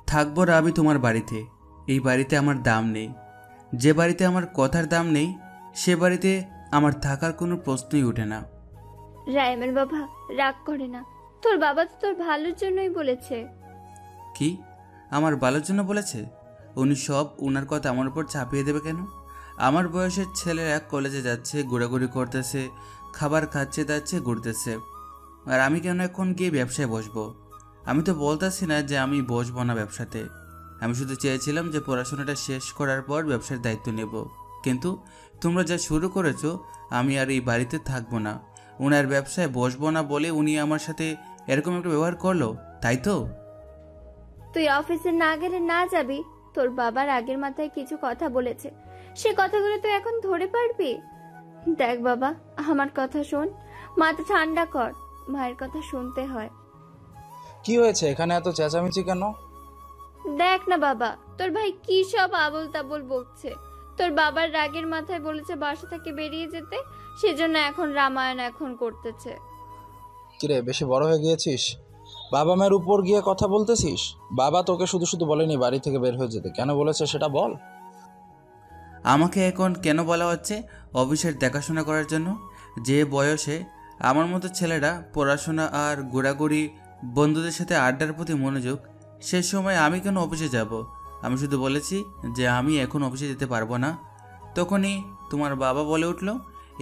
থাকবো রাবি তোমার বাড়িতে। এই বাড়িতে আমার দাম নেই। যে বাড়িতে আমার কথার দাম নেই সে বাড়িতে আমার থাকার কোনো প্রশ্নই ওঠে না। রায়মান বাবা, রাগ করে না। তোর বাবা তো তোর ভালোর জন্যই বলেছে। কি আমার ভালোর জন্য বলেছে? উনি সব উনার কথা আমার উপর চাপিয়ে দেবে কেন? আমার বয়সের ছেলেরা কলেজে যাচ্ছে, ঘোরাঘুরি করতেছে, খাবার খাচ্ছে, যাচ্ছে, ঘুরতেছে, আর আমি কেন এখন গিয়ে ব্যবসায় বসবো? আমি তো বলতেছি না যে আমি বসবো না ব্যবসাতে। আমি শুধু চেয়েছিলাম যে পড়াশোনাটা শেষ করার পর ব্যবসার দায়িত্ব নেব। কিন্তু তোমরা যা শুরু করেছো, আমি আর এই বাড়িতে থাকবো না, ওনার ব্যবসায় বসবো না বলে উনি আমার সাথে এরকম একটা ব্যবহার করলো, তাই তো? তুই অফিসে না গেলে না যাবি? তোর বাবার আগের মাথায় কিছু কথা বলেছে, সে কথাগুলো তুই এখন ধরে পারবি? দেখ বাবা, আমার কথা শোন, মাথা ঠান্ডা কর। মায়ের কথা শুনতে হয়। কি হয়েছে এখানে এত চেঁচামেচি কেন? দেখ না বাবা, তোর ভাই কি সব আবল তাবল বকছে। তোর বাবার রাগের মাথায় বলেছে বাসা থেকে বেরিয়ে যেতে, সেজন্য এখন রামায়ণ এখন করতেছে। কিরে, বেশি বড় হয়ে গিয়েছিস? বাবা মায়ের উপর গিয়ে কথা বলতেছিস? বাবা তোকে শুধু শুধু বলেনি বাড়ি থেকে বের হয়ে যেতে, কেন বলেছে সেটা বল। আমাকে এখন কেন বলা হচ্ছে অফিসের দেখাশোনা করার জন্য? যে বয়সে আমার মতো ছেলেরা পড়াশোনা আর ঘোরাঘুরি, বন্ধুদের সাথে আড্ডার প্রতি মনোযোগ, সে সময় আমি কেন অফিসে যাব? আমি শুধু বলেছি যে আমি এখন অফিসে যেতে পারবো না। তখনই তোমার বাবা বলে উঠলো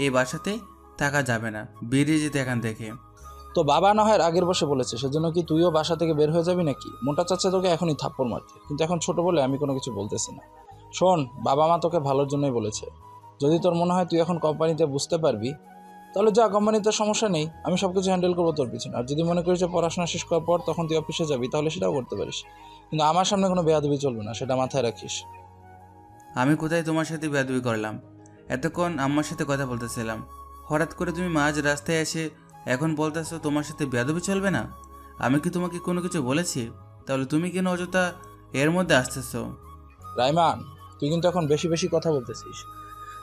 এই বাসাতে থাকা যাবে না, বেরিয়ে যেতে এখান থেকে। তো বাবা না হয় আগের বসে বলেছে, সেজন্য কি তুইও বাসা থেকে বের হয়ে যাবি নাকি? মোটা চাচ্ছে তোকে এখনই থাপ্পড় মারতে, কিন্তু এখন ছোট বলে আমি কোনো কিছু বলতেছি না। শোন, বাবা মা তোকে ভালোর জন্যই বলেছে। যদি তোর মনে হয় তুই এখন কোম্পানিতে বুঝতে পারবি, তাহলে যা, কোম্পানিতে সমস্যা নেই, আমি সব কিছু হ্যান্ডেল করবো তোর পিছনে। আর যদি মনে করিস যে পড়াশোনা শেষ করার পর তখন তুই অফিসে যাবি, তাহলে সেটাও করতে পারিস, কিন্তু আমার সামনে কোনো বেয়াদবি চলবে না, সেটা মাথায় রাখিস। আমি কোথায় তোমার সাথে বেয়াদবি করলাম? এতক্ষণ আম্মার সাথে কথা বলতেছিলাম, হঠাৎ করে তুমি মাঝ রাস্তায় এসে এখন বলতেছো তোমার সাথে বেয়াদবি চলবে না? আমি কি তোমাকে কোনো কিছু বলেছি? তাহলে তুমি কেন অযথা এর মধ্যে আসতেছো? রাইমান, তুই কিন্তু এখন বেশি বেশি কথা বলতেছিস।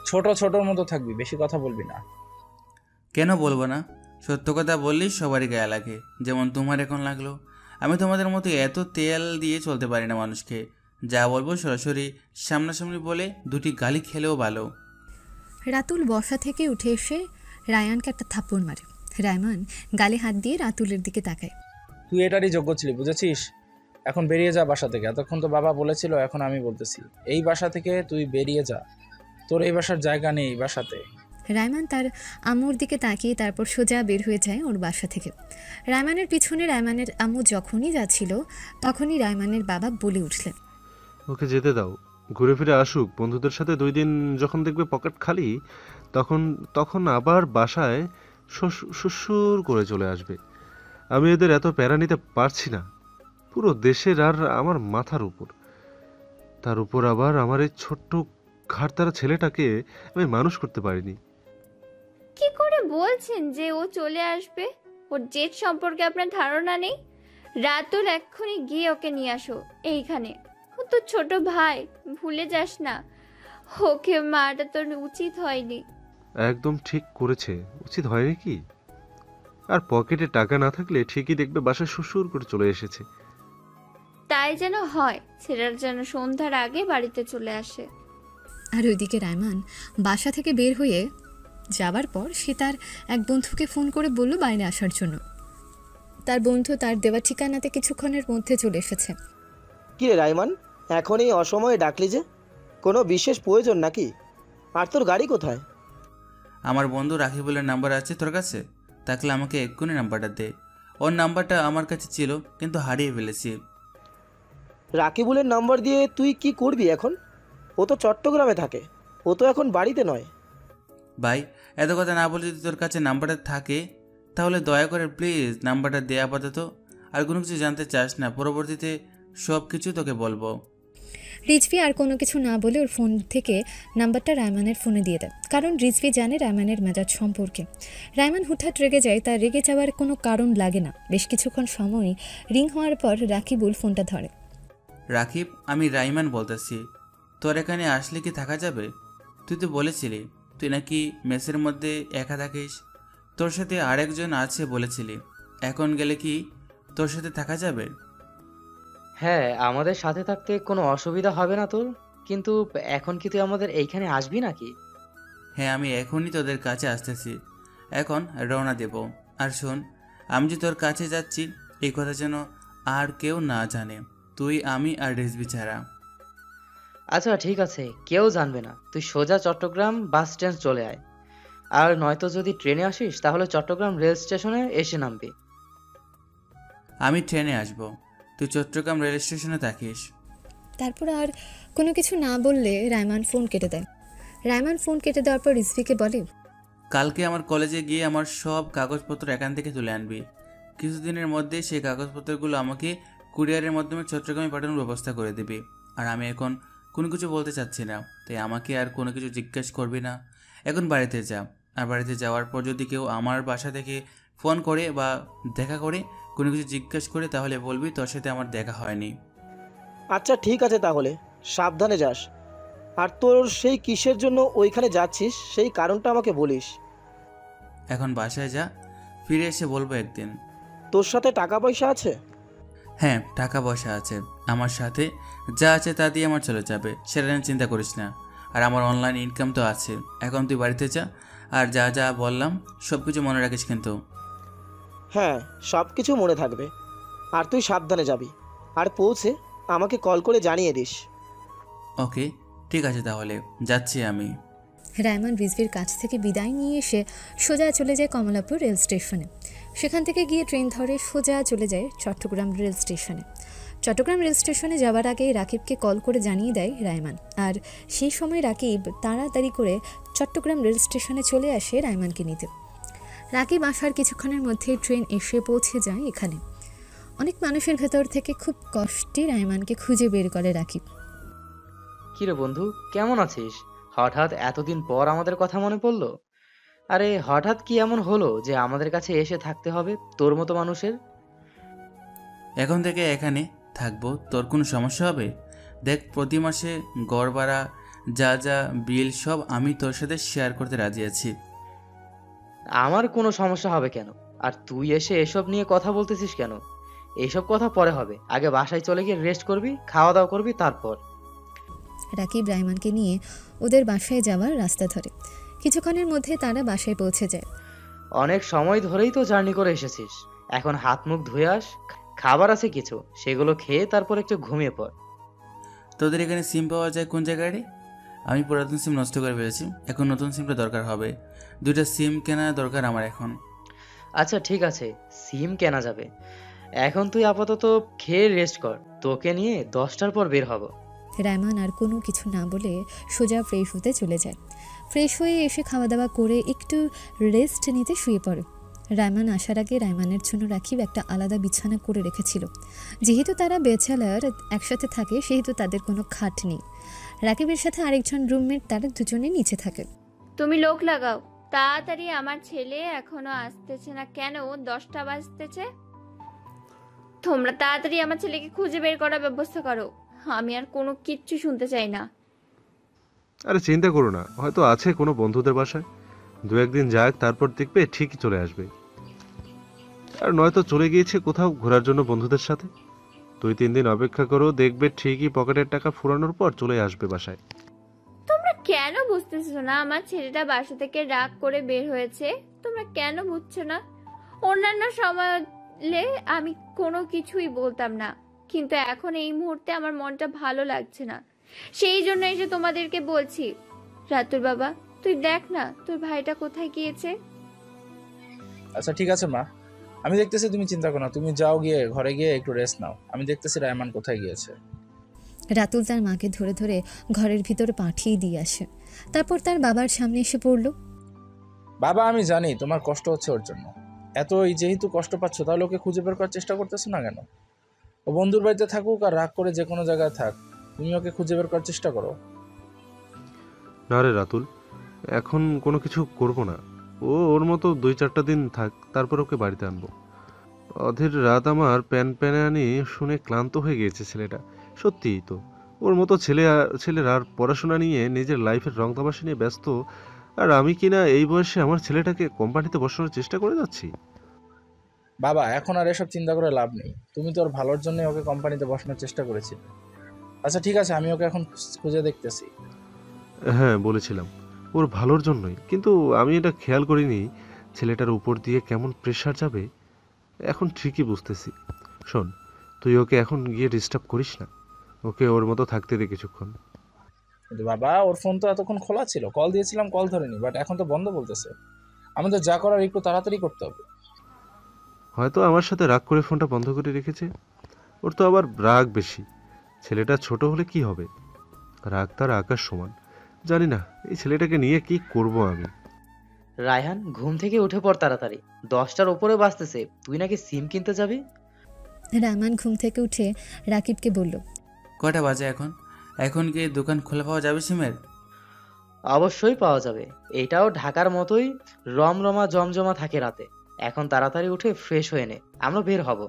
ছোট ছোটর মতো থাকবি, বেশি কথা বলবি না। কেন বলবো না? সত্য কথা বললেই সবারই গায়ে লাগে, যেমন তোমার এখন লাগলো। আমি তোমাদের মতো এত তেল দিয়ে চলতে পারি না মানুষকে। যা বলবো সরাসরি সামনাসামনি বলে দুটি গালি খেলেও ভালো। রাতুল বসা থেকে উঠে এসে রায়ানকে একটা থাপ্পড় মারে। রায়মান গালে হাত দিয়ে রাতুলের দিকে তাকায়। তুই এটারই যোগ্য ছিলি, বুঝেছিস? এখন বেরিয়ে যা বাসা থেকে। এতক্ষণ তো বাবা বলেছিল, এখন আমি বলতেছি, এই বাসা থেকে তুই বেরিয়ে যা। তোর এই বাসার জায়গা নেই এই বাসাতে। রায়মান তার আম্মুর দিকে তাকিয়ে তারপর সোজা বের হয়ে যায় ওর বাসা থেকে। রায়মানের পিছনে রায়মানের আম্মু যখনই যাচ্ছিল তখনই রায়মানের বাবা বলে উঠলেন, ওকে যেতে দাও, ঘুরে ফিরে আসুক। বন্ধুদের সাথে 2 দিন যখন দেখবে পকেট খালি, তখন তখন আবার বাসায় শ্বশুর করে চলে আসবে। আমি এদের এত প্যারা নিতে পারছি না, পুরো দেশের আর আমার মাথার উপর। তার উপর আবার আমার এই ছোট্ট ঘাড়তারা ছেলেটাকে আমি মানুষ করতে পারিনি। কি করে বলছেন যে ও চলে আসবে? ওর জেদ সম্পর্কে আপনার ধারণা নেই? রাতুল এক্ষুনি গিয়ে ওকে নিয়ে আসো এইখানে। ও তো ছোট ভাই, ভুলে যাস না। ওকে মারাটা তোর উচিত হয়নি। একদম ঠিক করেছে, উচিত হয়নি কি? আর পকেটে টাকা না থাকলে ঠিকই দেখবে বাসায় শ্বশুর করে চলে এসেছে। তাই যেন হয়, ছেলেরা যেন সন্ধ্যার আগে বাড়িতে চলে আসে। আর ওইদিকে রায়মান বাসা থেকে বের হয়ে যাবার পর সে তার এক বন্ধুকে ফোন করে বলল বাইরে আসার জন্য। তার বন্ধু তার দেওয়া ঠিকানাতে কিছুক্ষণের মধ্যে চলে এসেছে। কি রে রাইমান, এখন এই অসময়ে ডাকলি যে? কোনো বিশেষ প্রয়োজন নাকি? আর তোর গাড়ি কোথায়? আমার বন্ধু রাকিবুলের নাম্বার আছে তোর কাছে? থাকলে আমাকে এক্ষুনি নাম্বারটা দে। ওর নাম্বারটা আমার কাছে ছিল কিন্তু হারিয়ে ফেলেছি। রাকিবুলের নাম্বার দিয়ে তুই কি করবি এখন? ও তো চট্টগ্রামে থাকে, ও তো এখন বাড়িতে নয়। ভাই, এত কথা না বলে যদি তোর কাছে নাম্বারটা থাকে তাহলে দয়া করে প্লিজ নাম্বারটা দে আপাতত। আর কোনো কিছু জানতে চাস না, পরবর্তীতে সব কিছু তোকে বলবো। রিজভি আর কোনো কিছু না বলে ওর ফোন থেকে নাম্বারটা রায়মানের ফোনে দিয়ে দেয়, কারণ রিজভি জানে রায়মানের মেজাজ সম্পর্কে। রায়মান হুটহাট রেগে যায়, তার রেগে যাওয়ার কোনো কারণ লাগে না। বেশ কিছুক্ষণ সময় রিং হওয়ার পর রাকিবুল ফোনটা ধরে। রাকিব, আমি রাইমান বলতেছি। তোর এখানে আসলে কি থাকা যাবে? তুই তো বলেছিলি তুই নাকি মেসের মধ্যে একা থাকিস। তোর সাথে আরেকজন আছে বলেছিলি, এখন গেলে কি তোর সাথে থাকা যাবে? হ্যাঁ, আমাদের সাথে থাকতে কোনো অসুবিধা হবে না তোর? কিন্তু এখন কি তুই আমাদের এইখানে আসবি নাকি? হ্যাঁ, আমি এখনই তোদের কাছে আসতেছি, এখন রওনা দেব। আর শোন, আমি যে তোর কাছে যাচ্ছি এই কথা যেন আর কেউ না জানে, তুই, আমি আর রিজভি ছাড়া। আচ্ছা ঠিক আছে, কেউ জানবে না। তুই সোজা চট্টগ্রাম বাস স্ট্যান্ড চলে আয়। আর নয়তো যদি ট্রেনে আসিস তাহলে চট্টগ্রাম রেল স্টেশনে এসে নামবি। আমি ট্রেনে আসব, তুই চট্টগ্রাম রেল স্টেশনে থাকিস। তারপর আর কোনো কিছু না বললে রায়মান ফোন কেটে দেয়। রায়মান ফোন কেটে দেওয়ার পর রিজভিকে বলে, কালকে আমার কলেজে গিয়ে আমার সব কাগজপত্র এখান থেকে তুলে আনবি। কিছুদিনের মধ্যে সেই কাগজপত্রগুলো আমাকে কুরিয়ারের মাধ্যমে চট্টগ্রামে পাঠানোর ব্যবস্থা করে দিবি। আর আমি এখন কোনো কিছু বলতে চাচ্ছি না, তাই আমাকে আর কোনো কিছু জিজ্ঞেস করবি না। এখন বাড়িতে যা। আর বাড়িতে যাওয়ার পর যদি কেউ আমার বাসা থেকে ফোন করে বা দেখা করে কোনো কিছু জিজ্ঞেস করে, তাহলে বলবি তোর সাথে আমার দেখা হয়নি। আচ্ছা ঠিক আছে, তাহলে সাবধানে যাস। আর তোর সেই কিসের জন্য ওইখানে যাচ্ছিস সেই কারণটা আমাকে বলিস। এখন বাসায় যা, ফিরে এসে বলবো একদিন। তোর সাথে টাকা পয়সা আছে? হ্যাঁ, টাকা পয়সা আছে আমার সাথে, যা আছে তা দিয়ে আমার চলে যাবে, সেটা নিয়ে চিন্তা করিস না। আর আমার অনলাইন ইনকাম তো আছে। এখন তুই বাড়িতে যা, আর যা যা বললাম সব কিছু মনে রাখিস কিন্তু। হ্যাঁ, সব কিছু মনে থাকবে। আর তুই সাবধানে যাবি। আর পৌঁছে আমাকে কল করে জানিয়ে দিস। ওকে, ঠিক আছে, তাহলে যাচ্ছি আমি। রায়মান রিজভির কাছ থেকে বিদায় নিয়ে এসে সোজা চলে যায় কমলাপুর রেল স্টেশনে। সেখান থেকে গিয়ে ট্রেন ধরে সোজা চলে যায় চট্টগ্রাম রেল স্টেশনে। চট্টগ্রাম রেল স্টেশনে যাওয়ার আগে রাকিবকে কল করে জানিয়ে দেয় রায়মান। আর সেই সময় রাকিব তাড়াতাড়ি করে চট্টগ্রাম রেল স্টেশনে চলে আসে রায়মানকে নিতে। রাকিব আসার কিছুক্ষণের মধ্যেই ট্রেন এসে পৌঁছে যায় এখানে। অনেক মানুষের ভেতর থেকে খুব কষ্টে রায়মানকে খুঁজে বের করে রাকিব। কিরে বন্ধু, কেমন আছিস? হঠাৎ এতদিন পর আমাদের কথা মনে পড়লো? আরে হঠাৎ কি এমন হলো যে আমাদের কাছে এসে থাকতে হবে তোর মতো মানুষের? এখন থেকে এখানে থাকবো, তোর কোনো সমস্যা হবে? দেখ, প্রতি মাসে গড় ভাড়া যা যা বিল সব আমি তোর সাথে শেয়ার করতে রাজি আছি। আমার কোনো সমস্যা হবে কেন? আর তুই এসে এসব নিয়ে কথা বলতেছিস কেন? এইসব কথা পরে হবে, আগে বাসায় চলে গিয়ে রেস্ট করবি, খাওয়া দাওয়া করবি, তারপর। রাকিব রায়মানকে নিয়ে ওদের বাসায় যাওয়ার রাস্তা ধরে। কিছুক্ষণের মধ্যে তারা বাসায় পৌঁছে যায়। অনেক সময় ধরেই তো জার্নি করে এসেছিস, এখন হাত মুখ ধুয়ে আস। খাবার আছে কিছু, সেগুলো খেয়ে তারপর একটু ঘুমিয়ে পড়। তোদের এখানে সিম পাওয়া যায় কোন জায়গায় রে? আমি পুরাতন সিম নষ্ট করে ফেলেছি, এখন নতুন সিমটা দরকার হবে। 2টা সিম কেনা দরকার আমার এখন। আচ্ছা ঠিক আছে, সিম কেনা যাবে। এখন তুই আপাতত খেয়ে রেস্ট কর, তোকে নিয়ে 10টার পর বের হব। রায়মান আর কোনো কিছু না বলে সোজা ফ্রেশ হতে চলে যায়। ফ্রেশ হয়ে এসে খাওয়া দাওয়া করে একটু রেস্ট নিতে শুয়ে পড়ে। রায়মান আসার আগে রায়মানের জন্য রাকিব একটা আলাদা বিছানা করে রেখেছিল। যেহেতু তারা ব্যাচেলার একসাথে থাকে, সেহেতু তাদের কোনো খাট নেই। রাকিবের সাথে আরেকজন রুমমেট, তারা দুজনে নিচে থাকে। তুমি লোক লাগাও তাড়াতাড়ি, আমার ছেলে এখনো আসতেছে না কেন? 10টা বাজতেছে। তোমরা তাড়াতাড়ি আমার ছেলেকে খুঁজে বের করার ব্যবস্থা করো, আমি আর কোনো কিচ্ছু শুনতে চাই না। আরে চিন্তা করো না, হয়তো আছে কোনো বন্ধুদের বাসায়। 2-1 দিন যাক, তারপর দেখবে ঠিকই চলে আসবে। আর নয়তো চলে গিয়েছে কোথাও ঘোরার জন্য বন্ধুদের সাথে। 2-3 দিন অপেক্ষা করো, দেখবে ঠিকই পকেটের টাকা ফুরানোর পর চলে আসবে বাসায়। তোমরা কেন বুঝতেছো না আমার ছেলেটা বাসা থেকে রাগ করে বের হয়েছে? তোমরা কেন বুঝছো না? অন্যান্য সময়ে আমি কোনো কিছুই বলতাম না, কিন্তু এখন এই মুহূর্তে আমার মনটা ভালো লাগছে না, সেই জন্য এসে তোমাদেরকে বলছি। রাতুল বাবা, তুই দেখ না তোর ভাইটা কোথায় গিয়েছে। আচ্ছা ঠিক আছে মা, আমি দেখতেছি, তুমি চিন্তা করো না। তুমি যাও, গিয়ে ঘরে গিয়ে একটু রেস্ট নাও। আমি দেখতেছি রায়মান কোথায় গিয়েছে। রাতুল তার মাকে ধরে ধরে ঘরের ভিতরে পাঠিয়ে দিয়ে আসে। তারপর তার বাবার সামনে এসে পড়ল। বাবা, আমি জানি তোমার কষ্ট হচ্ছে ওর জন্য। যেহেতু কষ্ট পাচ্ছ, তাহলে ওকে খুঁজে বের করার চেষ্টা করতেছো না কেন? ও বন্ধুর বাড়িতে থাকুক আর রাগ করে যে কোনো জায়গায় থাক, তুমি ওকে খুঁজে বের করার চেষ্টা করো। না রে রাতুল, এখন কোনো কিছু করব না। ওর মতো 2-4টা দিন থাক, তারপর ওকে বাড়িতে আনবো। অধীর রাত আমার প্যানপ্যানানি শুনে ক্লান্ত হয়ে গিয়েছে ছেলেটা। সত্যিই তো, ওর মতো ছেলের আর পড়াশোনা নিয়ে নিজের লাইফের রং তামাশা নিয়ে ব্যস্ত আর আমি কিনা এই বয়সে আমার ছেলেটাকে কোম্পানিতে বসানোর চেষ্টা করে যাচ্ছি। বাবা, এখন আর এসব চিন্তা করে লাভ নেই। তুমি তোর ভালোর জন্যই ওকে কোম্পানিতে বসানোর চেষ্টা করেছিলে। আচ্ছা ঠিক আছে, আমি ওকে এখন খুঁজে দেখতেছি। হ্যাঁ, বলেছিলাম ওর ভালোর জন্যই, কিন্তু আমি এটা খেয়াল করিনি ছেলেটার উপর দিয়ে কেমন প্রেশার যাবে। এখন ঠিকই বুঝতেছি। শোন, তুই ওকে এখন গিয়ে ডিস্টার্ব করিস না, ওকে ওর মতো থাকতে দে কিছুক্ষণ। কিন্তু বাবা, ওর ফোন তো এতক্ষণ খোলা ছিল, কল দিয়েছিলাম কল ধরেনি, বাট এখন তো বন্ধ বলতেছে। আমাদের যা করার একটু তাড়াতাড়ি করতে হবে। হয়তো আমার সাথে রাগ করে ফোনটা বন্ধ করে রেখেছে। ওর তো আবার রাগ বেশি। ছেলেটা ছোট হলে কি হবে, রাগ তার আকাশ সমান। জানি না এই ছেলেটাকে নিয়ে কি করব আমি। রায়হান, ঘুম থেকে উঠে পড় তাড়াতাড়ি। 10টার উপরে বাজতেছে, তুই নাকি সিম কিনতে যাবি? রায়মান ঘুম থেকে উঠে রাকিবকে বলল, কয়টা বাজে এখন? এখন কি দোকান খোলা পাওয়া যাবে সিমের? অবশ্যই পাওয়া যাবে। এটাও ঢাকার মতোই রমরমা জমজমা থাকে রাতে। এখন তাড়াতাড়ি উঠে ফ্রেশ হয়ে নে, আমরা বের হব।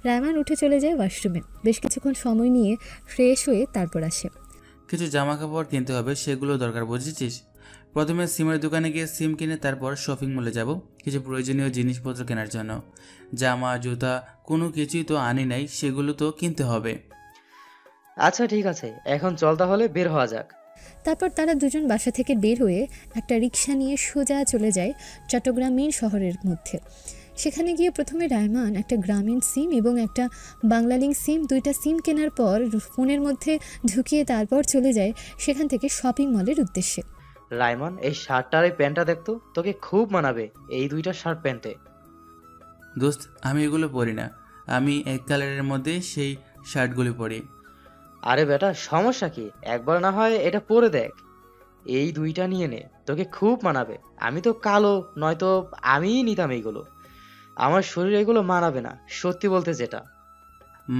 রায়মান উঠে চলে যায় ওয়াশরুমে। বেশ কিছুক্ষণ সময় নিয়ে ফ্রেশ হয়ে তারপর আসে। কিছু জামা কাপড় কিনতে হবে, সেগুলো দরকার, বুঝেছিস? প্রথমে সিমের দোকানে গিয়ে সিম কিনে তারপর শপিং মলে যাব কিছু প্রয়োজনীয় জিনিসপত্র কেনার জন্য। জামা জুতা কোনো কিছুই তো আনি নাই, সেগুলো তো কিনতে হবে। আচ্ছা ঠিক আছে, এখন চল তাহলে বের হওয়া যাক। তারপর তারা দুজন বাসা থেকে বের হয়ে একটা রিক্সা নিয়ে সোজা চলে যায় চট্টগ্রাম মেন শহরের মধ্যে। সেখানে গিয়ে প্রথমে রায়মান একটা গ্রামীণ সিম এবং একটা বাংলালিং সিম, দুইটা সিম কেনার পর ফোনের মধ্যে ঢুকিয়ে তারপর চলে যায় সেখান থেকে শপিং মলের উদ্দেশ্যে। রাইমান, এই শার্টটা আর এই প্যান্টটা দেখতো, তোকে খুব মানাবে এই দুইটা শার্ট প্যান্টে। দোস্ত, আমি এগুলো পরি না, আমি এক কালারের মধ্যে সেই শার্টগুলি পরি। আরে বেটা, সমস্যা কি? একবার না হয় এটা পরে দেখ। এই দুইটা নিয়ে নে, তোকে খুব মানাবে। আমি তো কালো, নয়তো আমিই নিতাম এইগুলো। আমার শরীরে এগুলো মানাবে না, সত্যি বলতে যেটা।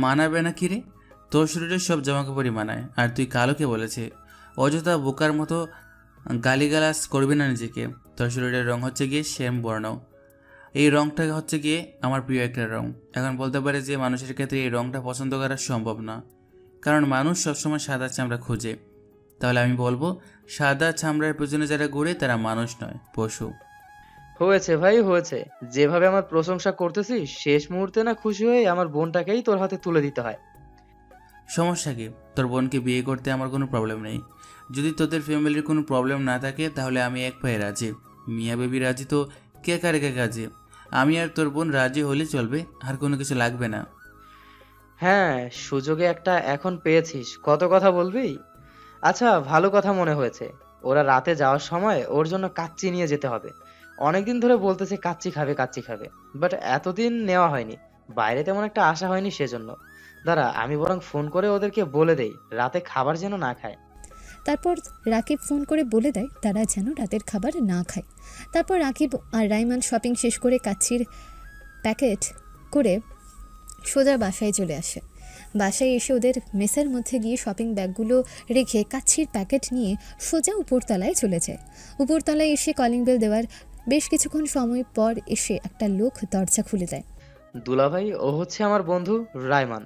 মানাবে না কি রে? তোর শরীরে সব জামাকাপড়ই মানায়, আর তুই কালোকে বলেছে? অযথা বোকার মতো গালিগালাজ করবি না নিজেকে। তোর শরীরের রং হচ্ছে গিয়ে শ্যাম বর্ণ। এই রংটা হচ্ছে গিয়ে আমার প্রিয় একটা রং। এখন বলতে পারে যে মানুষের ক্ষেত্রে এই রংটা পছন্দ করা সম্ভব না, কারণ মানুষ সবসময় সাদা চামড়া খোঁজে। তাহলে আমি বলবো, সাদা চামড়ার পেছনে যারা ঘুরে তারা মানুষ নয়, পশু। হয়েছে ভাই, হয়েছে। যেভাবে আমার প্রশংসা করতেছিস, শেষ মুহূর্তে না খুশি হয়ে আমার বোনটাকেই তোর হাতে তুলে দিতে হয়। সমস্যা কি? তোর বোনকে বিয়ে করতে আমার কোনো প্রবলেম নেই। যদি তোদের ফ্যামিলির কোনো প্রবলেম না থাকে তাহলে আমি এক পায়ে রাজি। মিয়া বেবি রাজি তো কে কারে কে কাজে। আমি আর তোর বোন রাজি হলে চলবে, আর কোনো কিছু লাগবে না। হ্যাঁ, সুযোগে একটা এখন পেয়েছিস, কত কথা বলবি। আচ্ছা, ভালো কথা মনে হয়েছে। ওরা রাতে যাওয়ার সময় ওর জন্য কাচ্চি নিয়ে যেতে হবে। অনেকদিন ধরে বলতেছে কাচ্চি খাবে কাচ্চি খাবে, বাট এতদিন নেওয়া হয়নি। বাইরে তেমন একটা আশা হয়নি, সেজন্য। দাঁড়া, আমি বরং ফোন করে ওদেরকে বলে দেই রাতে খাবার যেন না খায়। তারপর রাকিব ফোন করে বলে দেয় তারা যেন রাতের খাবার না খায়। তারপর রাকিব আর রাইমান শপিং শেষ করে কাচ্চির প্যাকেট করে সোজা বাসায় চলে আসে। বাসায় এসে ওদের মেসের মধ্যে গিয়ে শপিং ব্যাগগুলো রেখে কাচ্চির প্যাকেট নিয়ে সোজা উপরতলায় চলে যায়। উপরতলায় এসে কলিং বেল দেওয়ার বেশ কিছুক্ষণ সময় পর এসে একটা লোক দরজা খুলে দেয়। দুলাভাই, ও হচ্ছে আমার বন্ধু রায়মান।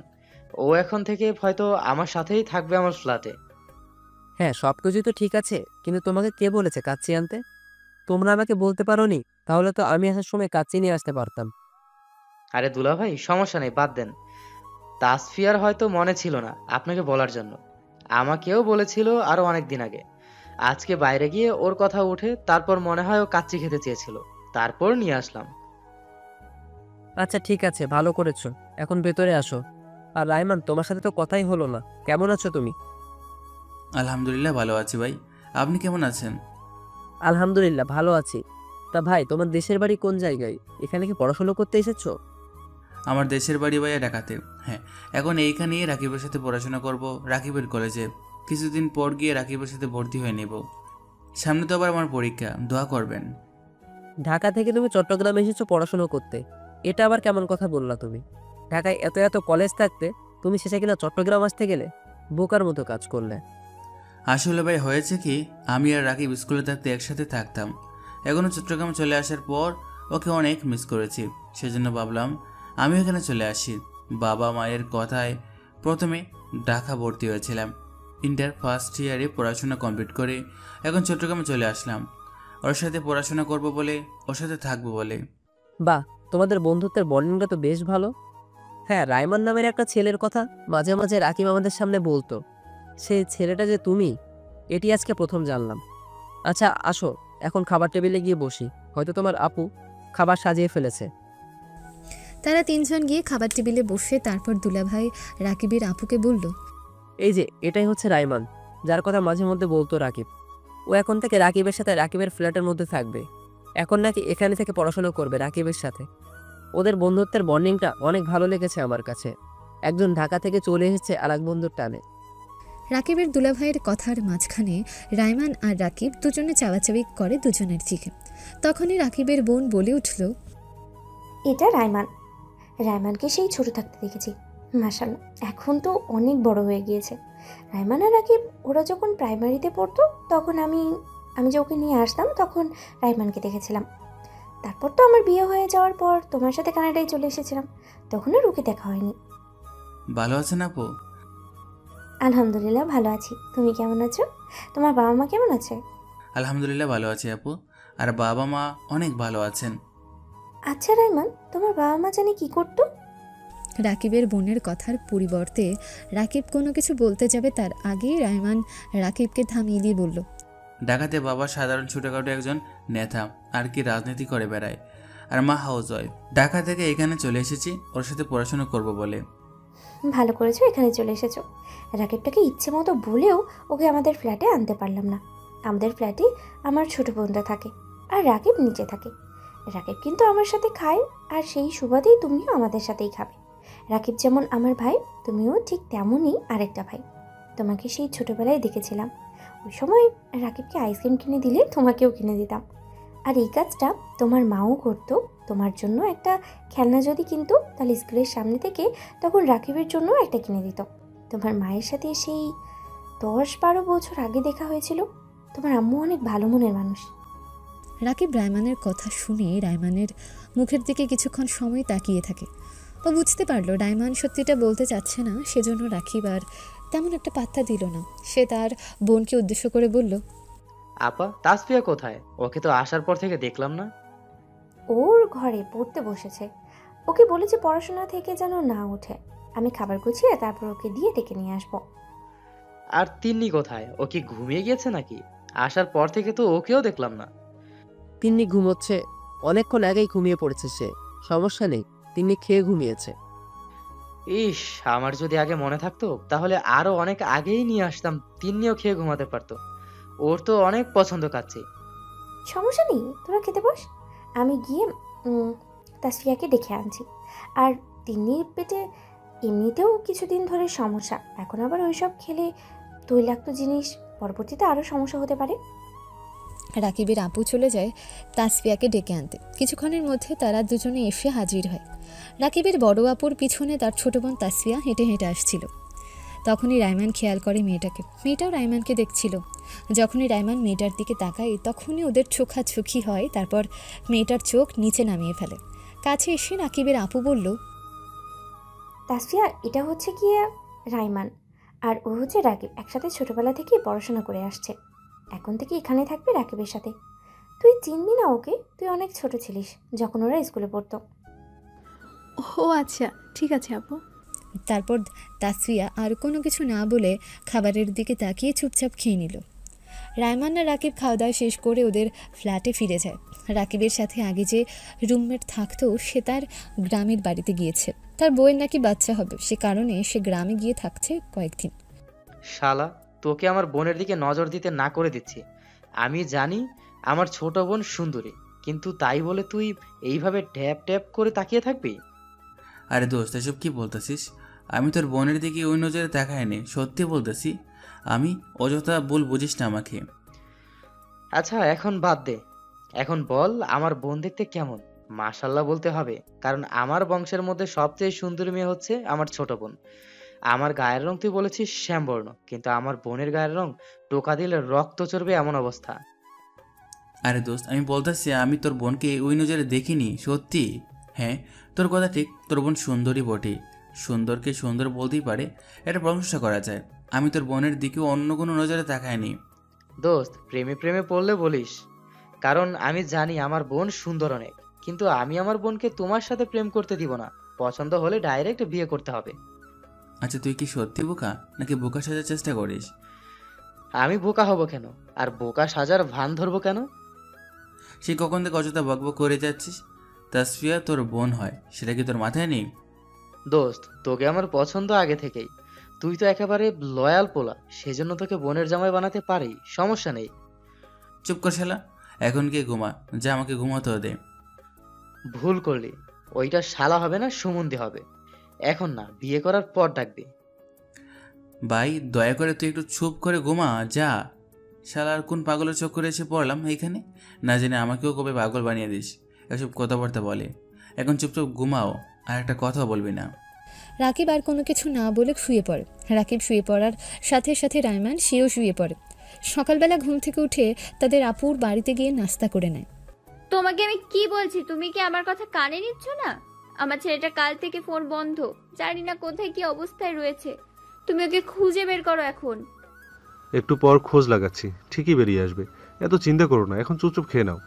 ও এখন থেকে হয়তো আমার সাথেই থাকবে আমার ফ্ল্যাটে। হ্যাঁ, সবকিছুই তো ঠিক আছে, কিন্তু তোমাকে কে বলেছে কাচ্চি আনতে? তোমরা আমাকে বলতে পারোনি? তাহলে তো আমি আসার সময় কাচ্চি নিয়ে আসতে পারতাম। আরে দুলাভাই, সমস্যা নেই, বাদ দেন। তাসফিয়ার হয়তো মনে ছিল না আপনাকে বলার জন্য। আমাকেও বলেছিল আরো অনেক দিন আগে। আজকে বাইরে গিয়ে ওর কথা উঠে তারপর মনে হয় ও কাচ্চি খেতে চেয়েছিল, তারপর নিয়ে আসলাম। আচ্ছা ঠিক আছে, ভালো করেছো। এখন ভেতরে আসো। আর রাইমান, তোমার সাথে তো কথাই হলো না, কেমন আছো তুমি? আলহামদুলিল্লাহ ভালো আছি ভাই, আপনি কেমন আছেন? আলহামদুলিল্লাহ ভালো আছি। তা ভাই, তোমার দেশের বাড়ি কোন জায়গায়? এখানে কি পড়াশোনা করতে এসেছো? আমার দেশের বাড়ি ভাইয়া ঢাকাতে। হ্যাঁ, এখন এইখানেই রাকিবের সাথে পড়াশোনা করব, রাকিবের কলেজে। কিছুদিন পর গিয়ে রাকিবের সাথে ভর্তি হয়ে নেব। সামনে তো আবার আমার পরীক্ষা, দোয়া করবেন। ঢাকা থেকে তুমি চট্টগ্রামে এসেছো পড়াশোনা করতে, এটা আবার কেমন কথা বললা তুমি? ঢাকায় এত এত কলেজ থাকতে তুমি শেষে কিনা চট্টগ্রাম আসতে গেলে? বোকার মতো কাজ করলে। আসলে ভাই হয়েছে কি, আমি আর রাকিব স্কুলে থাকতে একসাথে থাকতাম। এখনও চট্টগ্রাম চলে আসার পর ওকে অনেক মিস করেছি, সেজন্য ভাবলাম আমি এখানে চলে আসি। বাবা মায়ের কথায় প্রথমে ঢাকা ভর্তি হয়েছিলাম। ইন্টার ফার্স্ট ইয়ারে পড়াশোনা কমপ্লিট করে এখন চট্টগ্রামে চলে আসলাম। ওর সাথে পড়াশোনা করব বলে, ওর সাথে থাকবো বলে। বাহ, তোমাদের বন্ধুত্বের বন্ডিংটা তো বেশ ভালো। হ্যাঁ, রাইমান নামের একটা ছেলের কথা মাঝে মাঝে রাকিব আমাদের সামনে বলতো। সেই ছেলেটা যে তুমি, এটি আজকে প্রথম জানলাম। আচ্ছা আসো, এখন খাবার টেবিলে গিয়ে বসি। হয়তো তোমার আপু খাবার সাজিয়ে ফেলেছে। তারা তিনজন গিয়ে খাবার টেবিলে বসে তারপর দুলাভাই রাকিবের আপুকে বলল, এই যে এটাই হচ্ছে রাইমান, যার কথা মাঝে মধ্যে বলতো রাকিব। ও এখন থেকে রাকিবের সাথে রাকিবের ফ্ল্যাটের মধ্যে থাকবে। এখন নাকি এখানে থেকে পড়াশোনা করবে রাকিবের সাথে। ওদের বন্ধুত্বের বন্ডিংটা অনেক ভালো লেগেছে আমার কাছে। একজন ঢাকা থেকে চলে এসেছে আর এক বন্ধুর টানে। রাকিবের দুলাভাইয়ের কথার মাঝখানে রাইমান আর রাকিব দুজনে চাওয়াচাওয়ি করে দুজনের দিকে। তখনই রাকিবের বোন বলে উঠল, এটা রায়মান। রায়মানকে সেই ছোট থাকতে দেখেছি, মাশাআল্লাহ এখন তো অনেক বড় হয়ে গিয়েছে। রায়মান আর রাকিব ওরা যখন প্রাইমারিতে পড়তো তখন আমি যে ওকে নিয়ে আসতাম তখন রায়মানকে দেখেছিলাম। তারপর তো আমার বিয়ে হয়ে যাওয়ার পর তোমার সাথে কানাডায় চলে এসেছিলাম, তখন আর ওকে দেখা হয়নি। ভালো আছেন আপু? আলহামদুলিল্লাহ ভালো আছি, তুমি কেমন আছো? তোমার বাবা মা কেমন আছে? আলহামদুলিল্লাহ ভালো আছি আপু, আর বাবা মা অনেক ভালো আছেন। আচ্ছা রায়মান, তোমার বাবা মা জানি কি করতো? রাকিবের বোনের কথার পরিবর্তে রাকিব কোনো কিছু বলতে যাবে তার আগেই রাইমান রাকিবকে থামিয়ে দিয়ে বলল, ঢাকাতে বাবা সাধারণ ছোটখাটো একজন নেতা, আর কি রাজনীতি করে বেড়ায়, আর মা হাউস ওয়াইফ। ঢাকা থেকে এখানে চলে এসেছি ওর সাথে পড়াশোনা করব বলে। ভালো করেছো এখানে চলে এসেছো। রাকিবটাকে ইচ্ছে মতো বলেও ওকে আমাদের ফ্ল্যাটে আনতে পারলাম না। আমাদের ফ্ল্যাটে আমার ছোট বোনটা থাকে আর রাকিব নিচে থাকে। রাকিব কিন্তু আমার সাথে খায়, আর সেই সুবাদেই তুমিও আমাদের সাথেই খাবে। রাকিব যেমন আমার ভাই, তুমিও ঠিক তেমনই আরেকটা ভাই। তোমাকে সেই ছোটবেলায় দেখেছিলাম, ওই সময় রাকিবকে আইসক্রিম কিনে দিলে তোমাকেও কিনে দিতাম। আর এই কাজটা তোমার মাও করতো। তোমার জন্য একটা খেলনা যদি কিনতো তাহলে স্কুলের সামনে থেকে তখন রাকিবের জন্য একটা কিনে দিত। তোমার মায়ের সাথে সেই 10-12 বছর আগে দেখা হয়েছিল। তোমার আম্মু অনেক ভালো মনের মানুষ। রাকিব রাইমানের কথা শুনে রাইমানের মুখের দিকে কিছুক্ষণ সময় তাকিয়ে থাকে। ও বুঝতে পারলো রাইমান সত্যিটা বলতে চাচ্ছে না, সেজন্য রাকিব আর তেমন একটা পাত্তা দিল না। সে তার বোনকে উদ্দেশ্য করে বলল, আপা, তাসফিয়া কোথায়? ওকে তো আসার পর থেকে দেখলাম না। ওর ঘরে পড়তে বসেছে। ওকে বলেছে পড়াশোনা থেকে যেন না ওঠে। আমি খাবার গুছিয়ে তারপর ওকে দিয়ে ডেকে নিয়ে আসবো। আর তিন্নি কোথায়? ও কি ঘুমিয়ে গিয়েছে নাকি? আসার পর থেকে তো ওকেও দেখলাম না। তিন্নি ঘুমোচ্ছে, অনেকক্ষণ আগেই ঘুমিয়ে পড়েছে সে। সমস্যা নেই, তিন্নি খেয়ে ঘুমিয়েছে। ইস, আমার যদি আগে মনে থাকতো তাহলে আরো অনেক আগেই নিয়ে আসতাম, তিন্নিও খেয়ে ঘুমাতে পারতো। ওর তো অনেক পছন্দ কাচ্ছি। সমস্যা নেই, তোরা খেতে বস। আমি গিয়ে তাসফিয়াকে ডেকে আনছি। আর তিন্নির পেটে এমনিতেও কিছুদিন ধরে সমস্যা, এখন আবার ওইসব খেলে তৈলাক্ত জিনিস, পরবর্তীতে আরও সমস্যা হতে পারে। রাকিবের আপু চলে যায় তাসফিয়াকে ডেকে আনতে। কিছুক্ষণের মধ্যে তারা দুজনে এসে হাজির হয়। রাকিবের বড় আপুর পিছনে তার ছোট বোন তাসফিয়া হেঁটে হেঁটে আসছিল। তখনই রাইমান খেয়াল করে মেয়েটাকে, মেয়েটাও রাইমানকে দেখছিল। যখনই রাইমান মেয়েটার দিকে তাকায় তখনই ওদের চোখাচোখি হয়, তারপর মেয়েটার চোখ নিচে নামিয়ে ফেলে। কাছে এসে রাকিবের আপু বলল, তাসফিয়া, এটা হচ্ছে গিয়ে রাইমান, আর ও হচ্ছে রাকিব। একসাথে ছোটবেলা থেকেই পড়াশোনা করে আসছে। এখন থেকে এখানে থাকবে রাকিবের সাথে। তুই চিনবি না ওকে, তুই অনেক ছোট ছিলিস যখন ওরা স্কুলে পড়তো। ও আচ্ছা, ঠিক আছে আপু। তারপর তাসফিয়া আর কোনো কিছু না বলে খাবারের দিকে তাকিয়ে চুপচাপ খেয়ে নিল। রাইমান আর রাকিব খাওয়া দাওয়া শেষ করে ওদের ফ্ল্যাটে ফিরে যায়। রাকিবের সাথে আগে যে রুমমেট থাকতো সে তার গ্রামের বাড়িতে গিয়েছে। তার বউয়ের নাকি বাচ্চা হবে, সে কারণে সে গ্রামে গিয়ে থাকছে কয়েকদিন। শালা, তোকে আমার বোনের দিকে নজর দিতে না করে দিচ্ছি। আমি জানি আমার ছোট বোন সুন্দরী, কিন্তু তাই বলে তুই এইভাবে ট্যাপ ট্যাপ করে তাকিয়ে থাকবি? আরে দোস্ত, এসব কি বলতেছিস? আমি তোর বোনের দিকে ওই নজরে তাকাইনি, সত্যি বলতেছি। আমি অযথা ভুল বুঝিস না আমাকে। আচ্ছা এখন বাদ দে, এখন বল আমার বোন দেখতে কেমন? মাশাল্লাহ বলতে হবে, কারণ আমার বংশের মধ্যে সবচেয়ে সুন্দরী মেয়ে হচ্ছে আমার ছোট বোন। আমার গায়ের রং তুই বলেছিস শ্যামবর্ণ, কিন্তু আমার বোনের গায়ের রং টোকা দিলে রক্ত চড়বে এমন অবস্থা। আরে দোস্ত, আমি বলতেছি আমি তোর বোনকে ওই নজরে দেখিনি, সত্যি। হ্যাঁ, তোর কথা ঠিক, তোর বোন সুন্দরী বটে। সুন্দরকে সুন্দর বলতেই পারে, এটা প্রশংসা করা যায়। আমি তোর বোনের দিকেও অন্য কোনো নজরে তাকাইনি। দোস্ত, প্রেমে প্রেমে পড়লে বলিস, কারণ আমি জানি আমার বোন সুন্দর অনেক, কিন্তু আমি আমার বোনকে তোমার সাথে প্রেম করতে দিব না। পছন্দ হলে ডাইরেক্ট বিয়ে করতে হবে। আচ্ছা তুই কি সত্যি বোকা নাকি বোকা সাজার চেষ্টা করিস? আমি বোকা হব কেন, আর বোকা সাজার ভান ধরবো কেন? সে কখন থেকে অযথা বকবক করে যাচ্ছিস? তাসফিয়া তোর বোন হয়, সেটা কি তোর মাথায় নেই? দোস্ত, তোকে আমার পছন্দ আগে থেকেই। তুই তো একেবারে লয়াল পোলা, সেজন্য তোকে বোনের জামাই বানাতে পারি, সমস্যা নেই। চুপ কর শালা, এখন গিয়ে ঘুমা, যা আমাকে ঘুমাতেও দে। ভুল করলি, ওইটা শালা হবে না, সুমন্দি হবে। এখন না, বিয়ে করার পর ডাকবি। ভাই দয়া করে তুই একটু চুপ করে ঘুমা, যা। শালার কোন পাগলের চক্করে এসে পড়লাম এইখানে, না জেনে আমাকেও কবে পাগল বানিয়ে দিস। এসব কথাবার্তা বলে, এখন চুপচাপ ঘুমাও, আর একটা কথাও বলবি না। রাকিব আর কোনো কিছু না বলে শুয়ে পড়ে। রাকিব শুয়ে পড়ার সাথে সাথে রায়মান সেও শুয়ে পড়ে। সকালবেলা ঘুম থেকে উঠে তাদের আপুর বাড়িতে গিয়ে নাস্তা করে নেয়। তোমাকে আমি কি বলছি, তুমি কি আমার কথা কানে নিচ্ছ না? আমার ছেলেটা কাল থেকে ফোন বন্ধ, জানি না কোথায় কি অবস্থায় রয়েছে। তুমি ওকে খুঁজে বের করো এখন। একটু পর খোঁজ লাগাচ্ছি, ঠিকই বেরিয়ে আসবে। এত চিন্তা করো না, এখন চুপচুপ খেয়ে নাও।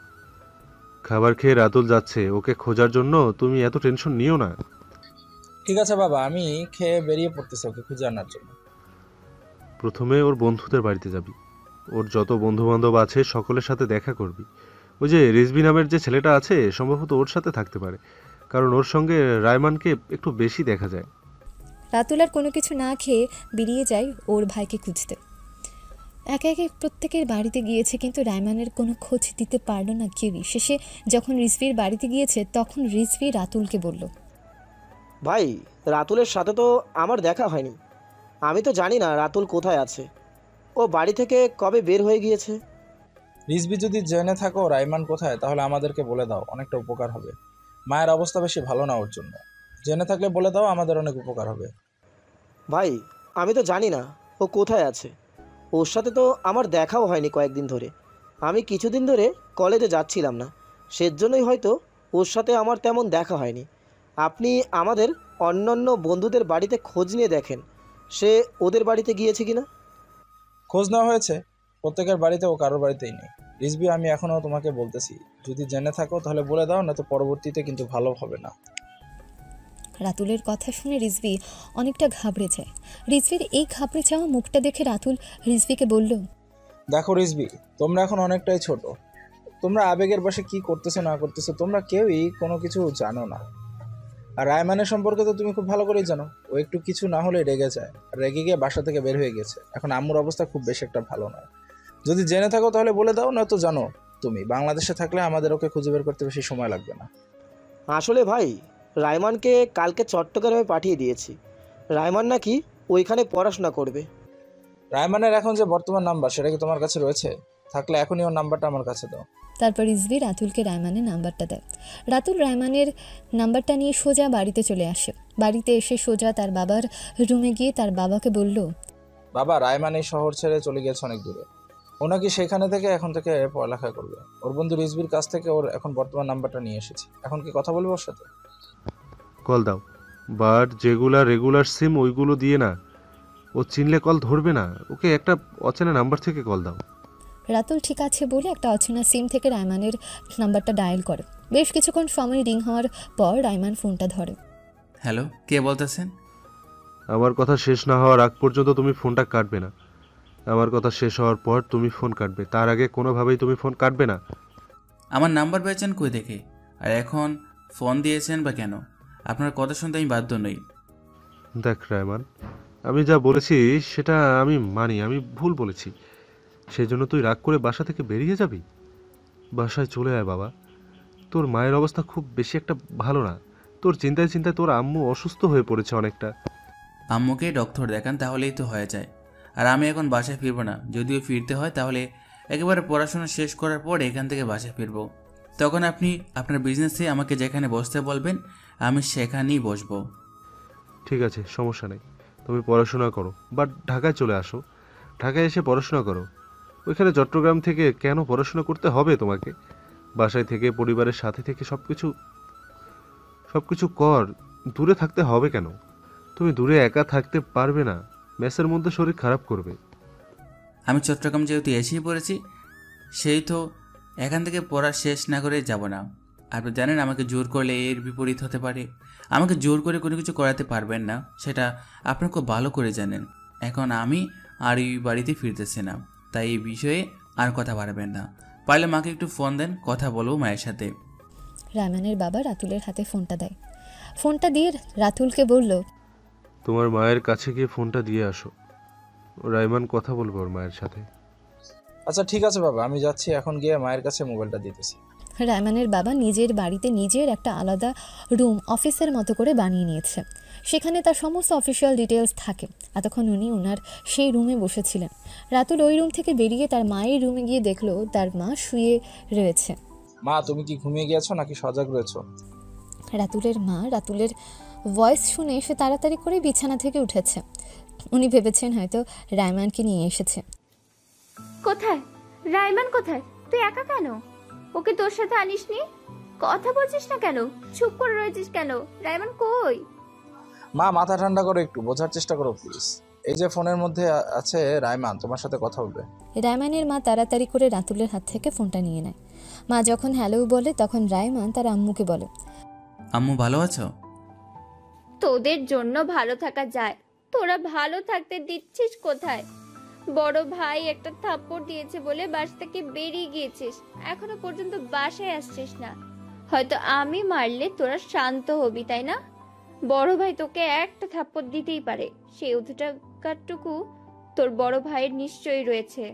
খাবার খেয়ে রাতুল যাচ্ছে, ওকে খোঁজার জন্য তুমি এত টেনশন নিও না। ঠিক আছে বাবা, আমি খেয়ে বেরিয়ে পড়তেছি ওকে খুঁজে আনার জন্য। প্রথমে ওর বন্ধুদের বাড়িতে যাবি, ওর যত বন্ধু বান্ধব আছে সকলের সাথে দেখা করবি। ওই যে রিজভি নামের যে ছেলেটা আছে, সম্ভবত ওর সাথে থাকতে পারে, কারণ ওর সঙ্গে রায়মানকে একটু বেশি দেখা যায়। রাতুল আর কোনো কিছু না খেয়ে বেরিয়ে যায় ওর ভাইকে খুঁজতে। একে একে প্রত্যেকের বাড়িতে গিয়েছে, কিন্তু রায়মানের কোনো খোঁজ দিতে পারলো না কেউই। শেষে যখন রিজভির বাড়িতে গিয়েছে তখন রিজভি রাতুলকে বলল, ভাই, রাতুলের সাথে তো আমার দেখা হয়নি। আমি তো জানি না রাতুল কোথায় আছে। ও বাড়ি থেকে কবে বের হয়ে গিয়েছে? রিজবি, যদি জেনে থাকো রাইমান কোথায়, তাহলে আমাদেরকে বলে দাও, অনেকটা উপকার হবে। মায়ের অবস্থা বেশি ভালো না ওর জন্য। জেনে থাকলে বলে দাও, আমাদের অনেক উপকার হবে। ভাই, আমি তো জানি না ও কোথায় আছে। ওর সাথে তো আমার দেখাও হয়নি কয়েকদিন ধরে। আমি কিছুদিন ধরে কলেজে যাচ্ছিলাম না, সেজন্যই হয়তো ওর সাথে আমার তেমন দেখা হয়নি। আপনি আমাদের অন্যান্য বন্ধুদের বাড়িতে খোঁজ নিয়ে দেখেন, সে ওদের বাড়িতে গিয়েছে কিনা। খোঁজ নেওয়া হয়েছে, প্রত্যেকের বাড়িতে, ও কারোর বাড়িতেই নেই। রিজবি, আমি এখনও তোমাকে বলতেছি, যদি জেনে থাকো তাহলে বলে দাও, না তো পরবর্তীতে কিন্তু ভালো হবে না। রাতুলের কথা শুনে রিজভি অনেকটা ঘাবড়ে যায়। রিজভির এই ঘাবড়ে যাওয়া মুখটা দেখে রাতুল রিজভিকে বলল, দেখো রিজবি, তোমরা এখন অনেকটাই ছোট। তোমরা আবেগের বশে কি করতেছো না করতেছো তোমরা কেউই কোনো কিছু জানো না। আর রায়মানের সম্পর্কে তো তুমি খুব ভালো করেই জানো, ও একটু কিছু না হলে রেগে যায়, আর রেগে গিয়ে বাসা থেকে বের হয়ে গেছে। এখন আম্মুর অবস্থা খুব বেশি একটা ভালো নয়। যদি জেনে থাকো তাহলে বলে দাও, নয়তো জানো তুমি বাংলাদেশে থাকলে আমাদের ওকে খুঁজে বের করতে বেশি সময় লাগবে না। আসলে ভাই, রায়মানকে কালকে চট্টগ্রামে পাঠিয়ে দিয়েছি। রায়মান নাকি ওইখানে পড়াশোনা করবে। রায়মানের এখন যে বর্তমান নাম্বার, সেটা কি তোমার কাছে রয়েছে? থাকলে এখনই ওর নাম্বারটা আমার কাছে দাও। তারপর রিজভি রাতুলকে রায়মানের নাম্বারটা দেয়। রাতুল রায়মানের নাম্বারটা নিয়ে সোজা বাড়িতে চলে আসে। বাড়িতে এসে সোজা তার বাবার রুমে গিয়ে তার বাবাকে বলল, বাবা, রায়মান এই শহর ছেড়ে চলে গেছে অনেক দূরে। ও নাকি সেখানে থেকে এখন থেকে পড়ালেখা করবে। ওর বন্ধু রিজভির কাছ থেকে ওর এখন বর্তমান নাম্বারটা নিয়ে এসেছি। এখন কি কথা বলবো ওর সাথে? কল দাও, বাট যেগুলা রেগুলার সিম ওইগুলো দিয়ে না, ও চিনলে কল ধরবে না। ওকে একটা অচেনা নাম্বার থেকে কল দাও। রাতুল ঠিক আছে বলে একটা অচেনা সিম থেকে রায়মানের নাম্বারটা ডায়াল করে। বেশ কিছুক্ষণ সময় রিং হওয়ার পর রায়মান ফোনটা ধরে। হ্যালো, কে বলতেছেন? আমার কথা শেষ না হওয়ার আগ পর্যন্ত তুমি ফোনটা কাটবে না। আমার কথা শেষ হওয়ার পর তুমি ফোন কাটবে, তার আগে কোনোভাবেই তুমি ফোন কাটবে না। আমার নাম্বার পেয়েছেন কই দেখে, আর এখন ফোন দিয়েছেন বা কেন? আপনার কথা শুনতে আমি বাধ্য নই। দেখ রায়মান, আমি যা বলেছি সেটা আমি মানি, আমি ভুল বলেছি। সেই জন্য তুই রাগ করে বাসা থেকে বেরিয়ে যাবি? বাসায় চলে আয় বাবা। তোর মায়ের অবস্থা খুব বেশি একটা ভালো না। তোর চিন্তায় চিন্তায় তোর আম্মু অসুস্থ হয়ে পড়েছে অনেকটা। আম্মুকে ডক্টর দেখান, তাহলেই তো হয়ে যায়। আর আমি এখন বাসায় ফিরবো না। যদিও ফিরতে হয় তাহলে একেবারে পড়াশোনা শেষ করার পর এখান থেকে বাসায় ফিরবো। তখন আপনি আপনার বিজনেসে আমাকে যেখানে বসতে বলবেন আমি সেখানেই বসবো। ঠিক আছে, সমস্যা নেই। তুমি পড়াশোনা করো, বাট ঢাকায় চলে আসো। ঢাকায় এসে পড়াশোনা করো। ওইখানে চট্টগ্রাম থেকে কেন পড়াশোনা করতে হবে তোমাকে? বাসায় থেকে পরিবারের সাথে থেকে সব কিছু কর। দূরে থাকতে হবে কেন? তুমি দূরে একা থাকতে পারবে না, মেসের মধ্যে শরীর খারাপ করবে। আমি চট্টগ্রাম যেহেতু এসেই পড়েছি, সেই তো এখান থেকে পড়া শেষ না করে যাব না। আপনি জানেন আমাকে জোর করলে এর বিপরীত হতে পারে। আমাকে জোর করে কোনো কিছু করাতে পারবেন না, সেটা আপনি খুব ভালো করে জানেন। এখন আমি আর এই বাড়িতে ফিরতেছি না, তাই এই বিষয়ে আর কথা বাড়াবেন না। পারলে মাকে একটু ফোন দেন, কথা বলবো মায়ের সাথে। রায়মানের বাবা রাতুলের হাতে ফোনটা দেয়। ফোনটা দিয়ে রাতুলকে বলল, তোমার মায়ের কাছে গিয়ে ফোনটা দিয়ে আসো, রাইমান কথা বলবে ওর মায়ের সাথে। আচ্ছা ঠিক আছে বাবা, আমি যাচ্ছি, এখন গিয়ে মায়ের কাছে মোবাইলটা দিতেছি। রায়মানের বাবা নিজের বাড়িতে নিজের একটা আলাদা রুম অফিসের মতো করে বানিয়ে নিয়েছে। সেখানে তার সমস্ত অফিসিয়াল ডিটেলস থাকে। এতক্ষণ উনি ওনার সেই রুমে বসেছিলেন। রাতুল ওই রুম থেকে বেরিয়ে তার মায়ের রুমে গিয়ে দেখলো তার মা শুয়ে রয়েছে। মা, তুমি কি ঘুমিয়ে গিয়েছো নাকি সজাগ রয়েছো? রাতুলের মা রাতুলের ভয়েস শুনে সে তাড়াতাড়ি করে বিছানা থেকে উঠেছে। উনি ভেবেছেন হয়তো রায়মানকে নিয়ে এসেছে। কোথায় রাইমান? কোথায়? তুই একা কেন? ওকে তোর সাথে আনিসনি? কথা বলছিস না কেন? চুপ করে রয়েছিস কেন? রাইমান কই? মা, মাথা ঠান্ডা করো, একটু বোঝার চেষ্টা করো প্লিজ। এই যে ফোনের মধ্যে আছে রায়মান, তোমার সাথে কথা বলবে। রায়মানের মা তাড়াতাড়ি করে রাতুলের হাত থেকে ফোনটা নিয়ে নেয়। মা যখন হ্যালো বলে তখন রায়মান তার আম্মুকে বলে, আম্মু ভালো আছো? তোদের জন্য ভালো থাকা যায়, তোরা ভালো থাকতে দিচ্ছিস কোথায়? বড় ভাই একটা থাপ্পড় দিয়েছে বলে বাসা থেকে বেরিয়ে গিয়েছিস, এখনো পর্যন্ত বাসায় আসছিস না। হয়তো আমি মারলে তোরা শান্ত হবি, তাই না? বড় ভাই তোকে একটা থাপ্পড় দিতেই পারে, সেই অধিকারটুকু তোর বড় ভাইয়ের নিশ্চয়ই রয়েছে।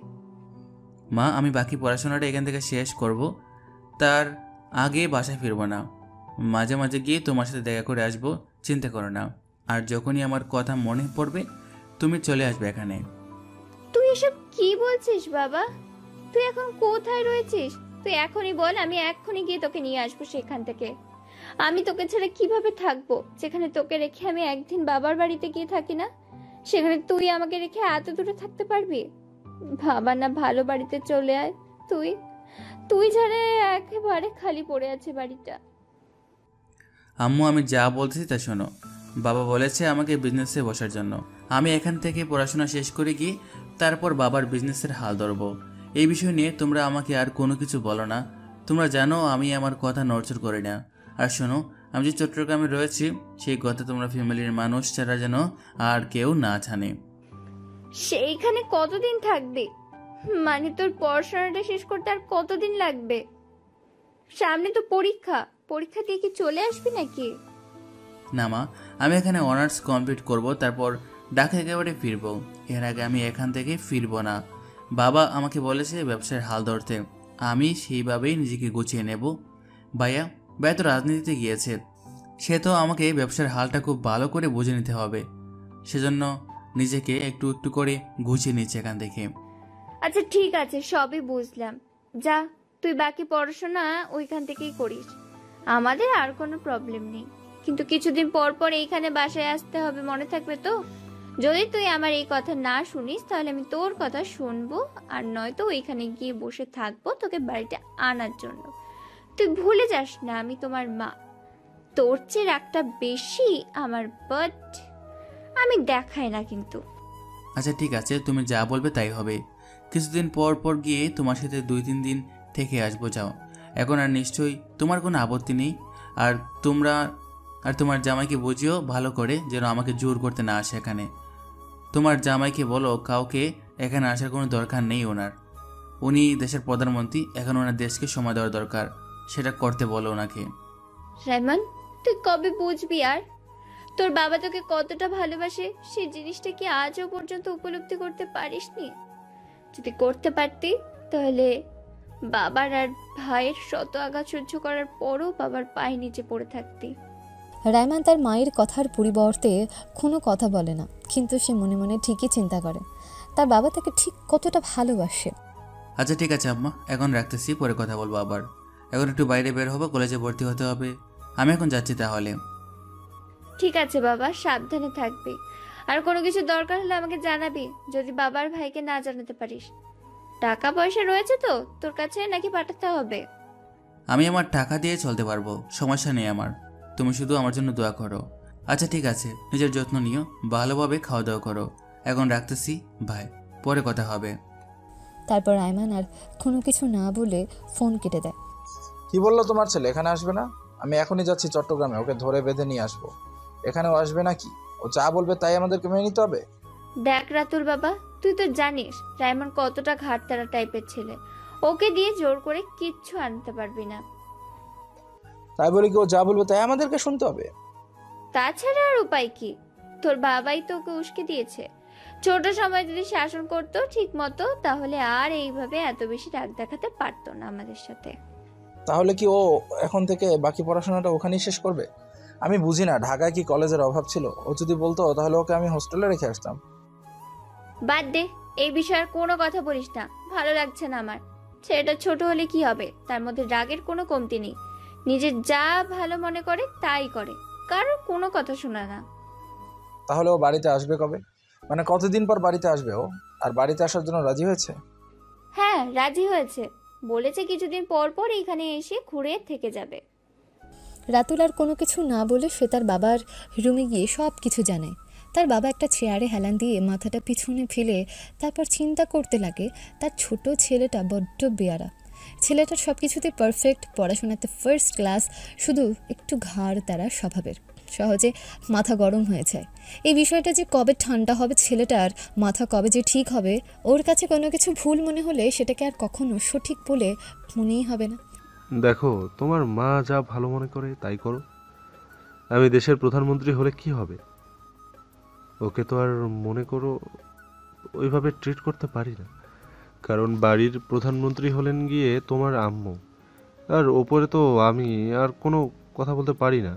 মা, আমি বাকি পড়াশোনাটা এখান থেকে শেষ করব, তার আগে বাসায় ফিরবো না। মাঝে মাঝে গিয়ে তোমার সাথে দেখা করে আসবো, চিন্তা করো না। আর যখনই আমার কথা মনে পড়বে তুমি চলে আসবে এখানে। তুই এসব কি বলছিস বাবা? তুই এখন কোথায় রয়েছিস? তুই এখনই বল, আমি এক্ষুনি গিয়ে তোকে নিয়ে আসবো সেখান থেকে। আমি তোকে ছেড়ে কিভাবে থাকবো? যেখানে তোকে রেখে আমি একদিন বাবার বাড়িতে গিয়ে থাকি না, সেখানে তুই আমাকে রেখে এত দূরে থাকতে পারবি? বাবা না, ভালো বাড়িতে চলে আয়। তুই তুই ছাড়া একেবারে খালি পড়ে আছে বাড়িটা। আম্মু, আমি যা বলতেছি তা শোনো। বাবা বলেছে আমাকে বিজনেসে বসার জন্য। আমি এখান থেকে পড়াশোনা শেষ করে গিয়ে তারপর বাবার বিজনেসের হাল ধরবো। এই বিষয় নিয়ে তোমরা আমাকে আর কোনো কিছু বলো না। তোমরা জানো আমি আমার কথা নড়চড় করি না। আর শোনো, আমি যে চট্টগ্রামে রয়েছি সেই কথা তোমরা ফ্যামিলির মানুষ ছাড়া যেন আর কেউ না জানে। সেইখানে কতদিন থাকবে? মানে তোর পড়াশোনাটা শেষ করতে আর কতদিন লাগবে? সামনে তো পরীক্ষা, পরীক্ষা দিয়ে কি চলে আসবি নাকি? না মা, আমি এখানে অনার্স কমপ্লিট করব, তারপর ঢাকা একেবারে ফিরবো। এর আগে আমি এখান থেকে ফিরবো না। বাবা আমাকে বলেছে ব্যবসার হাল ধরতে, আমি সেইভাবেই নিজেকে গুছিয়ে নেব। ভাইয়া তো রাজনীতিতে গিয়েছে, সে তো আমাকে ব্যবসার হালটা খুব ভালো করে বুঝে নিতে হবে। সেজন্য নিজেকে একটু একটু করে গুছিয়ে নিচ্ছে এখান থেকে। আচ্ছা ঠিক আছে, সবই বুঝলাম। যা, তুই বাকি পড়াশোনা ওইখান থেকেই করিস, আমাদের আর কোনো প্রবলেম নেই। কিন্তু কিছুদিন পর পর এইখানে বাসায় আসতে হবে, মনে থাকবে তো? যদি তুই আমার এই কথা না শুনিস তাহলে আমি তোর কথা শুনবো, আর নয়তো ওইখানে গিয়ে বসে থাকবো তোকে বাড়িতে আনার জন্য। তুই ভুলে যাস না আমি তোমার মা। তোর চেয়ে একটা বেশি আমার, বাট আমি দেখাই না কিন্তু। আচ্ছা ঠিক আছে, তুমি যা বলবে তাই হবে। কিছুদিন পর পর গিয়ে তোমার সাথে 2-3 দিন থেকে আসবো, যাও। এখন আর নিশ্চয়ই তোমার কোনো আপত্তি নেই। আর তোমার জামাইকে বুঝিও ভালো করে যেন আমাকে জোর করতে না আসে এখানে। তোমার জামাইকে বলো কাউকে এখানে আসার কোনো দরকার নেই ওনার। উনি দেশের প্রধানমন্ত্রী, এখন ওনার দেশকে সময় দেওয়ার দরকার, সেটা করতে বলো ওনাকে। রাইমান, তুই কবে বুঝবি? আর তোর বাবা তোকে কতটা ভালোবাসে সেই জিনিসটা কি আজও পর্যন্ত উপলব্ধি করতে পারিসনি? যদি করতে পারতি তাহলে বাবার আর ভাইয়ের শত আঘাত সহ্য করার পরও বাবার পায়ে নিচে পড়ে থাকতি। রায়মান তার মায়ের কথার পরিবর্তে কোনো কথা বলে না, কিন্তু সে মনে মনে ঠিকই চিন্তা করে তার বাবা তাকে ঠিক কতটা ভালোবাসে। আচ্ছা ঠিক আছে আম্মা, এখন রাখতেছি, পরে কথা বলবো আবার। এখন একটু বাইরে বের হবো, কলেজে ভর্তি হতে হবে। আমি এখন যাচ্ছি তাহলে। ঠিক আছে বাবা, সাবধানে থাকবি। আর কোনো কিছু দরকার হলে আমাকে জানাবি, যদি বাবার ভাইকে না জানাতে পারিস। টাকা পয়সা রয়েছে তো তোর কাছে, নাকি পাঠাতে হবে? আমি আমার টাকা দিয়ে চলতে পারবো, সমস্যা নেই আমার। তুমি শুধু আমার জন্য দোয়া করো। আচ্ছা ঠিক আছে, নিজের যত্ন নিও, ভালোভাবে খাওয়া দাওয়া করো। এখন রাখতেছি, ভাই, পরে কথা হবে। তারপর রায়মান আর কোনো কিছু না বলে ফোন কেটে দেয়। কি বললো তোমার ছেলে? এখানে আসবে না? আমি এখনই যাচ্ছি চট্টগ্রামে, ওকে ধরে বেঁধে নিয়ে আসবো। এখানেও আসবে নাকি? ও যা বলবে তাই আমাদেরকে মেনে নিতে হবে? দেখ রাতুল বাবা, তুই তো জানিস রাইমন কতটা ঘাটতারা টাইপের ছেলে। ওকে দিয়ে জোর করে কিচ্ছু আনতে পারবি না। তাই বলে কি ও যা বলবে তাই আমাদেরকে শুনতে হবে? তাছাড়া আর উপায় কি? তোর বাবাই তো ওকে উস্কে দিয়েছে। ছোট সময় যদি শাসন করতো ঠিক মতো, তাহলে আর এইভাবে এত বেশি রাগ দেখাতে পারতো না আমাদের সাথে। তাহলে কি ও এখন থেকে বাকি পড়াশোনাটা ওখানেই শেষ করবে? আমি বুঝি না, ঢাকায় কি কলেজের অভাব ছিল? ও যদি বলতো তাহলে ওকে আমি হোস্টেলে রেখে আসতাম। বাদ দে, এই বিষয়ে আর কোনো কথা বলিস না, ভালো লাগছে না আমার। ছেলেটা ছোট হলে কি হবে, তার মধ্যে রাগের কোনো কমতি নেই। নিজের যা ভালো মনে করে তাই করে, কারোর কোনো কথা শোনা না। তাহলে ও বাড়িতে আসবে কবে? মানে কতদিন পর বাড়িতে আসবে ও? আর বাড়িতে আসার জন্য রাজি হয়েছে? হ্যাঁ, রাজি হয়েছে। বলেছে কিছুদিন পর পর এখানে এসে ঘুরে থেকে যাবে। রাতুল আর কোনো কিছু না বলে সে তার বাবার রুমে গিয়ে সব কিছু জানায়। তার বাবা একটা চেয়ারে হেলান দিয়ে মাথাটা পিছনে ফেলে তারপর চিন্তা করতে লাগে তার ছোট ছেলেটা বড্ড বেয়ারা। ছেলেটার সব কিছুতে পারফেক্ট, পড়াশোনাতে ফার্স্ট ক্লাস, শুধু একটু ঘাড় তারা স্বভাবের, সহজে মাথা গরম হয়ে যায়। এই বিষয়টা যে কবে ঠান্ডা হবে, ছেলেটার মাথা কবে যে ঠিক হবে, ওর কাছে কোনো কিছু ভুল মনে হলে সেটাকে আর কখনো সঠিক বলে মনেই হবে না। দেখো, তোমার মা যা ভালো মনে করে তাই করো। আমি দেশের প্রধানমন্ত্রী হলে কি হবে? ওকে তো আর মনে করো ওইভাবে ট্রিট করতে পারি না, কারণ বাড়ির প্রধানমন্ত্রী হলেন গিয়ে তোমার আম্মু, আর ওপরে তো আমি আর কোনো কথা বলতে পারি না।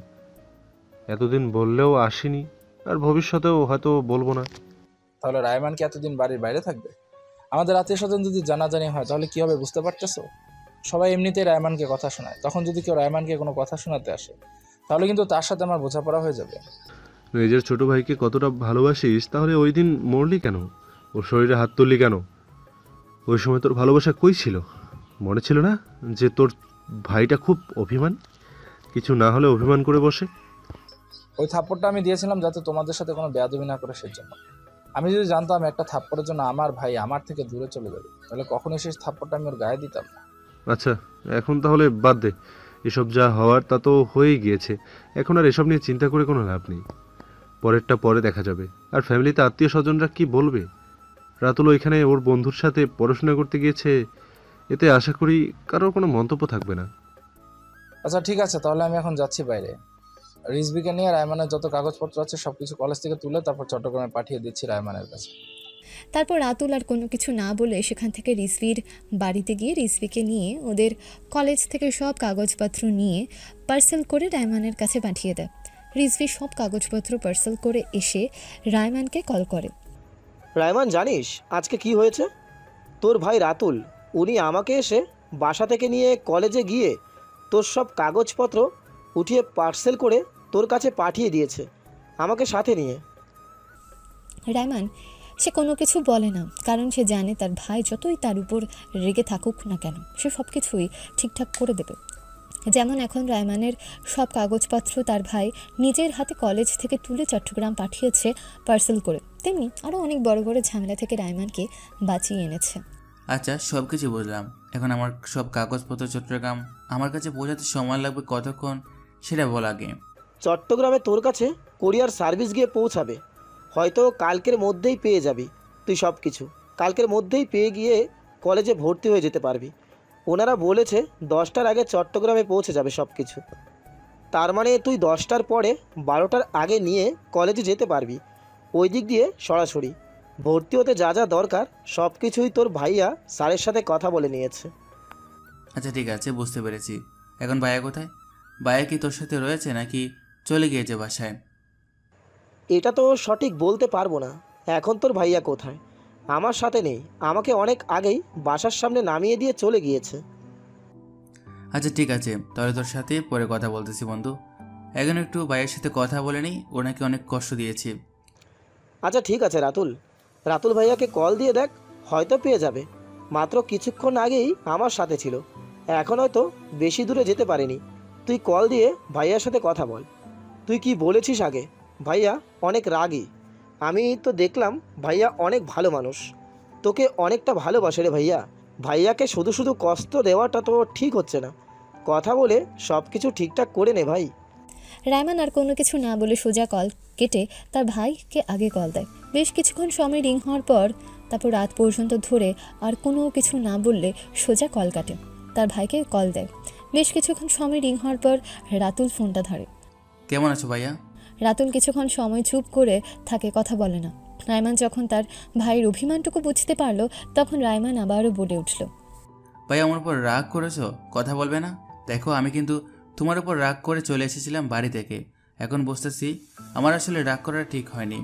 এতদিন বললেও আসিনি, আর ভবিষ্যতেও হয়তো বলবো না। তাহলে রায়মান কি এতদিন বাড়ির বাইরে থাকবে? আমাদের আত্মীয় স্বজন যদি জানাজানি হয় তাহলে কি হবে বুঝতে পারতেছো? সবাই এমনিতেই রায়মানকে কথা শোনায়, তখন যদি কেউ রায়মানকে কোনো কথা শোনাতে আসে তাহলে কিন্তু তার সাথে আমার বোঝাপড়া হয়ে যাবে। নিজের ছোট ভাইকে কতটা ভালোবাসিস, তাহলে ওই দিন মরলি কেন? ওর শরীরে হাত তুললি কেন? ওই সময় তোর ভালোবাসা কই ছিল? মনে ছিল না যে তোর ভাইটা খুব অভিমান, কিছু না হলে অভিমান করে বসে? ওই থাপ্পড়টা আমি দিয়েছিলাম যাতে তোমাদের সাথে কোনো বেয়াদবি না করে, সেজন্য। আমি যদি জানতাম একটা থাপ্পড়ের জন্য আমার ভাই আমার থেকে দূরে চলে যাবে, তাহলে কখনোই সেই থাপ্পড়টা আমি ওর গায়ে দিতাম না। আচ্ছা, এখন তাহলে বাদ দে, এসব যা হওয়ার তা তো হয়েই গিয়েছে। এখন আর এসব নিয়ে চিন্তা করে কোনো লাভ নেই, পরেরটা পরে দেখা যাবে। আর ফ্যামিলিতে আত্মীয় স্বজনরা কি বলবে? রাতুল ওইখানে ওর বন্ধুর সাথে পড়াশোনা করতে গিয়েছে, এতে আশা করি কারোর কোনো মন্তব্য থাকবে না। আচ্ছা ঠিক আছে, তাহলে আমি এখন যাচ্ছি বাইরে। রিজবিকে নিয়ে রায়মানের যত কাগজপত্র আছে সব কিছু কলেজ থেকে তুলে তারপর চট্টগ্রামে পাঠিয়ে দিচ্ছি রায়মানের কাছে। তারপর রাতুল আর কোনো কিছু না বলে সেখান থেকে রিজভির বাড়িতে গিয়ে রিজভিকে নিয়ে ওদের কলেজ থেকে সব কাগজপত্র নিয়ে পার্সেল করে রায়মানের কাছে পাঠিয়ে দেয়। রিজভি সব কাগজপত্র পার্সেল করে এসে রায়মানকে কল করে। রায়মান, জানিস আজকে কি হয়েছে? তোর ভাই রাতুল, উনি আমাকে এসে বাসা থেকে নিয়ে কলেজে গিয়ে তোর সব কাগজপত্র উঠিয়ে পার্সেল করে তোর কাছে পাঠিয়ে দিয়েছে, আমাকে সাথে নিয়ে। রায়মান সে কোনো কিছু বলে না, কারণ সে জানে তার ভাই যতই তার উপর রেগে থাকুক না কেন সে সব কিছুই ঠিকঠাক করে দেবে। যেমন এখন রায়মানের সব কাগজপত্র তার ভাই নিজের হাতে কলেজ থেকে তুলে চট্টগ্রাম পাঠিয়েছে পার্সেল করে, তেমনি আরও অনেক বড় বড় ঝামেলা থেকে রায়মানকে বাঁচিয়ে এনেছে। আচ্ছা, সব কিছু বুঝলাম। এখন আমার সব কাগজপত্র চট্টগ্রাম আমার কাছে পৌঁছাতে সময় লাগবে কতক্ষণ সেটা বল আগে। চট্টগ্রামে তোর কাছে কোরিয়ার সার্ভিস গিয়ে পৌঁছাবে, হয়তো কালকের মধ্যেই পেয়ে যাবি। তুই সব কিছু কালকের মধ্যেই পেয়ে গিয়ে কলেজে ভর্তি হয়ে যেতে পারবি। ওনারা বলেছে 10টার আগে চট্টগ্রামে পৌঁছে যাবে সব কিছু। তার মানে তুই 10টার পরে 12টার আগে নিয়ে কলেজে যেতে পারবি। ওই দিক দিয়ে সরাসরি ভর্তি হতে যা যা দরকার সব কিছুই তোর ভাইয়া স্যারের সাথে কথা বলে নিয়েছে। আচ্ছা ঠিক আছে, বুঝতে পেরেছি। এখন ভাইয়া কোথায়? ভাইয়া কি তোর সাথে রয়েছে নাকি চলে গিয়েছে বাসায়? এটা তো সঠিক বলতে পারবো না এখন তোর ভাইয়া কোথায়। আমার সাথে নেই, আমাকে অনেক আগেই বাসার সামনে নামিয়ে দিয়ে চলে গিয়েছে। আচ্ছা ঠিক আছে, তাহলে তোর সাথে পরে কথা বলতেছি বন্ধু। এখন একটু ভাইয়ের সাথে কথা বলে নিই, ওনাকে অনেক কষ্ট দিয়েছি। আচ্ছা ঠিক আছে রাতুল, রাতুল ভাইয়াকে কল দিয়ে দেখ, হয়তো পেয়ে যাবে। মাত্র কিছুক্ষণ আগেই আমার সাথে ছিল, এখন হয়তো বেশি দূরে যেতে পারেনি। তুই কল দিয়ে ভাইয়ার সাথে কথা বল। তুই কি বলেছিস আগে? ভাইয়া অনেক রাগী। আমি তো দেখলাম ভাইয়া অনেক ভালো মানুষ। তোকে অনেকটা ভালোবাসে রে ভাইয়া। ভাইয়াকে শুধু শুধু কষ্ট দেওয়াটা তো ঠিক হচ্ছে না। কথা বলে সব কিছু ঠিকঠাক করে নে ভাই। রায়মান আর কোনো কিছু না বলে সোজা কল কেটে তার ভাইকে আগে কল দেয়। বেশ কিছুক্ষণ সময় রিং হওয়ার পর তারপর রাত পর্যন্ত ধরে আর কোনো কিছু না বললে সোজা কল কাটে, তার ভাইকে কল দেয়। বেশ কিছুক্ষণ সময় রিং হওয়ার পর রাতুল ফোনটা ধরে। কেমন আছো ভাইয়া? রাতুল কিছুক্ষণ সময় চুপ করে থাকে, কথা বলে না। রায়মান যখন তার ভাইয়ের অভিমানটুকু বুঝতে পারলো তখন রায়মান আবারও বলে উঠল, ভাইয়া আমার উপর রাগ করেছো, কথা বলবে না? দেখো আমি কিন্তু তোমার উপর রাগ করে চলে এসেছিলাম বাড়ি থেকে, এখন বুঝতেছি আমার আসলে রাগ করা ঠিক হয়নি।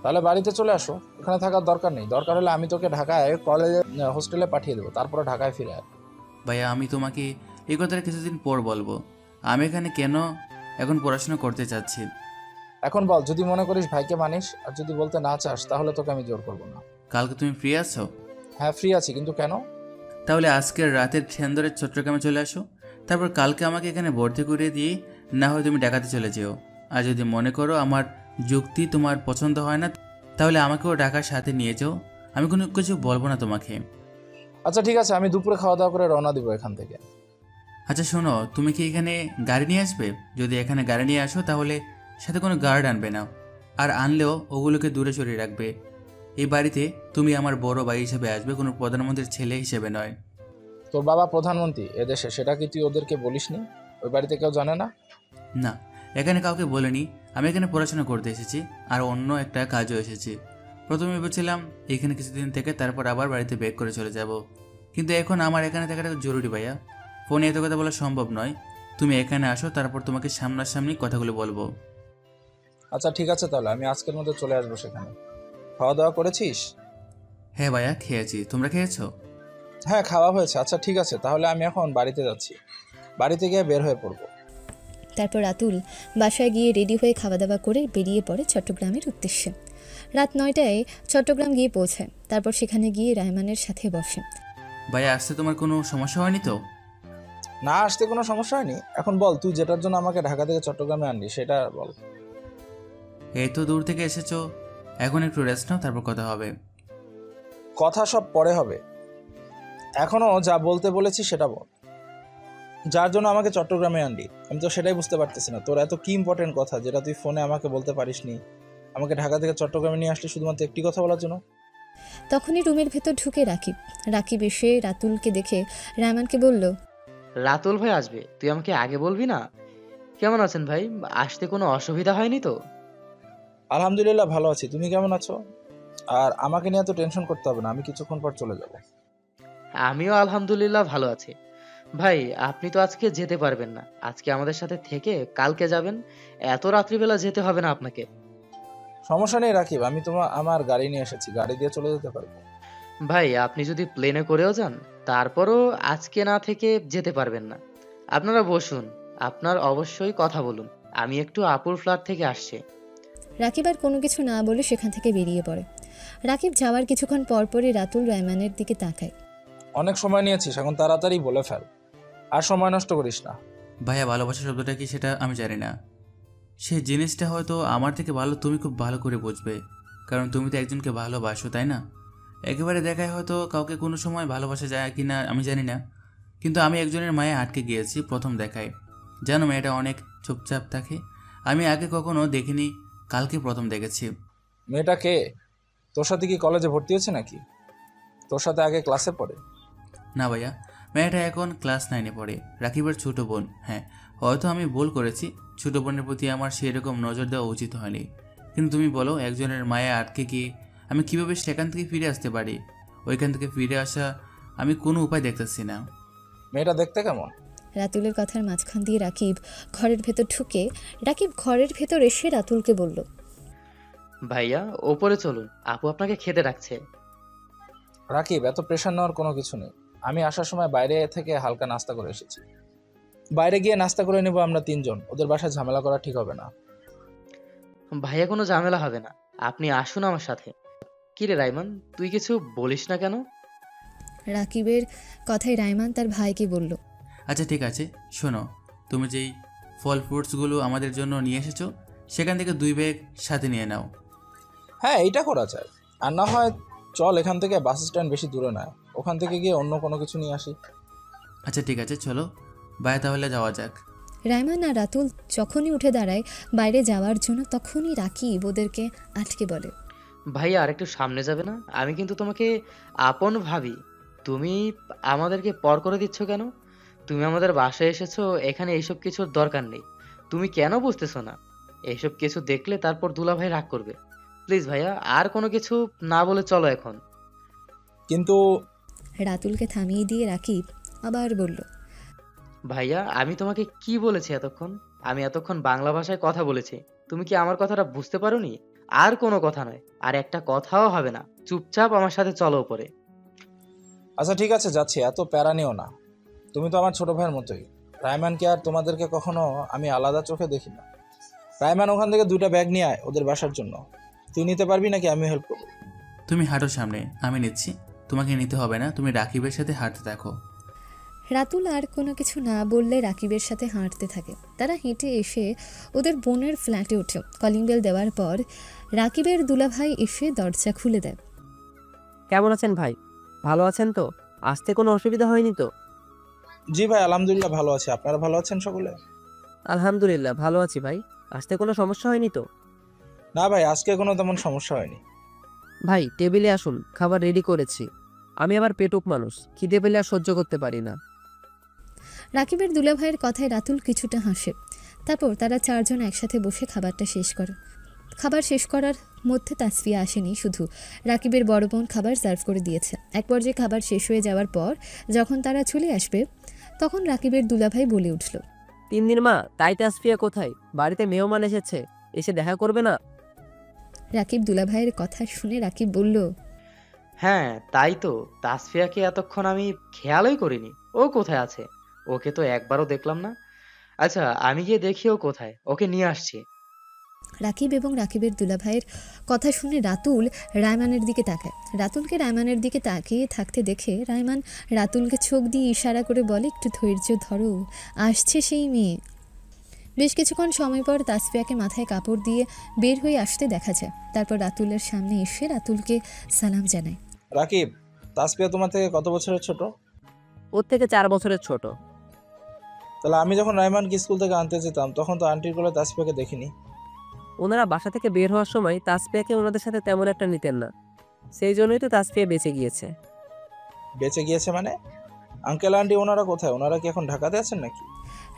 তাহলে বাড়িতে চলে আসো, এখানে থাকার দরকার নেই। দরকার হলে আমি তোকে ঢাকায় কলেজে হোস্টেলে পাঠিয়ে দেবো, তারপরে ঢাকায় ফিরে আয়। ভাইয়া আমি তোমাকে এই কথাটা কিছুদিন পর বলবো। আমি এখানে কেন এখন পড়াশোনা করতে চাচ্ছি। এখন বল, যদি মনে করিস ভাইকে মানিস, আর যদি বলতে না চাস তাহলে তোকে আমি জোর করবো না। কালকে তুমি ফ্রি আছো? হ্যাঁ ফ্রি আছি, কিন্তু কেন? তাহলে আজকের রাতের ট্রেন ধরে চট্টগ্রামে চলে আসো, তারপর কালকে আমাকে এখানে ভর্তি করিয়ে দিয়ে না হয় তুমি ঢাকাতে চলে যেও। আর যদি মনে করো আমার যুক্তি তোমার পছন্দ হয় না তাহলে আমাকেও ঢাকার সাথে নিয়ে যাও, আমি কোনো কিছু বলবো না তোমাকে। আচ্ছা ঠিক আছে, আমি দুপুরে খাওয়া দাওয়া করে রওনা দিব এখান থেকে। আচ্ছা শোনো, তুমি কি এখানে গাড়ি নিয়ে আসবে? যদি এখানে গাড়ি নিয়ে আসো তাহলে সাথে কোনো গার্ড আনবে না, আর আনলেও ওগুলোকে দূরে সরিয়ে রাখবে। এই বাড়িতে তুমি আমার বড় ভাই হিসেবে আসবে, কোনো প্রধানমন্ত্রীর ছেলে হিসেবে নয়। তোর বাবা প্রধানমন্ত্রী এদেশে, সেটা কি তুই ওদেরকে বলিসনি? ওই বাড়িতে কেউ জানে না? না, এখানে কাউকে বলিনি। আমি এখানে পড়াশোনা করতে এসেছি আর অন্য একটা কাজও এসেছি। প্রথমে ভেবেছিলাম এখানে কিছুদিন থেকে তারপর আবার বাড়িতে ব্যাক করে চলে যাব, কিন্তু এখন আমার এখানে থাকাটা জরুরি ভাইয়া। ফোনে এত কথা বলা সম্ভব নয়। তুমি এখানে আসো, তারপর তোমাকে সামনাসামনি কথাগুলো বলবো। আচ্ছা ঠিক আছে, তাহলে আমি আজকের মধ্যে চলে আসবো সেখানে। খাওয়া দাওয়া করেছিস? হ্যাঁ ভাইয়া খেয়েছি, তোমরা খেয়েছো? হ্যাঁ খাওয়া হয়েছে। আচ্ছা ঠিক আছে, তাহলে আমি এখন বাড়িতে যাচ্ছি, বাড়িতে গিয়ে বের হয়ে পড়বো। তারপর রাতুল বাসায় গিয়ে রেডি হয়ে খাওয়া দাওয়া করে বেরিয়ে পড়ে চট্টগ্রামের উদ্দেশ্যে। রাত 9টায় চট্টগ্রাম গিয়ে পৌঁছায়। তারপর সেখানে গিয়ে রায়মানের সাথে বসে। ভাইয়া আসতে তোমার কোনো সমস্যা হয়নি তো? না, আসতে কোনো সমস্যা হয়নি। এখন বল, তুই যেটার জন্য আমাকে ঢাকা থেকে চট্টগ্রামে আনলি সেটা বল। এই তো দূর থেকে এসেছো, এখন একটু রেস্ট নাও, তারপর কথা হবে। কথা সব পরে হবে, এখনো যা বলতে বলেছি সেটা বল। যার জন্য আমাকে চট্টগ্রামে আনলি আমি তো সেটাই বুঝতে পারতেছি না। তোর এত কি ইম্পর্টেন্ট কথা যেটা তুই ফোনে আমাকে বলতে পারিসনি? আমাকে ঢাকা থেকে চট্টগ্রামে নিয়ে আসলি শুধুমাত্র একটি কথা বলার জন্য? তখনই রুমের ভেতর ঢুকে রাকিব। রাকিব এসে রাতুলকে দেখে রায়মানকে বলল, রাতুল ভাই আসবে, তুই আমাকে আগে বলবি না? কেমন আছেন ভাই? আসতে কোনো অসুবিধা হয়নি তো? আলহামদুলিল্লাহ ভালো আছি, তুমি কেমন আছো? আর আমাকে নিয়ে এত টেনশন করতে হবে না, আমি কিছুক্ষণ পর চলে যাব। আমিও আলহামদুলিল্লাহ ভালো আছি। ভাই আপনি তো আজকে যেতে পারবেন না, আজকে আমাদের সাথে থেকে কালকে যাবেন। এত রাত্রিবেলা যেতে হবে না আপনাকে। সমস্যা নেই রাকিব, আমি আমার গাড়ি নিয়ে এসেছি, গাড়ি দিয়ে চলে যেতে পারবো। ভাই আপনি যদি প্লেনে করেও যান তারপরও আজকে না থেকে যেতে পারবেন না। আপনারা বসুন, আপনার অবশ্যই কথা বলুন। আমি একটু আপুর ফ্ল্যাট থেকে আসছি। রাকিব আর কোনো কিছু না বলে সেখান থেকে বেরিয়ে পড়ে। রাকিব যাওয়ার কিছুক্ষণ পরপরই রাতুল রায়মানের দিকে তাকায়। অনেক সময় নিয়েছিস, এখন তাড়াতাড়ি বলে ফেল, আর সময় নষ্ট করিস না। ভাইয়া ভালোবাসা শব্দটা কি সেটা আমি জানি না, সেই জিনিসটা হয়তো আমার থেকে ভালো তুমি খুব ভালো করে বুঝবে, কারণ তুমি তো একজনকে ভালোবাসো, তাই না? একেবারে দেখায় হয়তো কাউকে কোনো সময় ভালোবাসা যায় কি না আমি জানি না, কিন্তু আমি একজনের মায়ে আটকে গিয়েছি প্রথম দেখায়। জানো মেয়েটা অনেক চুপচাপ থাকে, আমি আগে কখনো দেখিনি, কালকে প্রথম দেখেছি। মেয়েটা কে? তোর সাথে কি কলেজে ভর্তি হয়েছে নাকি? তোর সাথে আগে ক্লাসে পড়ে? না ভাইয়া, মেয়েটা এখন ক্লাস 9-এ পড়ে, রাকিবের ছোট বোন। হ্যাঁ হয়তো আমি ভুল করেছি, ছোট বোনের প্রতি আমার সেরকম নজর দেওয়া উচিত হয়নি, কিন্তু তুমি বলো একজনের মায়ে আটকে গিয়ে আমি কীভাবে সেখান থেকে ফিরে আসতে পারি? ওইখান থেকে ফিরে আসা আমি কোনো উপায় দেখতেছি না। মেয়েটা দেখতে কেমন? রাতুলের কথার মাঝখান দিয়ে রাকিব ঘরের ভেতর ঢুকে। রাকিব ঘরের ভেতর এসে রাতুলকে বলল, ভাইয়া ওপরে চলুন, আপু আপনাকে খেতে রাখছে। রাকিব এত প্রেশার নেওয়ার কোনো কিছু নেই, আমি আসার সময় বাইরে থেকে হালকা নাস্তা করে এসেছি, বাইরে গিয়ে নাস্তা করে নেব আমরা তিনজন, ওদের বাসায় ঝামেলা করা ঠিক হবে না। ভাইয়া কোনো ঝামেলা হবে না, আপনি আসুন আমার সাথে। কিরে রাইমান, তুই কিছু বলিস না কেন? রাকিবের কথায় রায়মান তার ভাইকে বলল, আচ্ছা ঠিক আছে, শোনো, তুমি যেই ফল ফ্রুটসগুলো আমাদের জন্য নিয়ে এসেছো সেখান থেকে 2 ব্যাগ সাথে নিয়ে নাও। হ্যাঁ এইটা করা যায়, আর না হয় চল এখান থেকে বাস স্ট্যান্ড বেশি দূরে নয়, ওখান থেকে গিয়ে অন্য কোনো কিছু নিয়ে আসি। আচ্ছা ঠিক আছে, চলো বাইরে তাহলে যাওয়া যাক। রাইমান আর রাতুল যখনই উঠে দাঁড়ায় বাইরে যাওয়ার জন্য, তখনই রাকিব ওদেরকে আটকে বলে, ভাইয়া আরেকটু সামনে যাবে না? আমি কিন্তু তোমাকে আপন ভাবি। তুমি আমাদেরকে পর করে দিচ্ছ কেন? তুমি আমাদের বাসায় এসেছো, এখানে এইসব কিছুর দরকার নেই। তুমি কেন বুঝতেছো না? এইসব কিছু দেখলে তারপর দুলাভাই রাগ করবে। প্লিজ ভাইয়া, আর কোনো কিছু না বলে চলো এখন। কিন্তু রাতুলকে থামিয়ে দিয়ে রাকিব আবার বলল, ভাইয়া আমি তোমাকে কি বলেছি এতক্ষণ? আমি এতক্ষণ বাংলা ভাষায় কথা বলেছি, তুমি কি আমার কথাটা বুঝতে পারোনি? আর কোনো কথা নয়, আর একটা কথাও হবে না। চুপচাপ আমার সাথে চলো উপরে। আচ্ছা ঠিক আছে, যাচ্ছি, এত প্যারা নিও না। তুমি তো আমার ছোট ভাইয়ের মতোই। রায়মানকে আর তোমাদেরকে কখনো আমি আলাদা চোখে দেখি না। রায়মান, ওখান থেকে 2টা ব্যাগ নিয়ে আয় ওদের বাসার জন্য। তুই নিতে পারবি নাকি আমি হেল্প করবো? তুমি হাঁটো সামনে, আমি নিচ্ছি। তোমাকে নিতে হবে না, তুমি রাকিবের সাথে হাঁটতে থাকো। রাতুল আর কোনো কিছু না বললে রাকিবের সাথে হাঁটতে থাকে। তারা হেঁটে এসে ওদের বোনের ফ্ল্যাটে ওঠে। কলিং বেল দেওয়ার পর রাকিবের দুলাভাই এসে দরজা খুলে দেয়। কেমন আছেন ভাই? ভালো আছেন তো? আসতে কোনো অসুবিধা হয়নি তো? জি ভাই, আলহামদুলিল্লাহ ভালো আছি। আপনারা ভালো আছেন সকলে? আলহামদুলিল্লাহ ভালো আছি ভাই। আসতে কোনো সমস্যা হয়নি তো? না ভাই, আজকে কোনো তেমন সমস্যা হয়নি। ভাই টেবিলে আসুন, খাবার রেডি করেছি। আমি আবার পেটুক মানুষ, খিদে পেলে আর সহ্য করতে পারি না। রাকিবের দুলাভাইয়ের কথায় রাতুল কিছুটা হাসে। তারপর তারা 4 জন একসাথে বসে খাবারটা শেষ করে। খাবার শেষ করার মধ্যে তাসফিয়া আসেনি, শুধু রাকিবের বড় বোন খাবার সার্ভ করে দিয়েছে। এক পর্যায়ে খাবার শেষ হয়ে যাওয়ার পর যখন তারা চলে আসবে, তখন রাকিবের দুলাভাই বলে উঠল, তিন্নির মা, তাই তাসফিয়া কোথায়? বাড়িতে মেহমান এসেছে, এসে দেখা করবে না? রাকিব দুলাভাইয়ের কথা শুনে রাকিব বলল, হ্যাঁ তাই তো, তাসফিয়াকে এতক্ষণ আমি খেয়ালই করিনি। ও কোথায় আছে? ওকে তো একবারও দেখলাম না। আচ্ছা আমি গিয়ে দেখি ও কোথায়, ওকে নিয়ে আসছি। রাকিব এবং রাকিবের দুলাভাইয়ের কথা শুনে রাতুল রায়মানের দিকে তাকায়। রাতুলকে রায়মানের দিকে তাকিয়ে থাকতে দেখে রায়মান রাতুলকে চোখ দিয়ে ইশারা করে বলে, একটু ধৈর্য ধরো, আসছে সেই মেয়ে। বেশ কিছুক্ষণ সময় পর তাসফিয়াকে মাথায় কাপড় দিয়ে বের হয়ে আসতে দেখা যায়। তারপর রাতুলের সামনে এসে রাতুলকে সালাম জানায়। রাকিব, তাসফিয়া তোমার থেকে কত বছরের ছোট? ওর থেকে 4 বছরের ছোট। তাহলে আমি যখন রায়মানকে স্কুল থেকে আনতে যেতাম তখন তো আন্টির কোলে তাসফিয়াকে দেখিনি। ওনারা বাসা থেকে বের হওয়ার সময় তাসফিয়াকে ওনাদের সাথে তেমন একটা নিতেন না, সেই জন্যই তো তাসফিয়া বেঁচে গিয়েছে। বেঁচে গিয়েছে মানে? আঙ্কেল আন্টি ওনারা কোথায়? ওনারা কি এখন ঢাকাতে আছেন নাকি?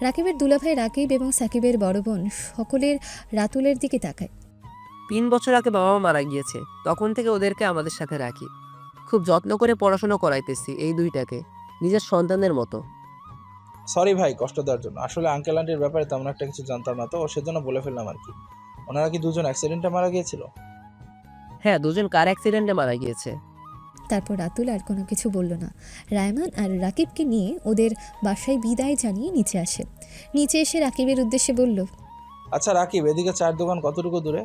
রাকিবের দুলাভাই রাকিব এবং সাকিবের বড় বোন সকলের রাতুলের দিকে তাকায়। 3 বছর আগে বাবা মা মারা গিয়েছে, তখন থেকে ওদেরকে আমাদের সাথে রাখি। খুব যত্ন করে পড়াশোনা করাইতেছি এই দুইটাকে, নিজের সন্তানের মতো। সরি ভাই কষ্ট দেওয়ার জন্য। আসলে আঙ্কেল আন্টির ব্যাপারে তেমন একটা কিছু জানতাম না, তো সেজন্য বলে ফেললাম আর কি। ওনারা কি 2জন অ্যাক্সিডেন্টে মারা গিয়েছিল? হ্যাঁ, 2জন কার অ্যাক্সিডেন্টে মারা গিয়েছে। তারপর রাতুল আর কোনো কিছু বলল না। রায়মান আর রাকিবকে নিয়ে ওদের বাসায় বিদায় জানিয়ে নিচে আসে। নিচে এসে রাকিবের উদ্দেশ্যে বলল, আচ্ছা রাকিব, এদিকে চায়ের দোকান কতটুকু দূরে?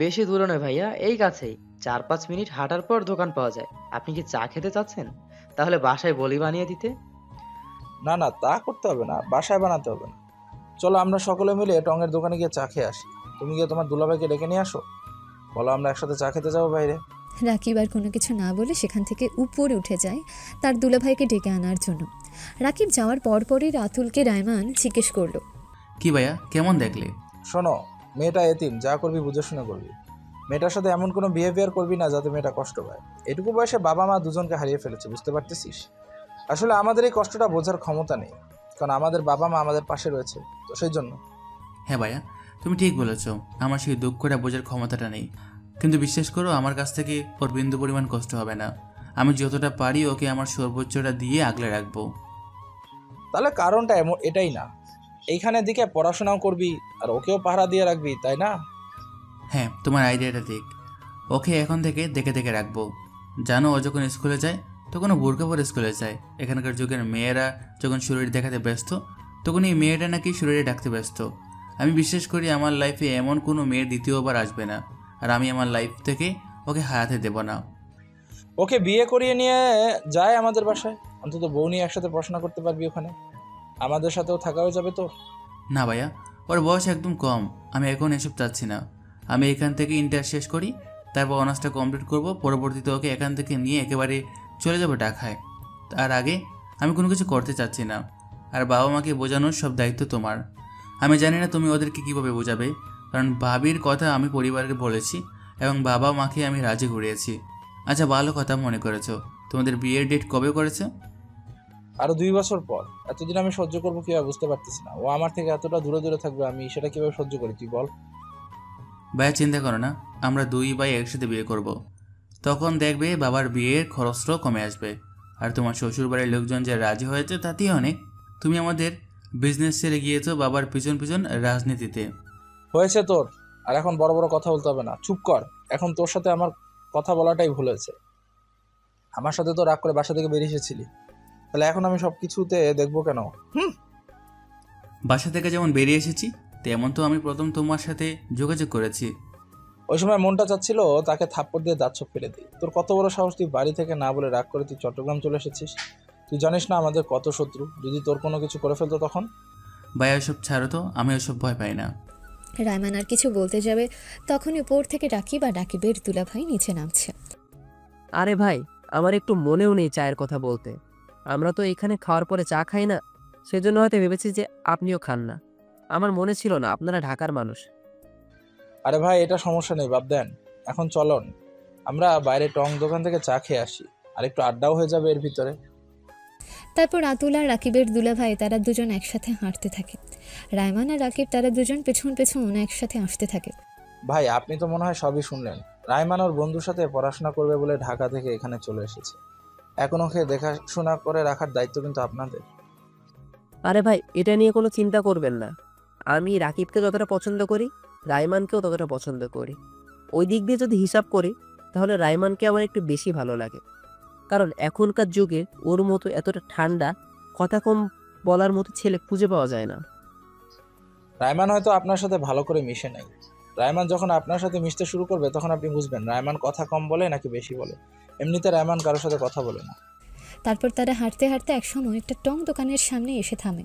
বেশি দূরে নয় ভাইয়া, এই কাছেই। 4-5 মিনিট হাঁটার পর দোকান পাওয়া যায়। আপনি কি চা খেতে চাচ্ছেন? তাহলে বাসায় বলি বানিয়ে দিতে। না না, তা করতে হবে না, বাসায় বানাতে হবে না। চলো আমরা সকলে মিলে টঙের দোকানে গিয়ে চা খেয়ে আসি। তুমি গিয়ে তোমার দুলাভাইকে ডেকে নিয়ে আসো, বলো আমরা একসাথে চা খেতে যাবো বাইরে। রাকিব আর কোনো কিছু না বলে সেখান থেকে উপরে উঠে যায় তার দুলাভাইকে ডেকে আনার জন্য। রাকিব যাওয়ার পরপরই রাতুলকে রায়মান জিজ্ঞেস করলো, কি ভাইয়া, কেমন দেখলে? শোনো, মেয়েটা এতিম, যা করবি বুঝে শুনে করবি। মেয়েটার সাথে এমন কোনো বিহেভিয়ার করবি না যাতে মেয়েটা কষ্ট পায়। এটুকু বয়সে বাবা মা 2জনকে হারিয়ে ফেলেছে, বুঝতে পারতেছিস? আসলে আমাদের এই কষ্টটা বোঝার ক্ষমতা নেই, কারণ আমাদের বাবা মা আমাদের পাশে রয়েছে, তো সেই জন্য। হ্যাঁ ভাইয়া, তুমি ঠিক বলেছ, আমার সেই দুঃখটা বোঝার ক্ষমতাটা নেই। কিন্তু বিশ্বাস করো, আমার কাছ থেকে ওর বিন্দু পরিমাণ কষ্ট হবে না। আমি যতটা পারি ওকে আমার সর্বোচ্চটা দিয়ে আগলে রাখবো। তাহলে কারণটা এটাই না, এইখানে দিকে পড়াশোনাও করবি আর ওকেও পাহারা দিয়ে রাখবি, তাই না? হ্যাঁ, তোমার আইডিয়াটা ঠিক। ওকে এখন থেকে দেখে দেখে রাখবো। জানো, ও যখন স্কুলে যায় তখন ও বোরকা পরে স্কুলে যায়। এখানকার যুগের মেয়েরা যখন শরীর দেখাতে ব্যস্ত, তখন এই মেয়েটা নাকি শরীরে ডাকতে ব্যস্ত। আমি বিশ্বাস করি আমার লাইফে এমন কোনো মেয়ের দ্বিতীয়বার আসবে না, আর আমি আমার লাইফ থেকে ওকে হারাতে দেব না। ওকে বিয়ে করিয়ে নিয়ে যায় আমাদের বাসায়, অন্তত বউ নিয়ে একসাথে পড়াশোনা করতে পারবি ওখানে, আমাদের সাথেও থাকা হয়ে যাবে তো। না ভাইয়া, ওর বয়স একদম কম। আমি এখন এসব চাচ্ছি না। আমি এখান থেকে ইন্টার শেষ করি, তারপর অনার্সটা কমপ্লিট করব, পরবর্তীতে ওকে এখান থেকে নিয়ে একেবারে চলে যাব ঢাকায়। তার আগে আমি কোনো কিছু করতে চাচ্ছি না। আর বাবা মাকে বোঝানোর সব দায়িত্ব তোমার। আমি জানি না তুমি ওদেরকে কীভাবে বোঝাবে, কারণ ভাবির কথা আমি পরিবারকে বলেছি এবং বাবা মাকে আমি রাজি করিয়েছি। আচ্ছা, ভালো কথা মনে করেছো। তোমাদের বিয়ের ডেট কবে করেছো? আরো 2 বছর পর। এতদিন আমি সহ্য করবো কিভাবে বুঝতে পারতেছি না। ও আমার থেকে এতটা দূরে দূরে থাকবে, আমি সেটা কিভাবে সহ্য করি তুই বল। ভাইয়া চিন্তা করো না, আমরা 2 ভাই একসাথে বিয়ে করব। তখন দেখবে বাবার বিয়ের খরচটাও কমে আসবে। আর তোমার শ্বশুর বাড়ির লোকজন যে রাজি হয়েছে তাতেই অনেক। তুমি আমাদের বিজনেস ছেড়ে গিয়েছো বাবার পিছন পিছন রাজনীতিতে। হয়েছে তোর, আর এখন বড় বড় কথা বলতে হবে না, চুপ কর। এখন তোর সাথে আমার কথা বলাটাই ভুল হয়েছে। আমার সাথে তো রাগ করে বাসা থেকে বেরিয়ে এসেছিলি, তাহলে এখন আমি সবকিছুতে দেখবো কেন? বাসা থেকে যেমন বেরিয়ে এসেছি তেমন তো আমি প্রথম তোমার সাথে যোগাযোগ করেছি। ওই সময় মনটা চাচ্ছিল তাকে থাপ্পড় দিয়ে দাঁত চোখ ফেলে দিই। তোর কত বড় সাহস, তুই বাড়ি থেকে না বলে রাগ করে তুই চট্টগ্রাম চলে এসেছিস। তুই জানিস না আমাদের কত শত্রু, যদি তোর কোনো কিছু করে ফেলতো তখন? ভাইয়া ওসব ছাড়ো তো, আমি ওসব ভয় পাই না। রায়মান আর কিছু বলতে যাবে তখনই উপর থেকে রাকিব আর রাকিবের দুলাভাই নিচে নামছে। আরে ভাই, আমার একটু মনেও নেই চায়ের কথা বলতে। আমরা তো এখানে খাওয়ার পরে চা খাই না, সেজন্য হয়তো ভেবেছি যে আপনিও খান না। আমার মনে ছিল না আপনারা ঢাকার মানুষ। আরে ভাই, এটা সমস্যা নেই, বাদ দেন। এখন চলন আমরা বাইরে টং দোকান থেকে চা খেয়ে আসি, আর একটু আড্ডাও হয়ে যাবে এর ভিতরে। তারপর রাতুল আর রাকিবের দুলাভাই তারা দুজন একসাথে হাঁটতে থাকে। রায়মান আর রাকিব তারা দুজন পেছন পেছন একসাথে আসতে থাকে। ভাই, আপনি তো মনে হয় সবই শুনলেন। রায়মান ওর বন্ধুর সাথে পড়াশোনা করবে বলে ঢাকা থেকে এখানে চলে এসেছে। এখন ওকে দেখাশোনা করে রাখার দায়িত্ব কিন্তু আপনাদের। আরে ভাই, এটা নিয়ে কোনো চিন্তা করবেন না। আমি রাকিবকে যতটা পছন্দ করি, রায়মানকেও ততটা পছন্দ করি। ওই দিক দিয়ে যদি হিসাব করি তাহলে রায়মানকে আমার একটু বেশি ভালো লাগে, কারণ এখনকার যুগে ওর মতো এতটা ঠান্ডা, কথা কম বলার মতো ছেলে খুঁজে পাওয়া যায় না। রায়মান হয়তো আপনার সাথে ভালো করে মিশে নাই। রায়মান যখন আপনার সাথে মিশতে শুরু করবে তখন আপনি বুঝবেন রায়মান কথা কম বলে নাকি বেশি বলে। এমনিতে রায়মান কারোর সাথে কথা বলে না। তারপর তারা হাঁটতে হাঁটতে একসময় একটা টং দোকানের সামনে এসে থামে।